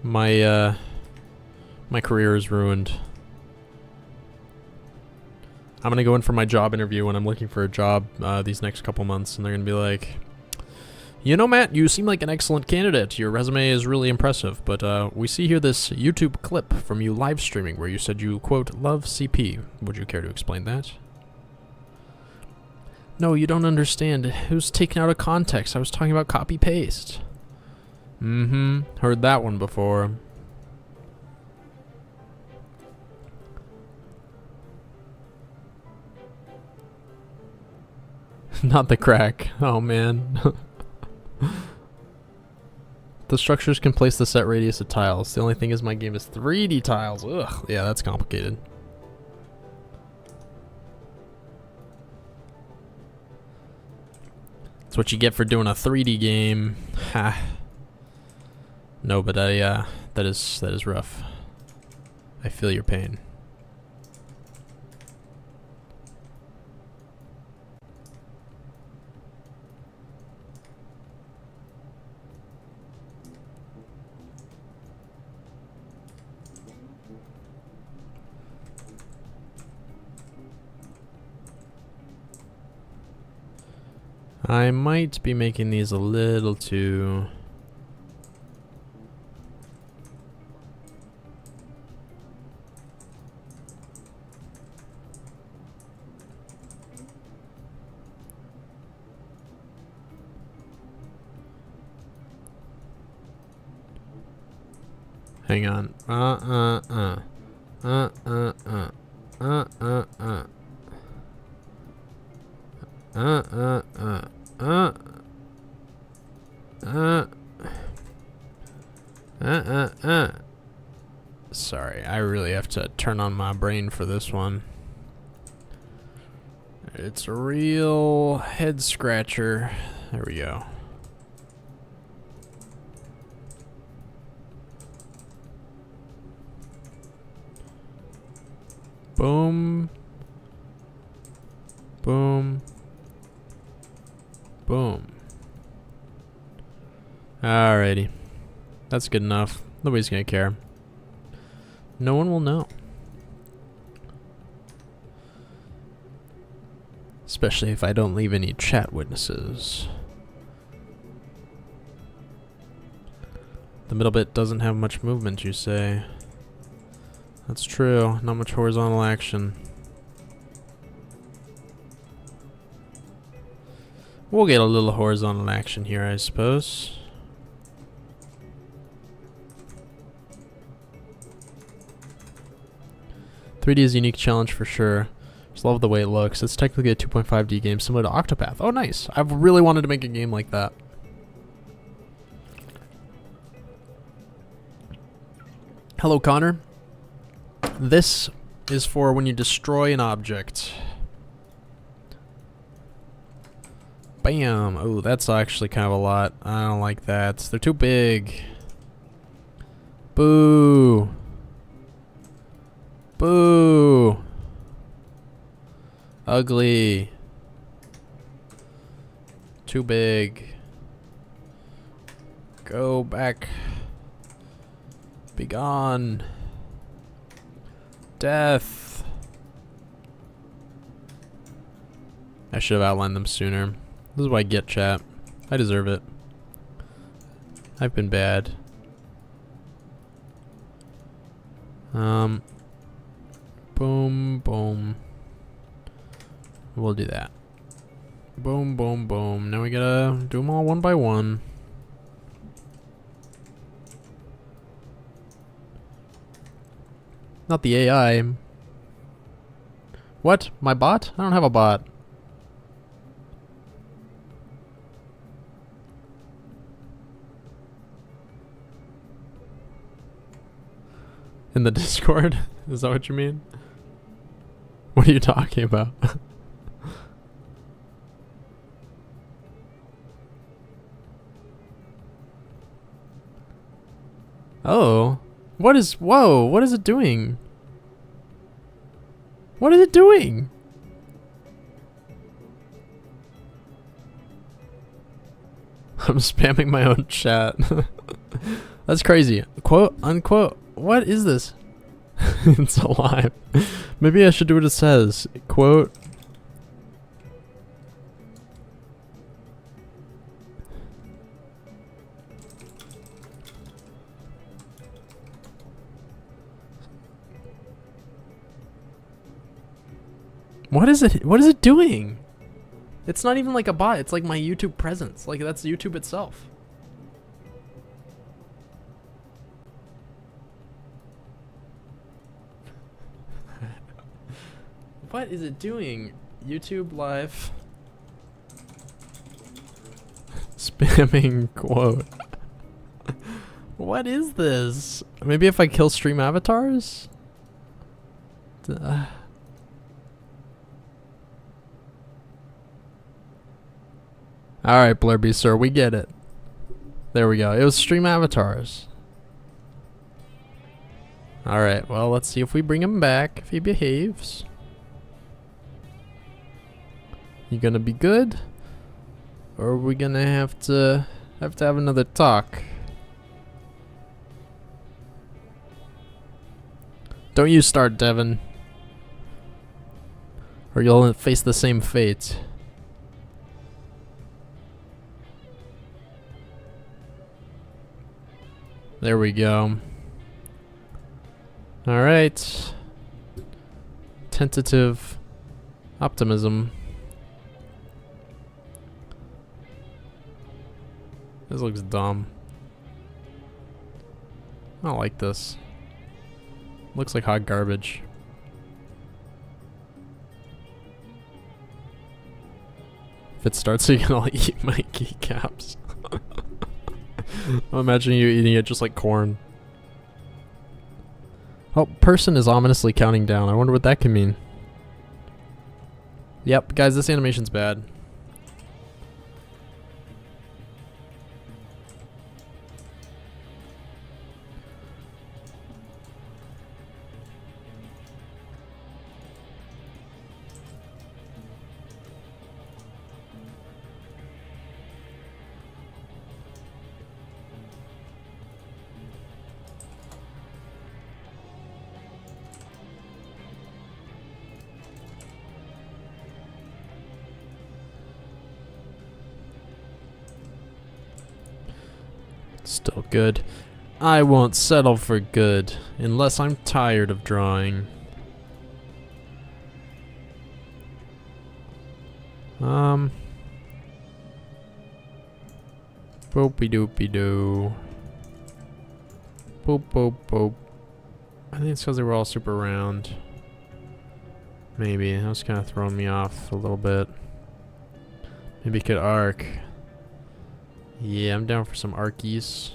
My career is ruined. I'm gonna go in for my job interview when I'm looking for a job these next couple months, and they're gonna be like, you know, Matt, you seem like an excellent candidate. Your resume is really impressive, but we see here this YouTube clip from you live streaming where you said you, quote, love CP. Would you care to explain that? No, you don't understand. It was taken out of context. I was talking about copy-paste. Mm-hmm. Heard that one before. Not the crack. Oh, man. The structures can place the set radius of tiles. The only thing is my game is 3D tiles. Ugh. Yeah, that's complicated. That's what you get for doing a 3D game. Ha. No, but that is rough. I feel your pain. I might be making these a little too... Hang on. Sorry, I really have to turn on my brain for this one. It's a real head scratcher. There we go. Boom. Boom. Alrighty. That's good enough. Nobody's gonna care. No one will know. Especially if I don't leave any chat witnesses. The middle bit doesn't have much movement, you say? That's true. Not much horizontal action. We'll get a little horizontal action here, I suppose. .3D is a unique challenge for sure. Just love the way it looks. It's technically a 2.5D game similar to Octopath. Oh, nice. I've really wanted to make a game like that. Hello, Connor. This is for when you destroy an object. Bam. Oh, that's actually kind of a lot. I don't like that. They're too big. Boo. Boo. Ugly. Too big. Go back. Be gone. Death. I should have outlined them sooner. This is what I get, chat. I deserve it. I've been bad. Boom, boom. We'll do that. Boom, boom, boom. Now we gotta do them all one by one. Not the AI. What? My bot? I don't have a bot. In the Discord? Is that what you mean? What are you talking about? Oh. What is... Whoa, what is it doing? What is it doing? I'm spamming my own chat. That's crazy. Quote, unquote. What is this? It's alive. Maybe I should do what it says. Quote. What is it? What is it doing? It's not even like a bot. It's like my YouTube presence. Like that's YouTube itself. What is it doing? YouTube live. Spamming quote. What is this? Maybe if I kill stream avatars? Alright, Blurby sir, we get it. There we go. It was stream avatars. Alright, well, let's see if we bring him back, if he behaves. You gonna be good? Or are we gonna have to have another talk? Don't you start, Devin. Or you'll face the same fate. There we go. Alright. Tentative optimism. This looks dumb. I don't like this. Looks like hot garbage. If it starts again, I'll eat my keycaps. I'm imagining you eating it just like corn. Oh, person is ominously counting down. I wonder what that can mean. Yep, guys, this animation's bad. Still good. I won't settle for good unless I'm tired of drawing. Boopy doopy doo. Boop boop boop. I think it's because they were all super round. Maybe. That was kind of throwing me off a little bit. Maybe it could arc. Yeah, I'm down for some arkies.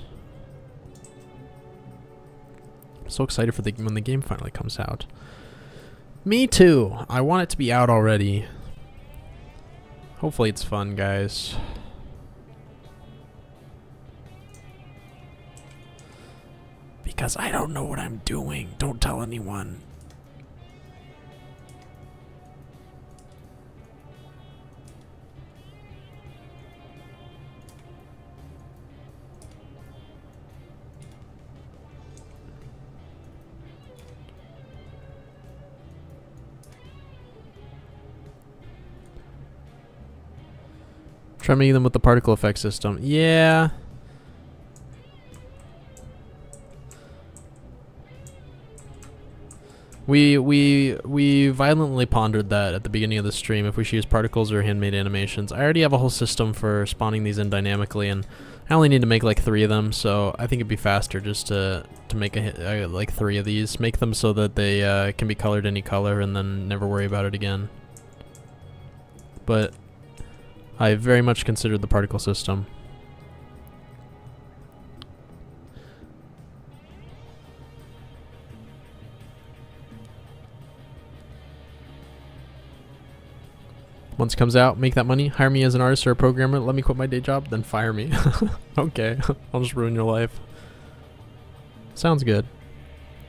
I'm so excited for when the game finally comes out. Me too. I want it to be out already. Hopefully it's fun, guys. Because I don't know what I'm doing. Don't tell anyone. Try making them with the particle effect system. Yeah. We violently pondered that at the beginning of the stream, if we should use particles or handmade animations. I already have a whole system for spawning these in dynamically, and I only need to make like 3 of them, so I think it'd be faster just to make like 3 of these. Make them so that they can be colored any color and then never worry about it again. But I very much considered the particle system. Once it comes out, make that money, hire me as an artist or a programmer, let me quit my day job, then fire me. Okay, I'll just ruin your life. Sounds good.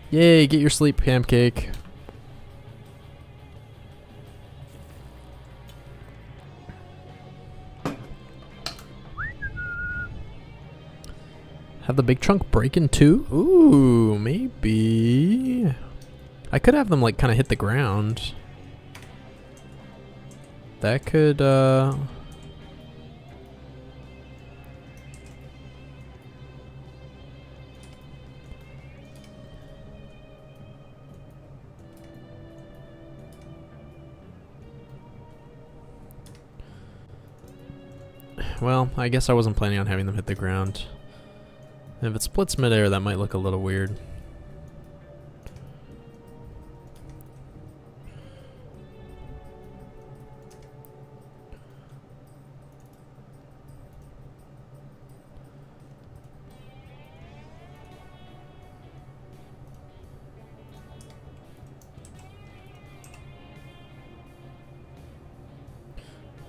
Yay, get your sleep, pancake. Have the big trunk break in 2? Ooh, maybe. I could have them like kind of hit the ground. That could, well, I guess I wasn't planning on having them hit the ground. And if it splits midair, that might look a little weird.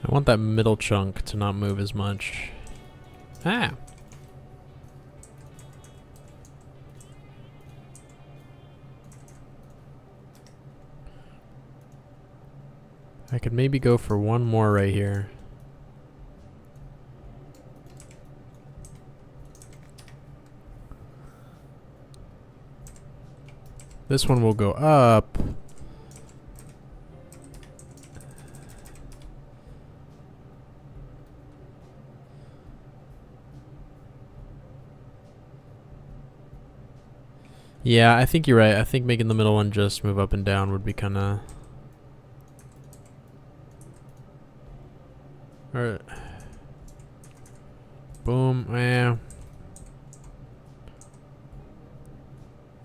I want that middle chunk to not move as much. Ah! I could maybe go for one more right here. This one will go up. Yeah, I think you're right. I think making the middle one just move up and down would be kind of... Alright. Boom. Yeah.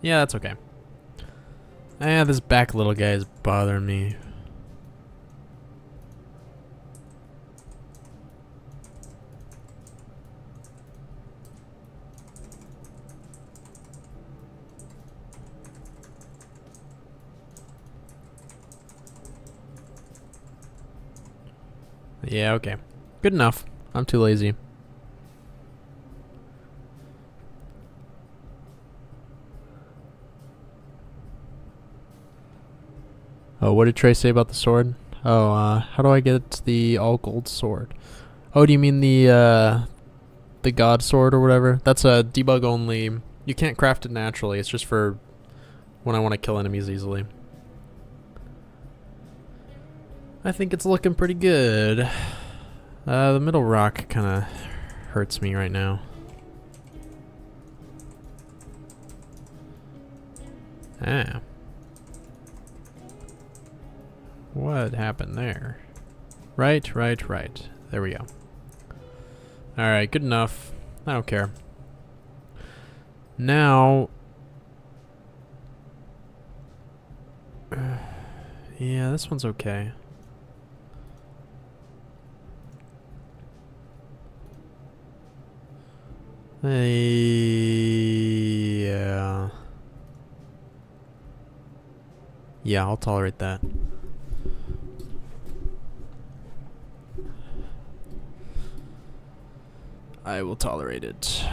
Yeah, that's okay. This back little guy is bothering me. Yeah, okay. Good enough. I'm too lazy. Oh, what did Trey say about the sword? Oh, how do I get the all gold sword? Oh, do you mean the god sword or whatever? That's a debug only. You can't craft it naturally. It's just for when I want to kill enemies easily. I think it's looking pretty good. The middle rock kind of hurts me right now. Ah. What happened there? Right. There we go. Alright, good enough. I don't care. Now... yeah, this one's okay. Yeah. Yeah, I'll tolerate that. I will tolerate it.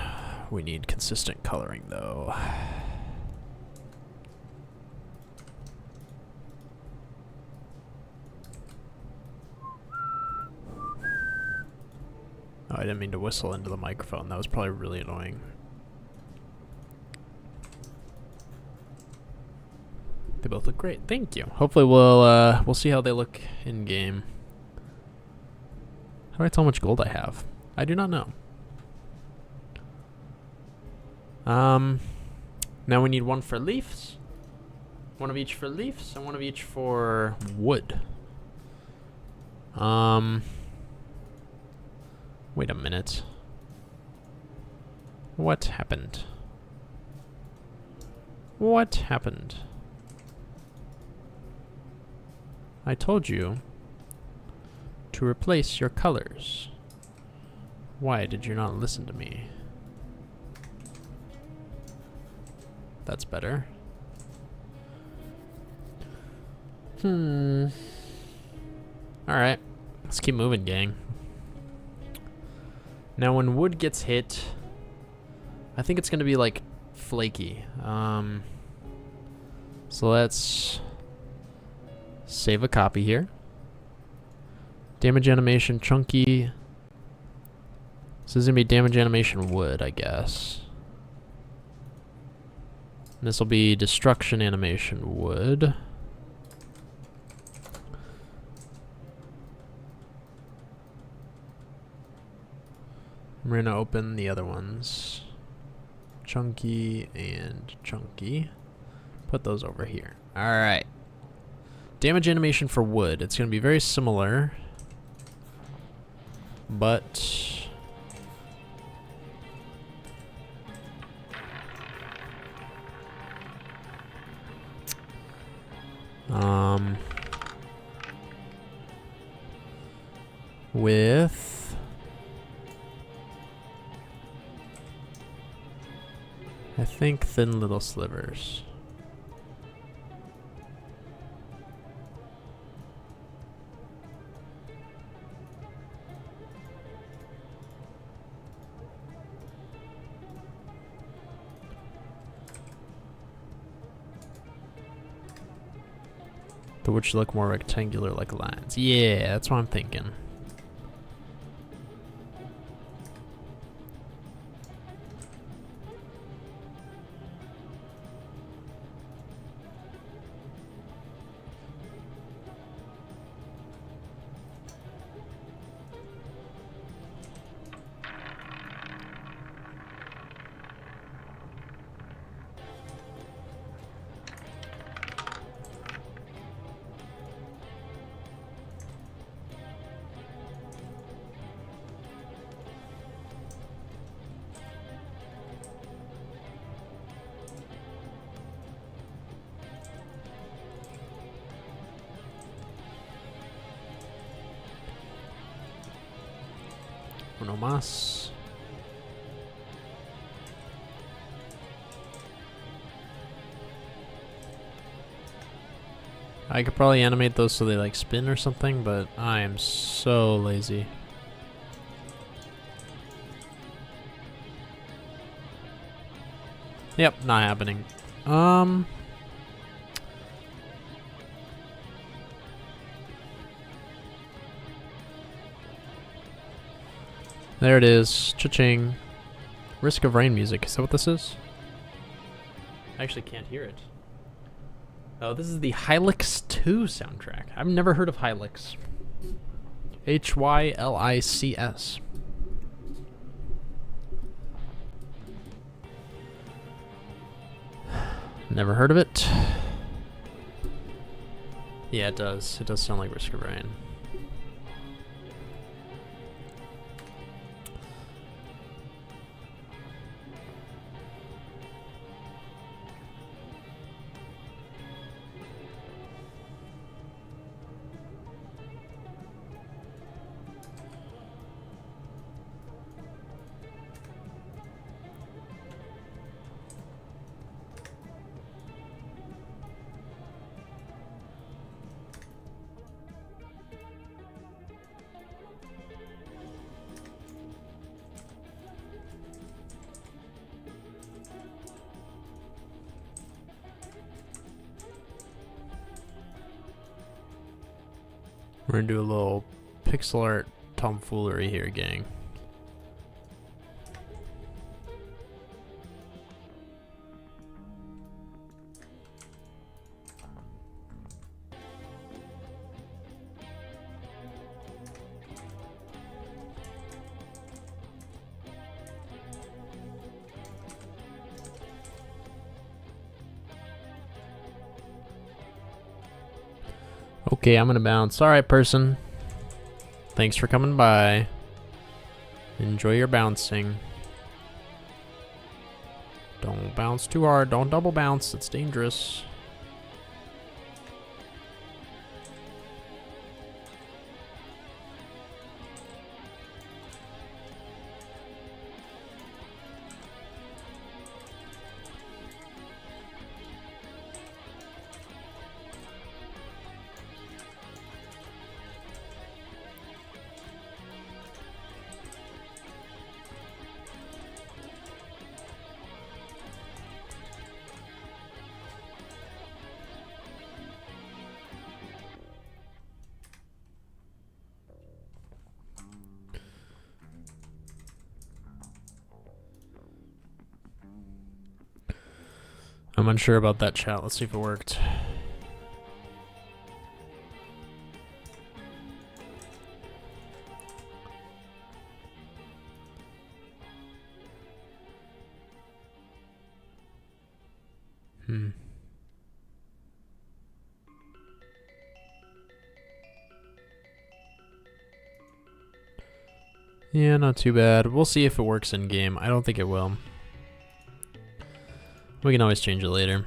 We need consistent coloring, though. Oh, I didn't mean to whistle into the microphone. That was probably really annoying. They both look great. Thank you. Hopefully we'll see how they look in game. How do I tell how much gold I have? I do not know. Now we need one for leaves. One of each for leaves and one of each for wood. Wait a minute. What happened? What happened? I told you to replace your colors. Why did you not listen to me? That's better. Alright. Let's keep moving, gang. Now when wood gets hit, I think it's gonna be like flaky. So let's save a copy here. Damage animation chunky. This is gonna be damage animation wood, I guess. And this will be destruction animation wood. We're gonna open the other ones. Chunky and chunky. Put those over here. Alright. Damage animation for wood. It's gonna be very similar. But... with I think thin little slivers. The wood should look more rectangular like lines. Yeah, that's what I'm thinking. Uno más. I could probably animate those so they like spin or something, but I am so lazy. Yep, not happening. There it is. Cha-ching. Risk of Rain music. Is that what this is? I actually can't hear it. Oh, this is the Hylics 2 soundtrack. I've never heard of Hylics. Hylics. Never heard of it. Yeah, it does. It does sound like Risk of Rain. We're gonna do a little pixel art tomfoolery here, gang. Okay, I'm gonna bounce. Alright, person. Thanks for coming by. Enjoy your bouncing. Don't bounce too hard. Don't double bounce. It's dangerous. I'm unsure about that chat. Let's see if it worked. Yeah, not too bad. We'll see if it works in game. I don't think it will. We can always change it later.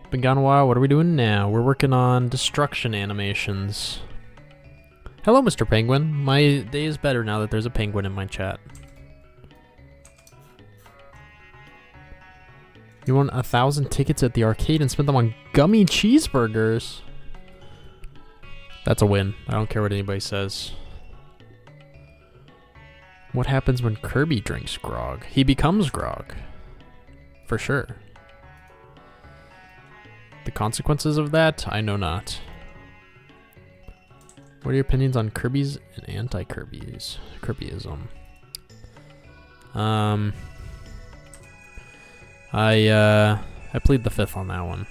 Been gone a while. What are we doing now? We're working on destruction animations. Hello, Mr. Penguin. My day is better now that there's a penguin in my chat. You won 1,000 tickets at the arcade and spent them on gummy cheeseburgers. That's a win. I don't care what anybody says. What happens when Kirby drinks grog? He becomes grog. For sure. The consequences of that, I know not. What are your opinions on Kirby's and anti-Kirby's? Kirbyism. I plead the fifth on that one.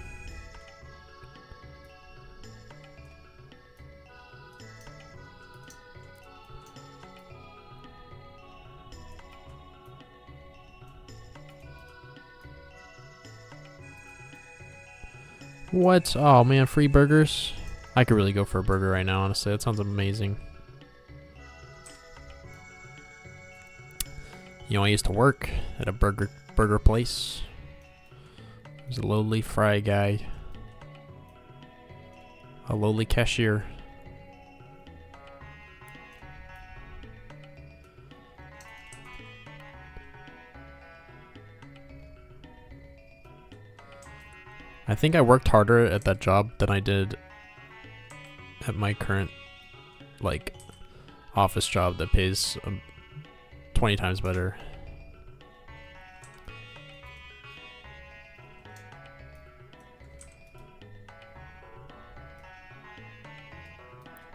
What? Oh man, free burgers? I could really go for a burger right now, honestly. That sounds amazing. You know, I used to work at a burger place. I was a lowly fry guy. A lowly cashier. I think I worked harder at that job than I did at my current, like, office job that pays 20 times better.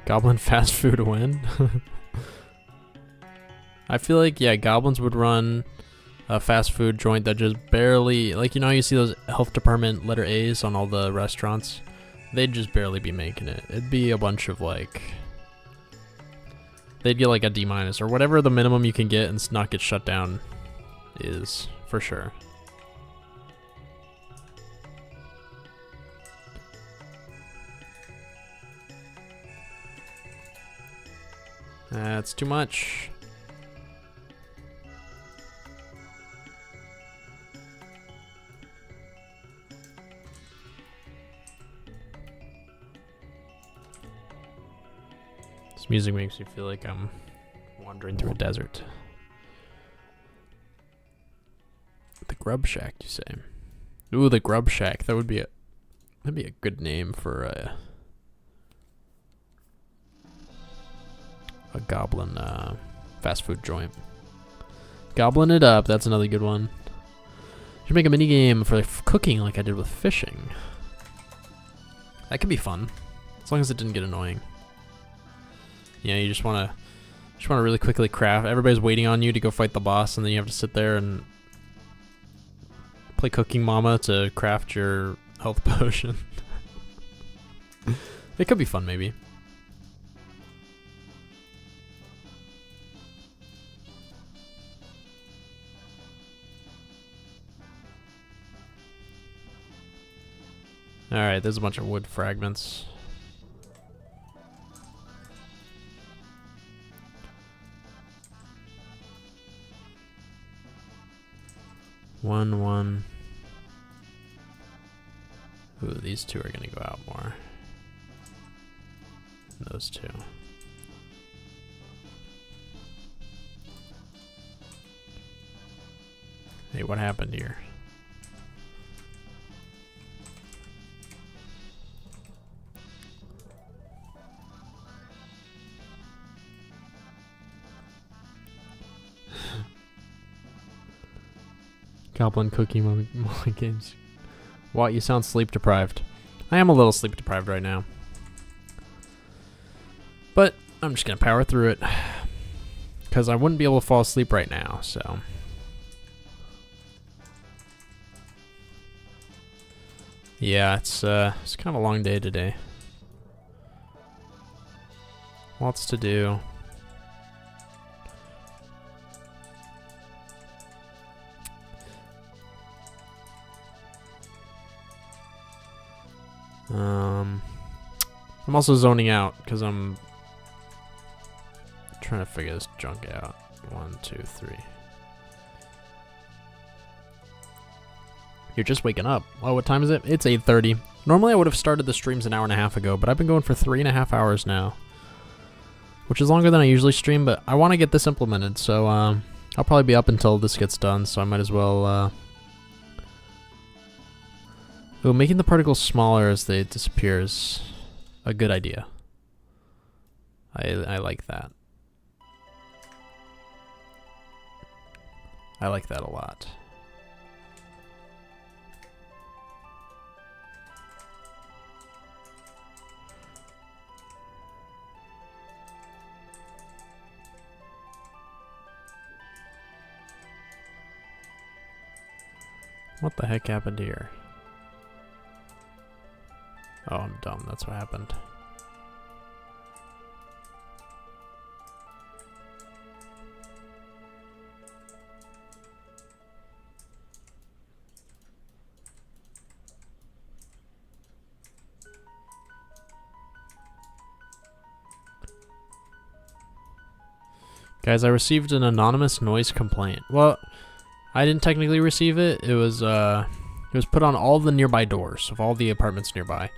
Goblin fast food win? I feel like, yeah, goblins would run a fast food joint that just barely, like, you know how you see those health department letter A's on all the restaurants? They'd just barely be making it. It'd be a bunch of, like, they'd get like a D- or whatever the minimum you can get and not get shut down is, for sure. That's too much. This music makes me feel like I'm wandering through a desert. The Grub Shack, you say? Ooh, the Grub Shack. That'd be a good name for a goblin fast food joint. Goblin it up. That's another good one. Should make a mini game for cooking like I did with fishing. That could be fun, as long as it didn't get annoying. Yeah, you just wanna really quickly craft. Everybody's waiting on you to go fight the boss, and then you have to sit there and play Cooking Mama to craft your health potion. It could be fun, maybe. Alright, there's a bunch of wood fragments. One. Ooh, these two are gonna go out more. And those two. Hey, what happened here? Goblin cooking moment games. Wow, you sound sleep deprived. I am a little sleep deprived right now. But I'm just gonna power through it. Because I wouldn't be able to fall asleep right now, so. Yeah, it's kind of a long day today. Lots to do. I'm also zoning out because I'm trying to figure this junk out. 1, 2, 3. You're just waking up. Oh, what time is it? It's 8:30. Normally I would have started the streams an hour and a half ago, but I've been going for 3.5 hours now, which is longer than I usually stream, but I want to get this implemented, so I'll probably be up until this gets done, so I might as well oh, making the particles smaller as they disappear is a good idea. I like that. I like that a lot. What the heck happened here? Oh, I'm dumb. That's what happened. Guys, I received an anonymous noise complaint. Well, I didn't technically receive it. It was put on all the nearby doors of all the apartments nearby.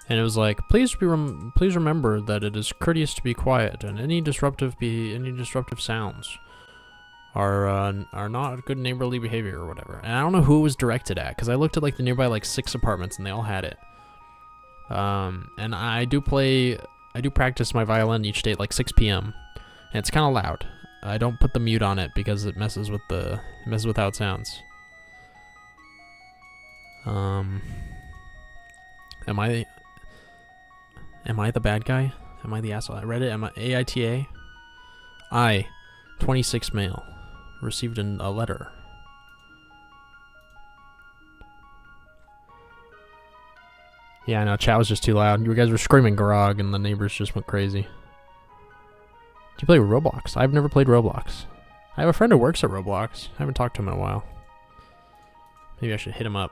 And it was like, please remember that it is courteous to be quiet, and any disruptive sounds are not good neighborly behavior or whatever. And I don't know who it was directed at, because I looked at like the nearby like 6 apartments and they all had it. And I do practice my violin each day at like 6 p.m. and it's kind of loud. I don't put the mute on it because it messes with how it sounds. Am I the bad guy? Am I the asshole? I read it. Am I AITA? 26 male, received a letter. Yeah, I know. Chat was just too loud. You guys were screaming grog, and the neighbors just went crazy. Do you play Roblox? I've never played Roblox. I have a friend who works at Roblox. I haven't talked to him in a while. Maybe I should hit him up.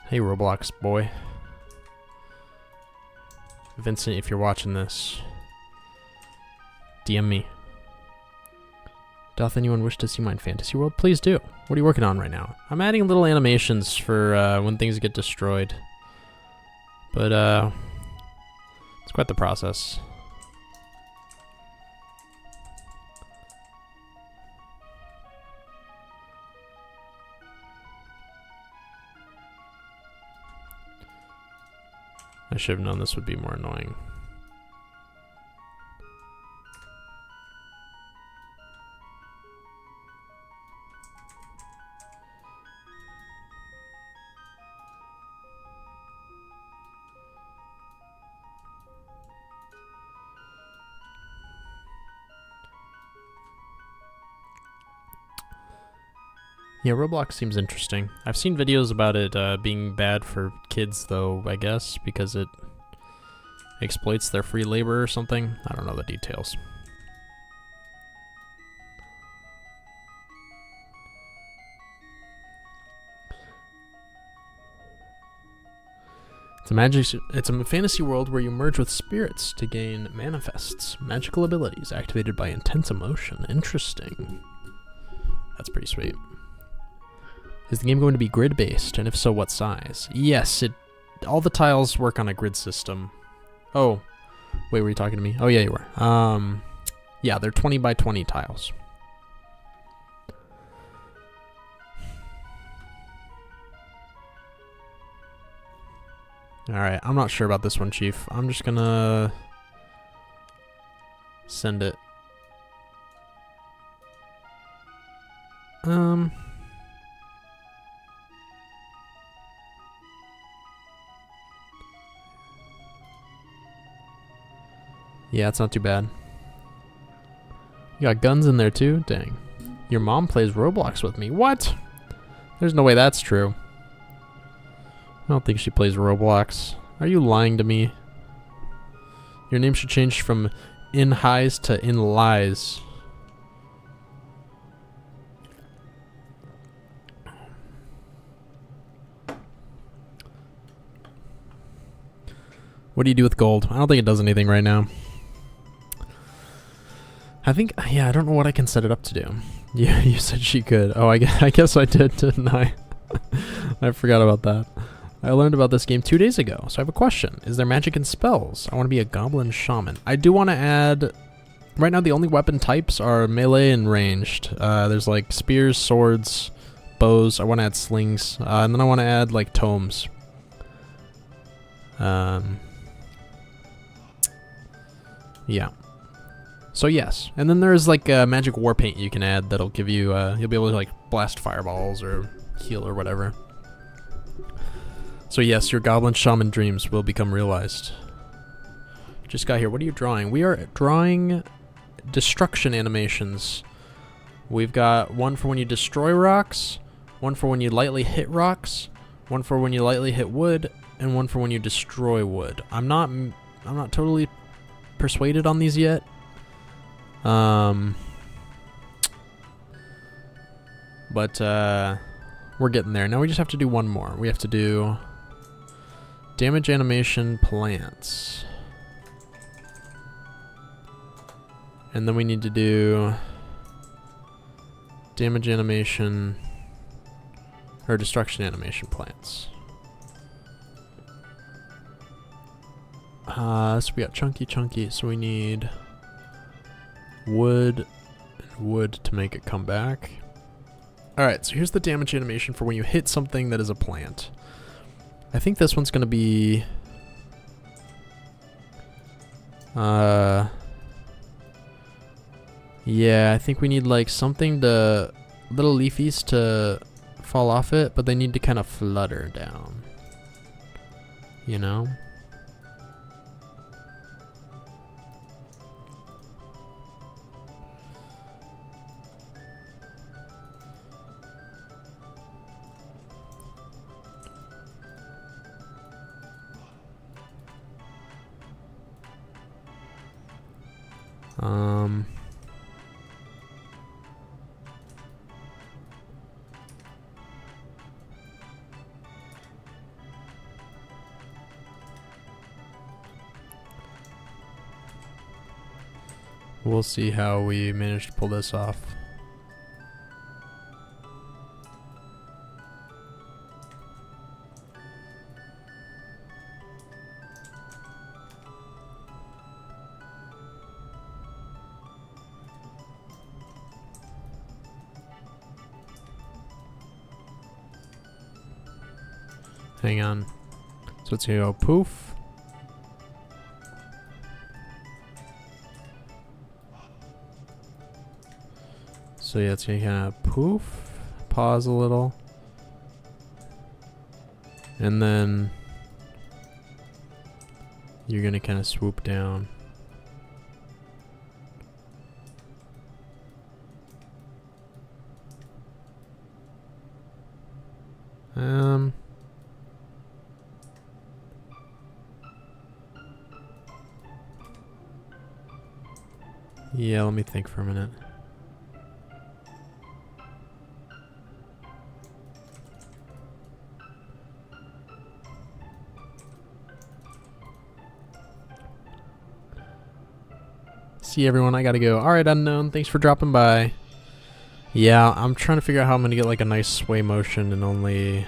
Hey, Roblox boy. Vincent, if you're watching this, DM me. Doth anyone wish to see my fantasy world? Please do. What are you working on right now? I'm adding little animations for when things get destroyed. But it's quite the process. I should have known this would be more annoying. Yeah, Roblox seems interesting. I've seen videos about it being bad for kids, though, I guess, because it exploits their free labor or something. I don't know the details. It's a fantasy world where you merge with spirits to gain manifests, magical abilities activated by intense emotion. Interesting. That's pretty sweet. Is the game going to be grid-based, and if so, what size? Yes, all the tiles work on a grid system. Oh, wait, were you talking to me? Oh, yeah, you were. Yeah, they're 20 by 20 tiles. Alright, I'm not sure about this one, Chief. I'm just gonna send it. Yeah, it's not too bad. You got guns in there too? Dang. Your mom plays Roblox with me. What? There's no way that's true. I don't think she plays Roblox. Are you lying to me? Your name should change from In Highs to In Lies. What do you do with gold? I don't think it does anything right now. I think, yeah, I don't know what I can set it up to do. Yeah, you said she could. Oh, I guess I did, didn't I? I forgot about that. I learned about this game 2 days ago, so I have a question. Is there magic and spells? I want to be a goblin shaman. I do want to add... Right now, the only weapon types are melee and ranged. There's like spears, swords, bows. I want to add slings. And then I want to add like tomes. Yeah. So yes, and then there's like a magic war paint you can add that'll give you, you'll be able to like blast fireballs or heal or whatever. So yes, your goblin shaman dreams will become realized. Just got here, what are you drawing? We are drawing destruction animations. We've got one for when you destroy rocks, one for when you lightly hit rocks, one for when you lightly hit wood, and one for when you destroy wood. I'm not totally persuaded on these yet. But we're getting there. Now we just have to do one more. We have to do damage animation plants. And then we need to do damage animation or destruction animation plants. So we got chunky, so we need wood and wood to make it come back. Alright, so here's the damage animation for when you hit something that is a plant. I think this one's gonna be yeah, I think we need like something to little leafies to fall off it, but they need to kind of flutter down. You know? We'll see how we manage to pull this off. Hang on. So it's gonna go poof. So yeah, it's gonna kind of poof, pause a little, and then you're gonna kind of swoop down. Yeah, let me think for a minute. See everyone, I gotta go. Alright, Unknown, thanks for dropping by. Yeah, I'm trying to figure out how I'm gonna get like a nice sway motion in only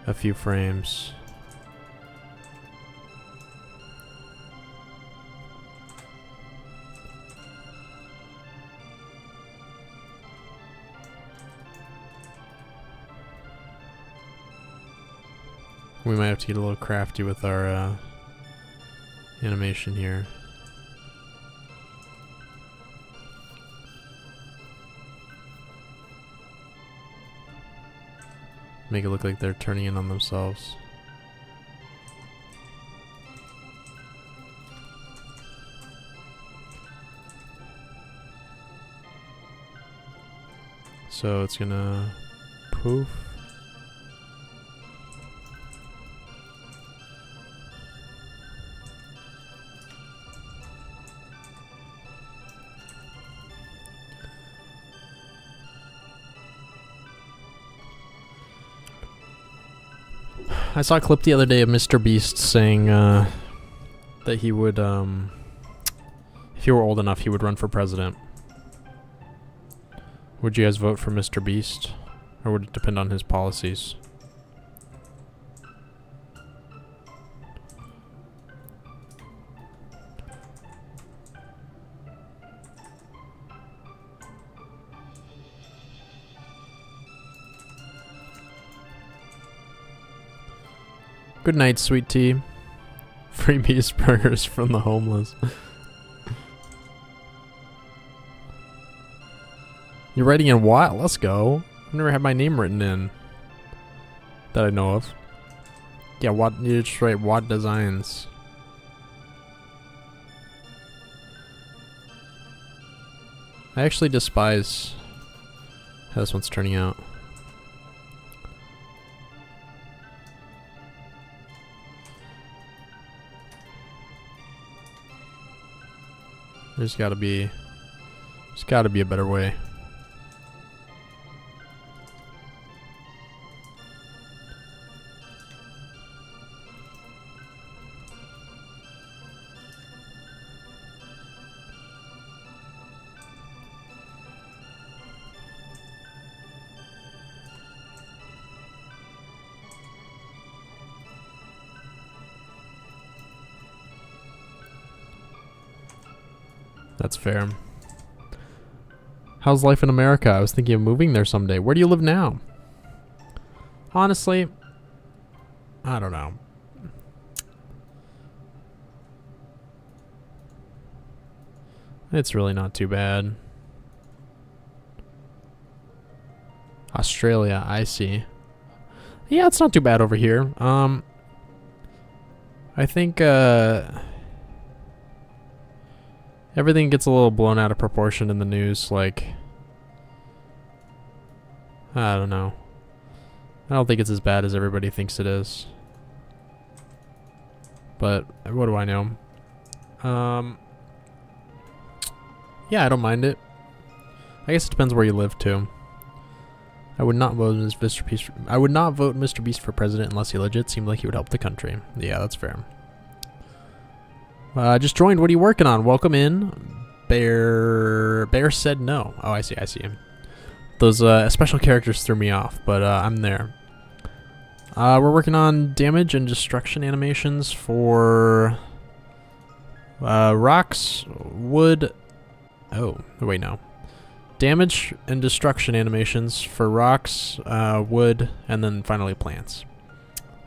a few frames. We might have to get a little crafty with our animation here. Make it look like they're turning in on themselves. So it's gonna poof. I saw a clip the other day of Mr. Beast saying that he would, if he were old enough, he would run for president. Would you guys vote for Mr. Beast? Or would it depend on his policies? Good night, sweet tea. Free beast burgers from the homeless. You're writing in what? Let's go. I've never had my name written in that I know of. Yeah, what? You just write Watt Designs. I actually despise how this one's turning out. There's gotta be a better way. That's fair. How's life in America? I was thinking of moving there someday. Where do you live now? Honestly, I don't know. It's really not too bad. Australia, I see. Yeah, it's not too bad over here. I think everything gets a little blown out of proportion in the news, like, I don't know. I don't think it's as bad as everybody thinks it is. But what do I know? Yeah, I don't mind it. I guess it depends where you live too. I would not vote Mr. Beast. I would not vote Mr. Beast for president unless he legit seemed like he would help the country. Yeah, that's fair. Just joined. What are you working on? Welcome in. Bear said no. Oh, I see. I see him. Those special characters threw me off, but I'm there. We're working on damage and destruction animations for rocks, wood. Oh, wait, no. Damage and destruction animations for rocks, wood, and then finally plants.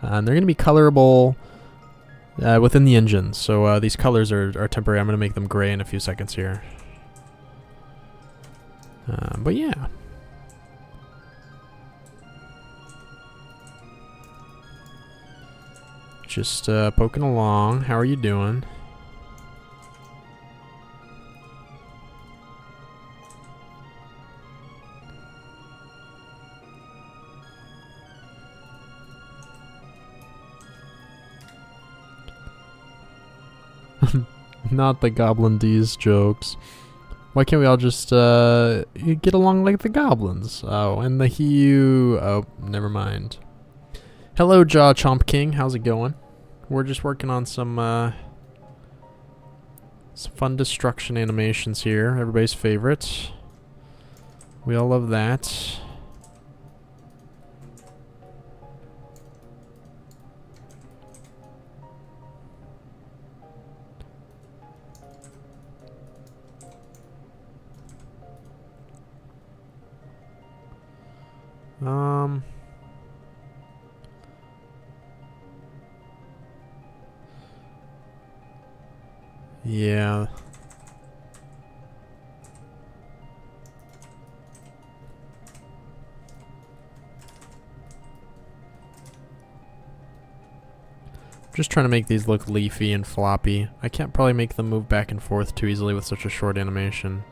And they're going to be colorable within the engine. So these colors are temporary. I'm going to make them gray in a few seconds here. But yeah. Just poking along. How are you doing? Not the Goblin D's jokes. Why can't we all just get along like the goblins? Oh, and the Hugh. Oh, never mind. Hello, Jaw Chomp King. How's it going? We're just working on some fun destruction animations here. Everybody's favorite. We all love that. Yeah. Just trying to make these look leafy and floppy. I can't probably make them move back and forth too easily with such a short animation.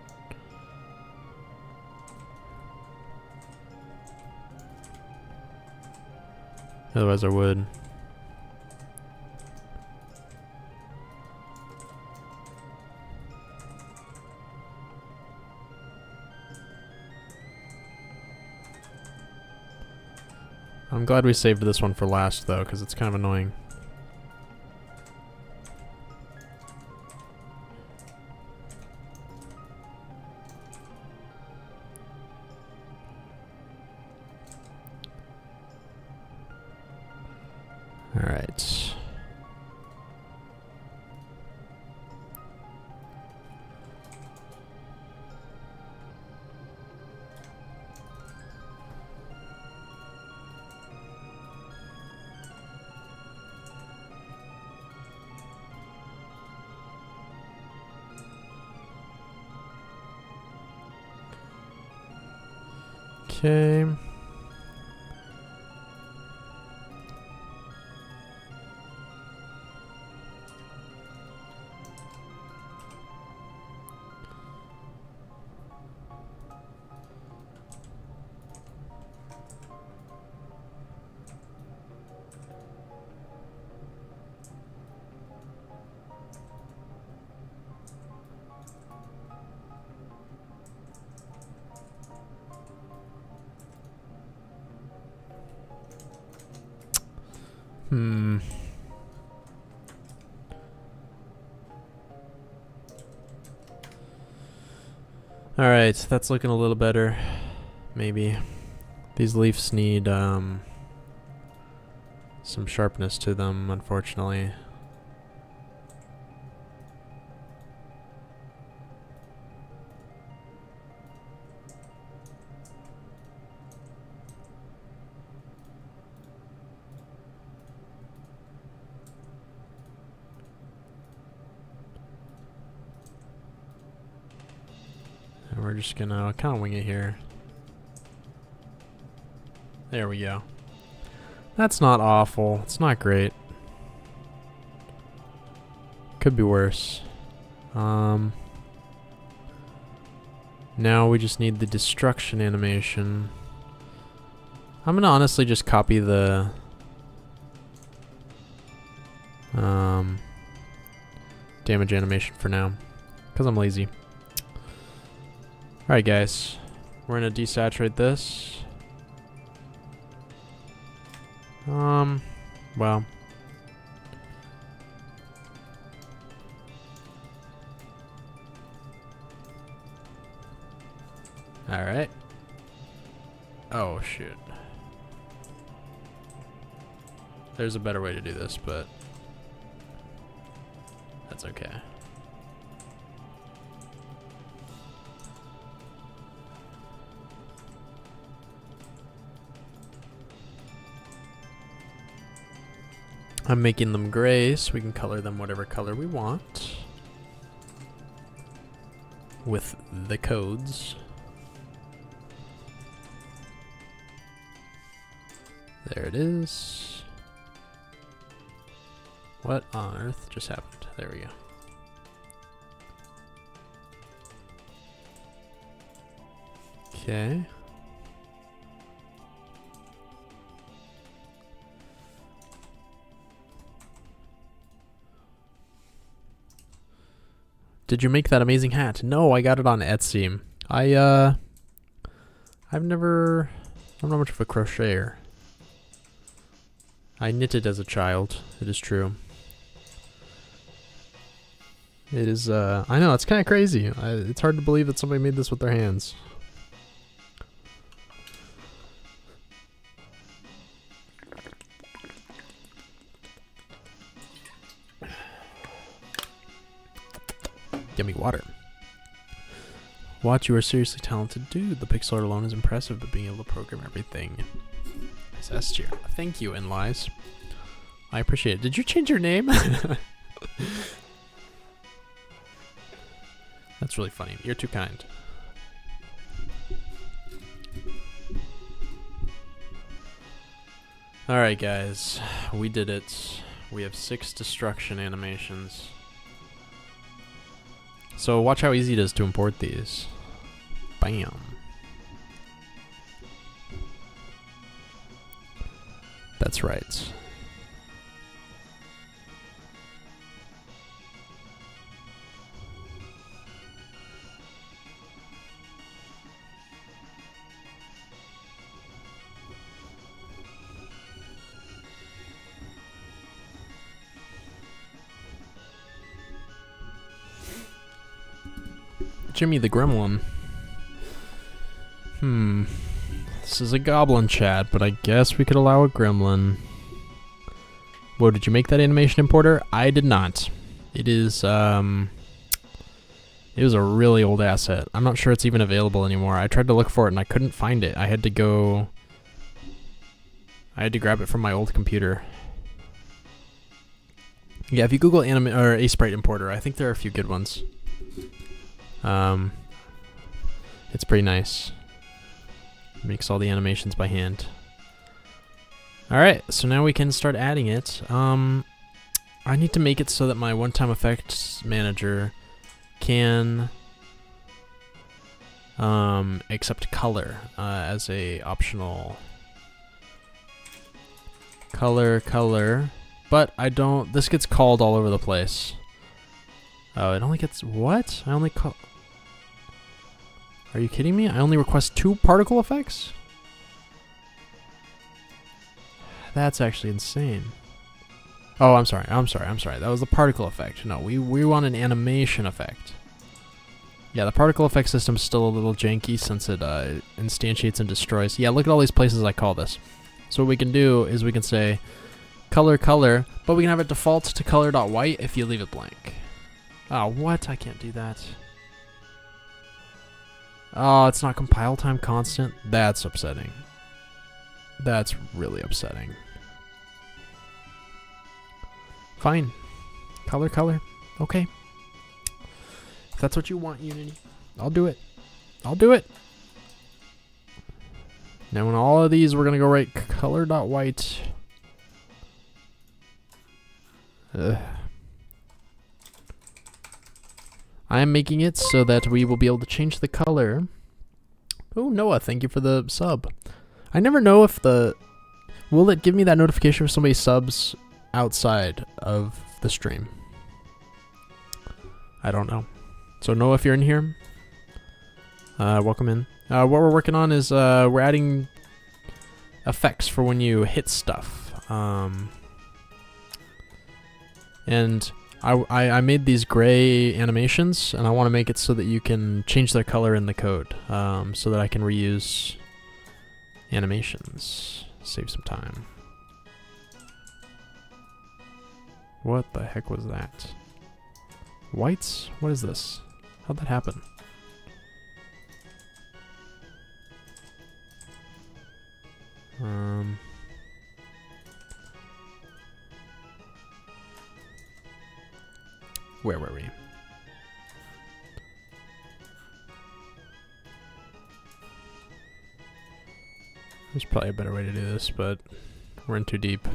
Otherwise I would. I'm glad we saved this one for last though, because it's kind of annoying. All right. Okay. Alright, that's looking a little better. Maybe. These leaves need some sharpness to them, unfortunately. We're just gonna kind of wing it here. There we go. That's not awful. It's not great. Could be worse. Now we just need the destruction animation. I'm gonna honestly just copy the damage animation for now, because I'm lazy. Alright guys, we're gonna desaturate this. Well. Alright. Oh, shoot. There's a better way to do this, but that's okay. I'm making them gray so we can color them whatever color we want with the codes. There it is. What on earth just happened? There we go. Okay. Did you make that amazing hat? No, I got it on Etsy. I'm not much of a crocheter. I knitted as a child, it is true. It is, I know, it's kind of crazy. It's hard to believe that somebody made this with their hands. Yummy water. Watch, you are seriously talented dude. The pixel art alone is impressive, but being able to program everything. Nice S tier. Thank you, Enlies. I appreciate it. Did you change your name? That's really funny. You're too kind. Alright guys, we did it. We have 6 destruction animations. So watch how easy it is to import these. Bam. That's right. Jimmy the Gremlin. This is a goblin chat, but I guess we could allow a gremlin. Whoa, did you make that animation importer? I did not. It is, it was a really old asset. I'm not sure it's even available anymore. I tried to look for it and I couldn't find it. I had to grab it from my old computer. Yeah, if you Google a sprite importer, I think there are a few good ones. It's pretty nice. Makes all the animations by hand. Alright, so now we can start adding it. I need to make it so that my one-time effects manager can accept color as a optional color, but I don't, this gets called all over the place. Oh, it only gets, what? I only call, are you kidding me? I only request 2 particle effects? That's actually insane. Oh, I'm sorry. That was the particle effect. No, we want an animation effect. Yeah, the particle effect system's still a little janky since it instantiates and destroys. Yeah, look at all these places I call this. So what we can do is we can say color, but we can have it default to color.white if you leave it blank. Oh, what? I can't do that. Oh, it's not compile time constant? That's upsetting. That's really upsetting. Fine. Color. Okay. If that's what you want, Unity, I'll do it. Now in all of these, we're going to go right color.white. I am making it so that we will be able to change the color. Oh, Noah, thank you for the sub. I never know if will it give me that notification if somebody subs outside of the stream? I don't know. So Noah, if you're in here, welcome in. What we're working on is we're adding effects for when you hit stuff. And I made these gray animations, and I want to make it so that you can change their color in the code, so that I can reuse animations. Save some time. What the heck was that? Whites? What is this? How'd that happen? Where were we? There's probably a better way to do this, but we're in too deep.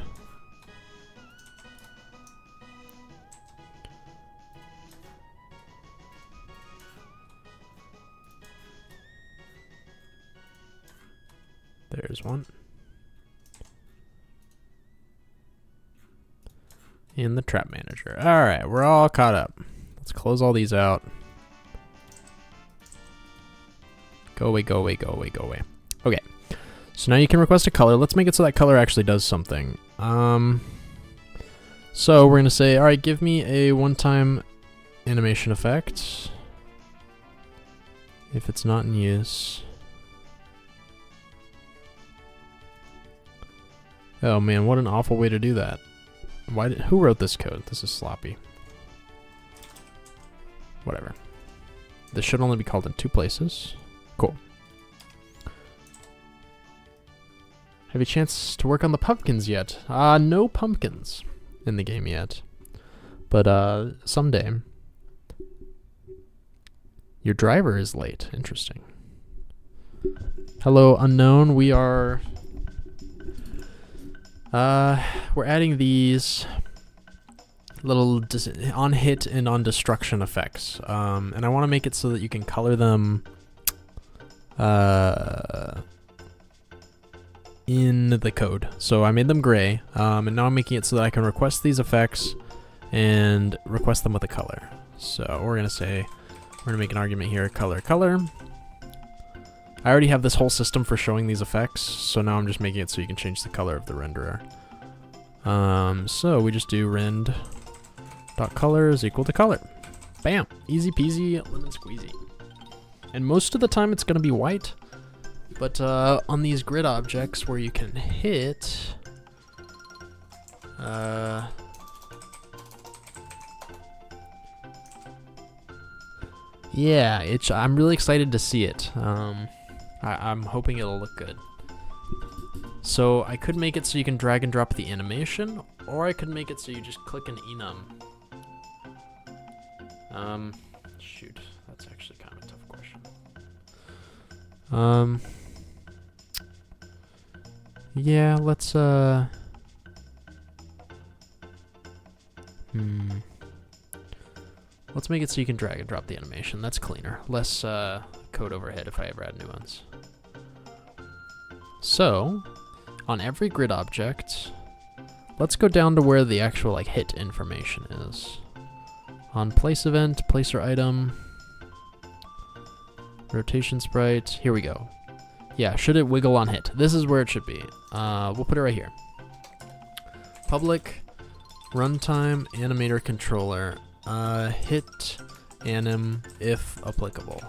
There's one. In the trap manager. Alright, we're all caught up. Let's close all these out. Go away, go away, go away, go away. Okay. So now you can request a color. Let's make it so that color actually does something. So we're going to say, alright, give me a one-time animation effect. If it's not in use. Oh man, what an awful way to do that. Who wrote this code? This is sloppy. Whatever. This should only be called in 2 places. Cool. Have you a chance to work on the pumpkins yet? No pumpkins in the game yet. But someday. Your driver is late. Interesting. Hello, unknown. We are... we're adding these little on hit and on destruction effects, and I want to make it so that you can color them in the code. So I made them gray, and now I'm making it so that I can request these effects and request them with a color. So we're gonna say, we're gonna make an argument here, color. I already have this whole system for showing these effects, so now I'm just making it so you can change the color of the renderer. So we just do rend.color is equal to color. Bam! Easy peasy, lemon squeezy. And most of the time it's going to be white, but on these grid objects where you can hit... yeah, I'm really excited to see it. I'm hoping it'll look good. So I could make it so you can drag and drop the animation, or I could make it so you just click an enum. Shoot, that's actually kind of a tough question. Yeah, let's let's make it so you can drag and drop the animation. That's cleaner. Less code overhead if I ever add new ones. So, on every grid object, let's go down to where the actual hit information is. On place event, placer item, rotation sprite, here we go. Yeah, should it wiggle on hit? This is where it should be. We'll put it right here. Public runtime animator controller. Hit anim if applicable.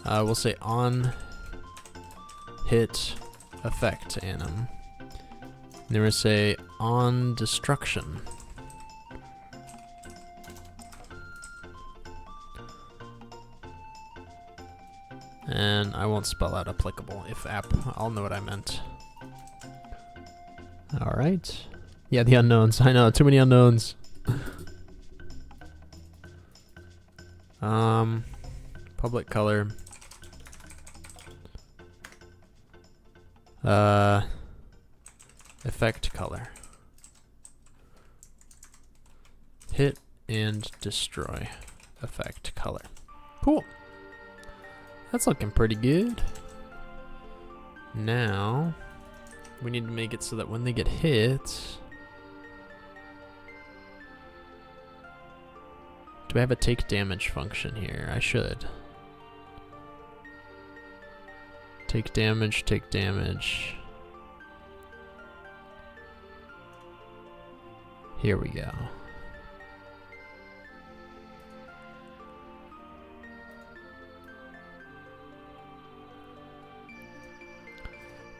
We'll say on hit effect anim. And then we'll say on destruction. And I won't spell out applicable. If app, I'll know what I meant. All right. Yeah, the unknowns. I know, too many unknowns. Public color. Effect color. Hit and destroy effect color. Cool. That's looking pretty good. Now, we need to make it so that when they get hit... Do I have a take damage function here? I should. Take damage, take damage. Here we go.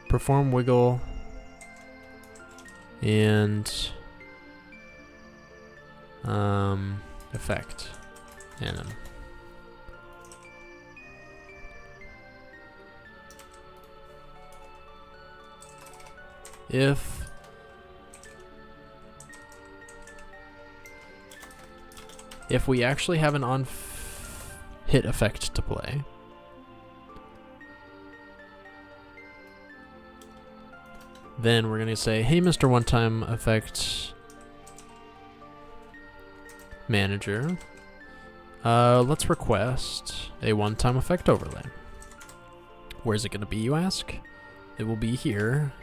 Perform wiggle and effect anim. If we actually have an on hit effect to play, then we're gonna say, hey, Mr. One-Time Effect Manager, let's request a one-time effect overlay. Where's it gonna be, you ask? It will be here.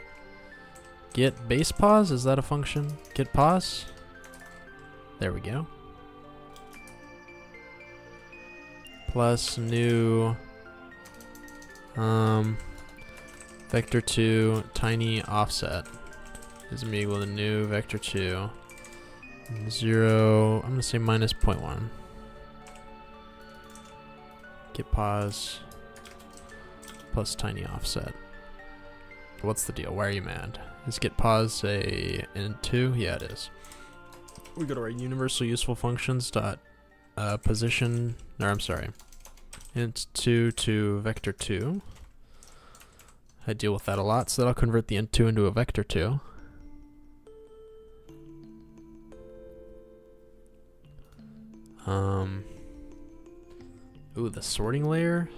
Get base pause, is that a function? Get pause. There we go. Plus new vector 2 tiny offset is gonna be equal to new vector 2 0. I'm gonna say minus 0.1. Get pause plus tiny offset. What's the deal? Why are you mad? Is get pause a int 2? Yeah, it is. We go to our universal useful functions dot position, or I'm sorry, int 2 to vector 2. I deal with that a lot, so that'll convert the int 2 into a vector 2. Ooh, the sorting layer?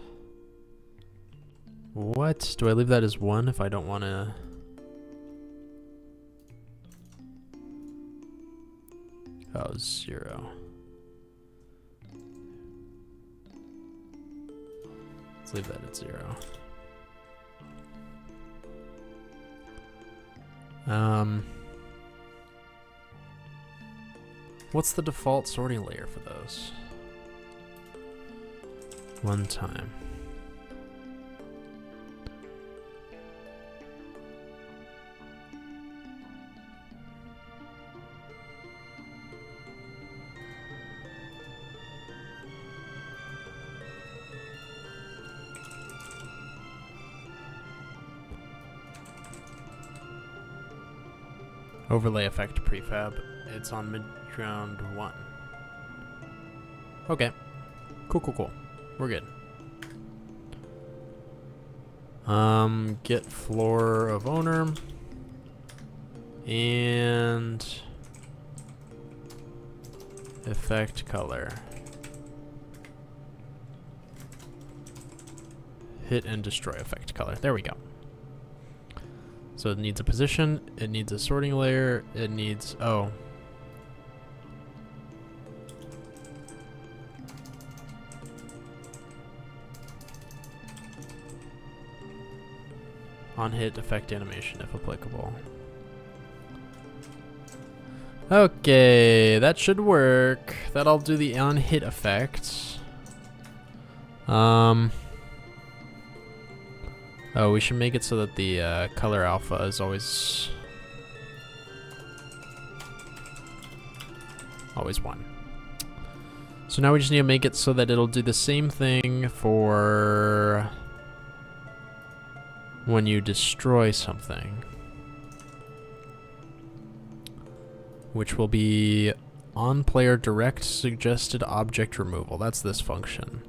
What? Do I leave that as 1 if I don't want to? Oh, 0. Let's leave that at 0. What's the default sorting layer for those? One time. Overlay effect prefab. It's on mid-round 1. Okay. Cool. We're good. Get floor of owner. And effect color. Hit and destroy effect color. There we go. So it needs a position, it needs a sorting layer, it needs, oh. On hit effect animation if applicable. Okay, that should work. That'll do the on hit effects. Oh, we should make it so that the color alpha is always 1. So now we just need to make it so that it'll do the same thing for when you destroy something, which will be on player direct suggested object removal. That's this function.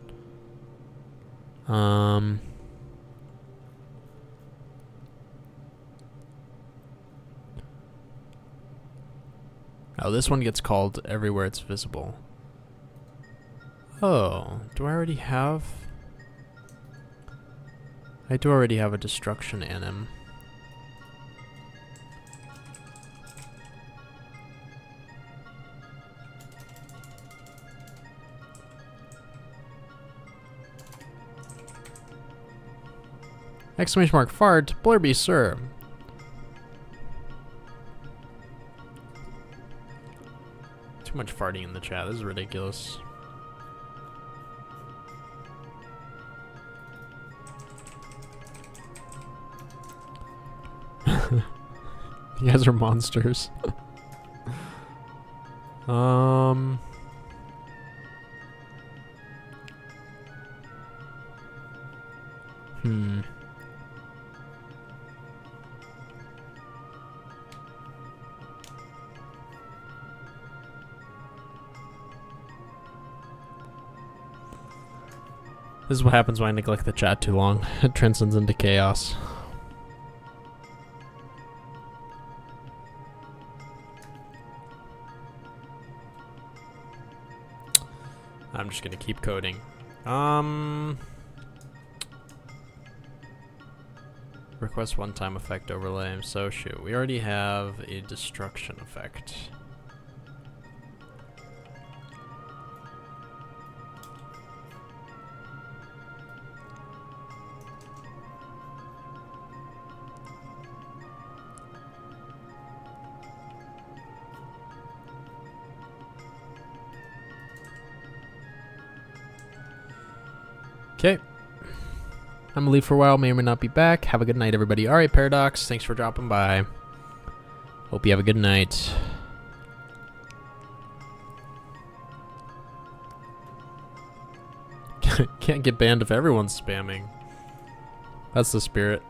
Oh, this one gets called everywhere it's visible. Oh, do I already have? I do already have a destruction anim. Exclamation mark fart, blurby sir. Too much farting in the chat. This is ridiculous. You guys are monsters. Um. This is what happens when I neglect the chat too long. It transcends into chaos. I'm just gonna keep coding. Request one-time effect overlay. So shoot, we already have a destruction effect. Okay. I'm gonna leave for a while, may or may not be back. Have a good night, everybody. Alright, Paradox, thanks for dropping by. Hope you have a good night. Can't get banned if everyone's spamming. That's the spirit.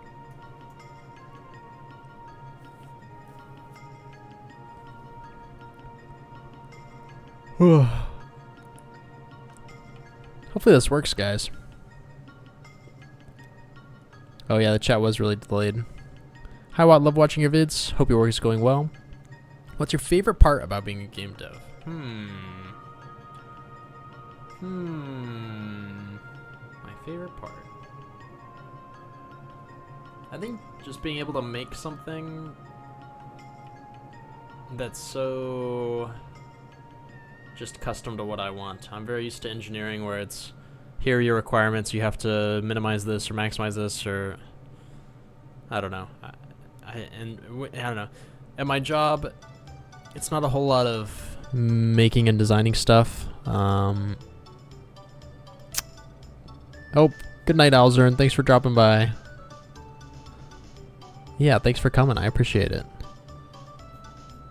Hopefully this works, guys. Oh yeah, the chat was really delayed. Hi Watt, love watching your vids. Hope your work is going well. What's your favorite part about being a game dev? My favorite part. I think just being able to make something that's so just custom to what I want. I'm very used to engineering where it's here are your requirements, you have to minimize this or maximize this, or I don't know. I don't know. At my job, it's not a whole lot of making and designing stuff. Oh, good night, Alzer, and thanks for dropping by. Yeah, thanks for coming. I appreciate it.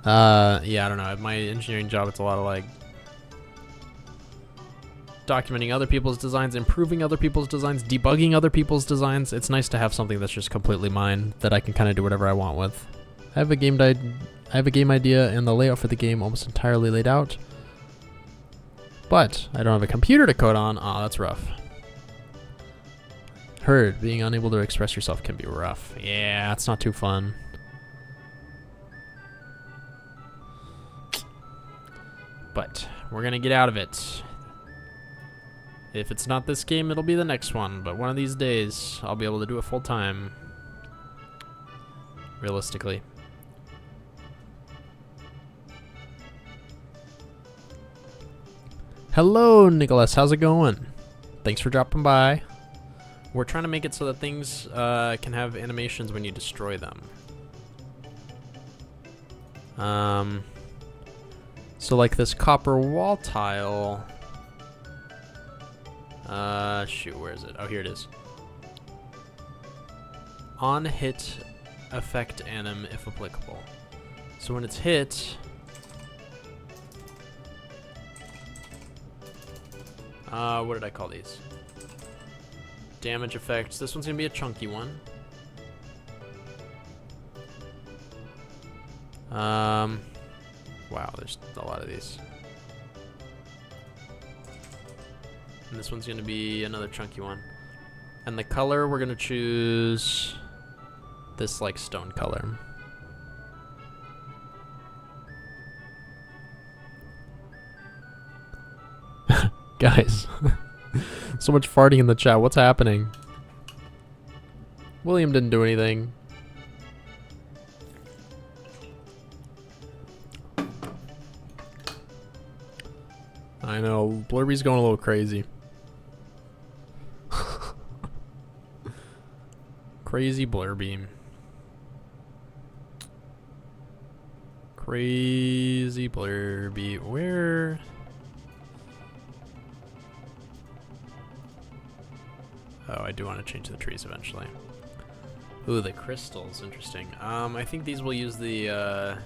Yeah, I don't know. At my engineering job, it's a lot of like documenting other people's designs, improving other people's designs, debugging other people's designs. It's nice to have something that's just completely mine that I can kind of do whatever I want with. I have a game idea and the layout for the game almost entirely laid out, but I don't have a computer to code on. Aw, that's rough. Heard being unable to express yourself can be rough. Yeah, it's not too fun. But we're gonna get out of it. If it's not this game, it'll be the next one, but one of these days, I'll be able to do it full time. Realistically. Hello, Nicholas. How's it going? Thanks for dropping by. We're trying to make it so that things can have animations when you destroy them. So like this copper wall tile. Shoot, where is it? Oh, here it is. On hit, affect anim if applicable. So when it's hit, what did I call these? Damage effects. This one's gonna be a chunky one. Wow, there's a lot of these. And this one's gonna be another chunky one. And the color, we're gonna choose this like stone color. Guys, so much farting in the chat. What's happening? William didn't do anything. I know, Blurby's going a little crazy. Crazy Blurby. Crazy Blurby. Where? Oh, I do want to change the trees eventually. Ooh, the crystals. Interesting. I think these will use the,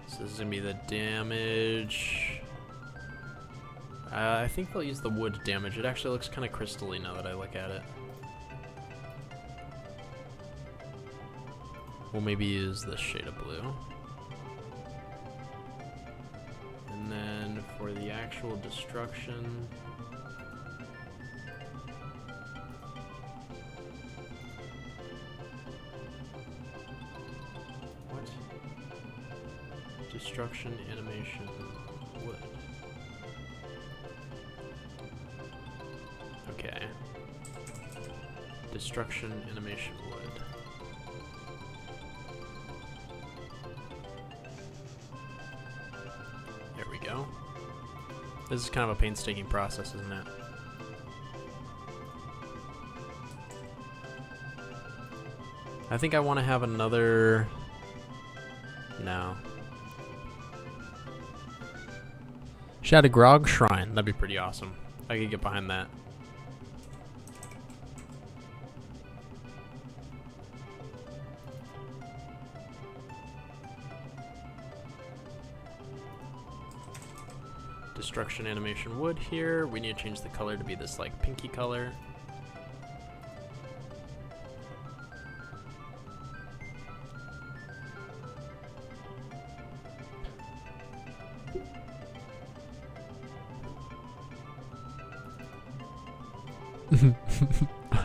So this is gonna be the damage. I think they'll use the wood damage. It actually looks kind of crystally now that I look at it. We'll maybe use this shade of blue. And then for the actual destruction, what? Destruction animation wood. Okay. Destruction animation wood. There we go. This is kind of a painstaking process, isn't it? I think I want to have another... No. Should add a grog shrine. That'd be pretty awesome. I could get behind that. Destruction animation wood here. We need to change the color to be this like pinky color.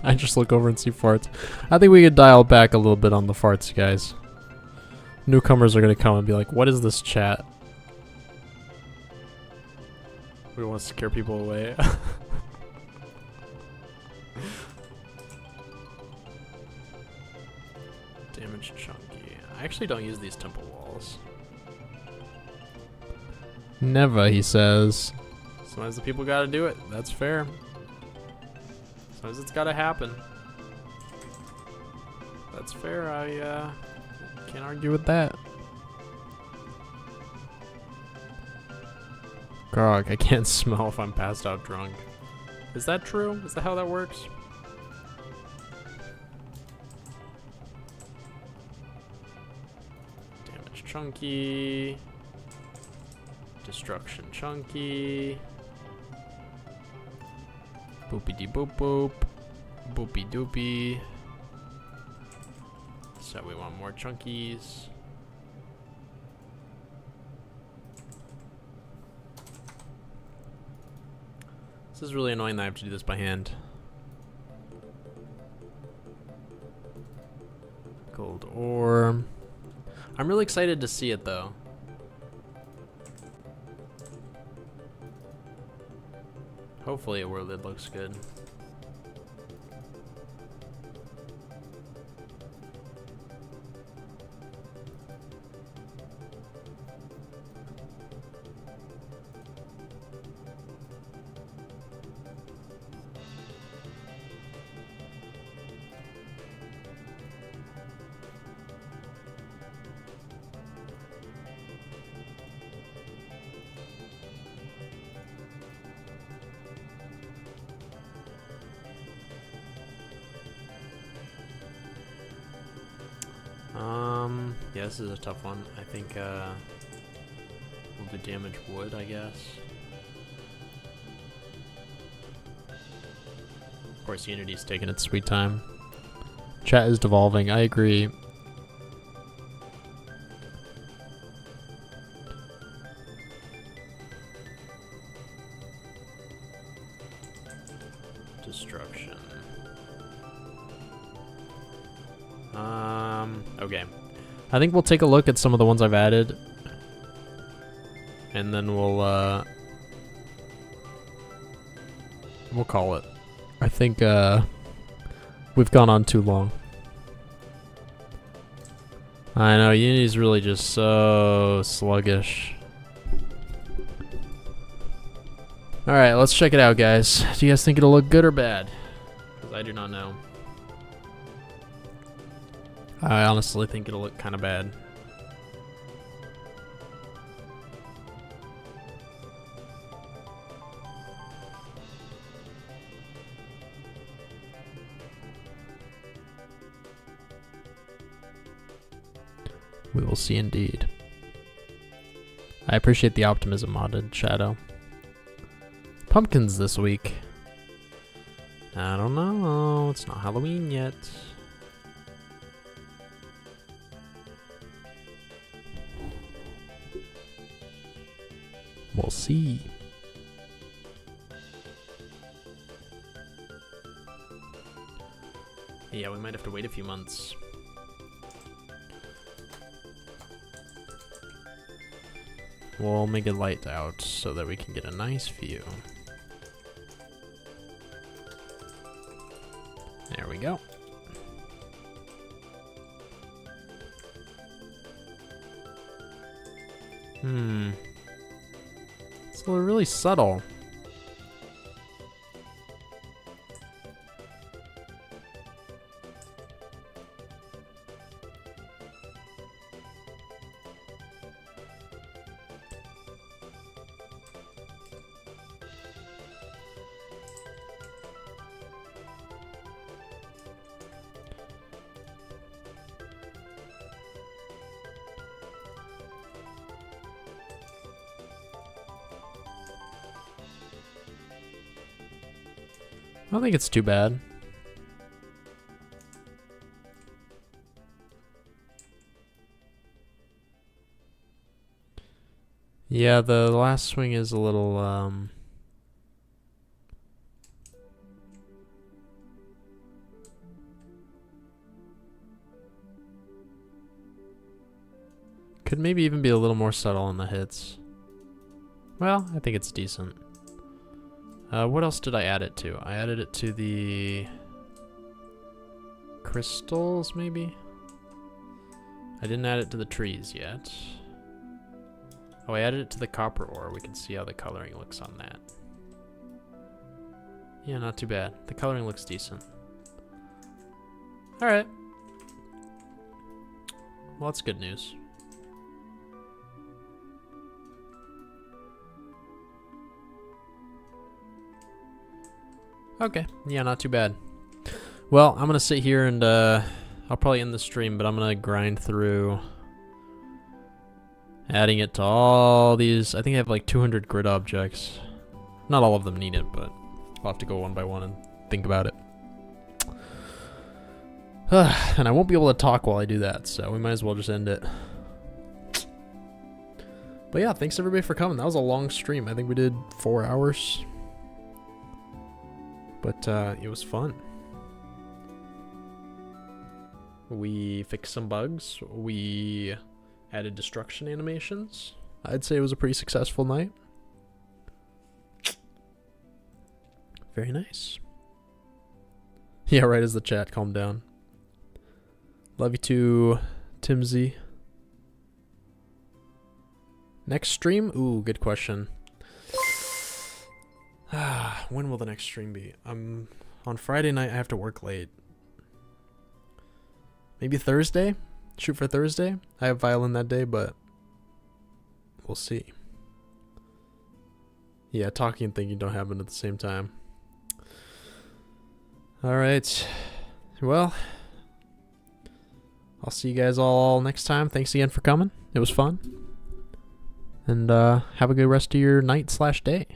I just look over and see farts. I think we could dial back a little bit on the farts, guys. Newcomers are gonna come and be like, what is this chat? We don't want to scare people away. Damage chunky. I actually don't use these temple walls. Never, he says. Sometimes the people gotta do it. That's fair. Sometimes it's gotta happen. That's fair. I can't argue with that. Grog, I can't smell if I'm passed out drunk. Is that true? Is that how that works? Damage chunky. Destruction chunky. Boopy dee boop boop. Boopy doopy. So we want more chunkies. This is really annoying that I have to do this by hand. Gold ore. I'm really excited to see it though. Hopefully it looks good. Yeah, this is a tough one. I think we'll do damage wood, I guess. Of course, Unity's taking its sweet time. Chat is devolving. I agree. Destruction. Okay. I think we'll take a look at some of the ones I've added. And then we'll call it. I think we've gone on too long. I know, Unity's really just so sluggish. Alright, let's check it out, guys. Do you guys think it'll look good or bad? Because I do not know. I honestly think it'll look kind of bad. We will see indeed. I appreciate the optimism, modded Shadow. Pumpkins this week. I don't know. It's not Halloween yet. We'll see. Yeah, we might have to wait a few months. We'll make it light out so that we can get a nice view. There we go. It's really subtle. I don't think it's too bad. Yeah, the last swing is a little, could maybe even be a little more subtle on the hits. Well, I think it's decent. What else did I add it to? I added it to the crystals, maybe? I didn't add it to the trees yet. Oh, I added it to the copper ore. We can see how the coloring looks on that. Yeah, not too bad. The coloring looks decent. Alright. Well, that's good news. Okay, yeah, not too bad. Well, I'm gonna sit here and I'll probably end the stream, but I'm gonna grind through adding it to all these. I think I have like 200 grid objects. Not all of them need it, but I'll have to go one by one and think about it. And I won't be able to talk while I do that, so we might as well just end it. But yeah, thanks everybody for coming. That was a long stream. I think we did 4 hours. But it was fun. We fixed some bugs. We added destruction animations. I'd say it was a pretty successful night. Very nice. Yeah, right as the chat calmed down. Love you too, Timsy. Next stream? Ooh, good question. When will the next stream be? On Friday night, I have to work late. Maybe Thursday? Shoot for Thursday? I have violin that day, but we'll see. Yeah, talking and thinking don't happen at the same time. Alright. Well, I'll see you guys all next time. Thanks again for coming. It was fun. And have a good rest of your night/day.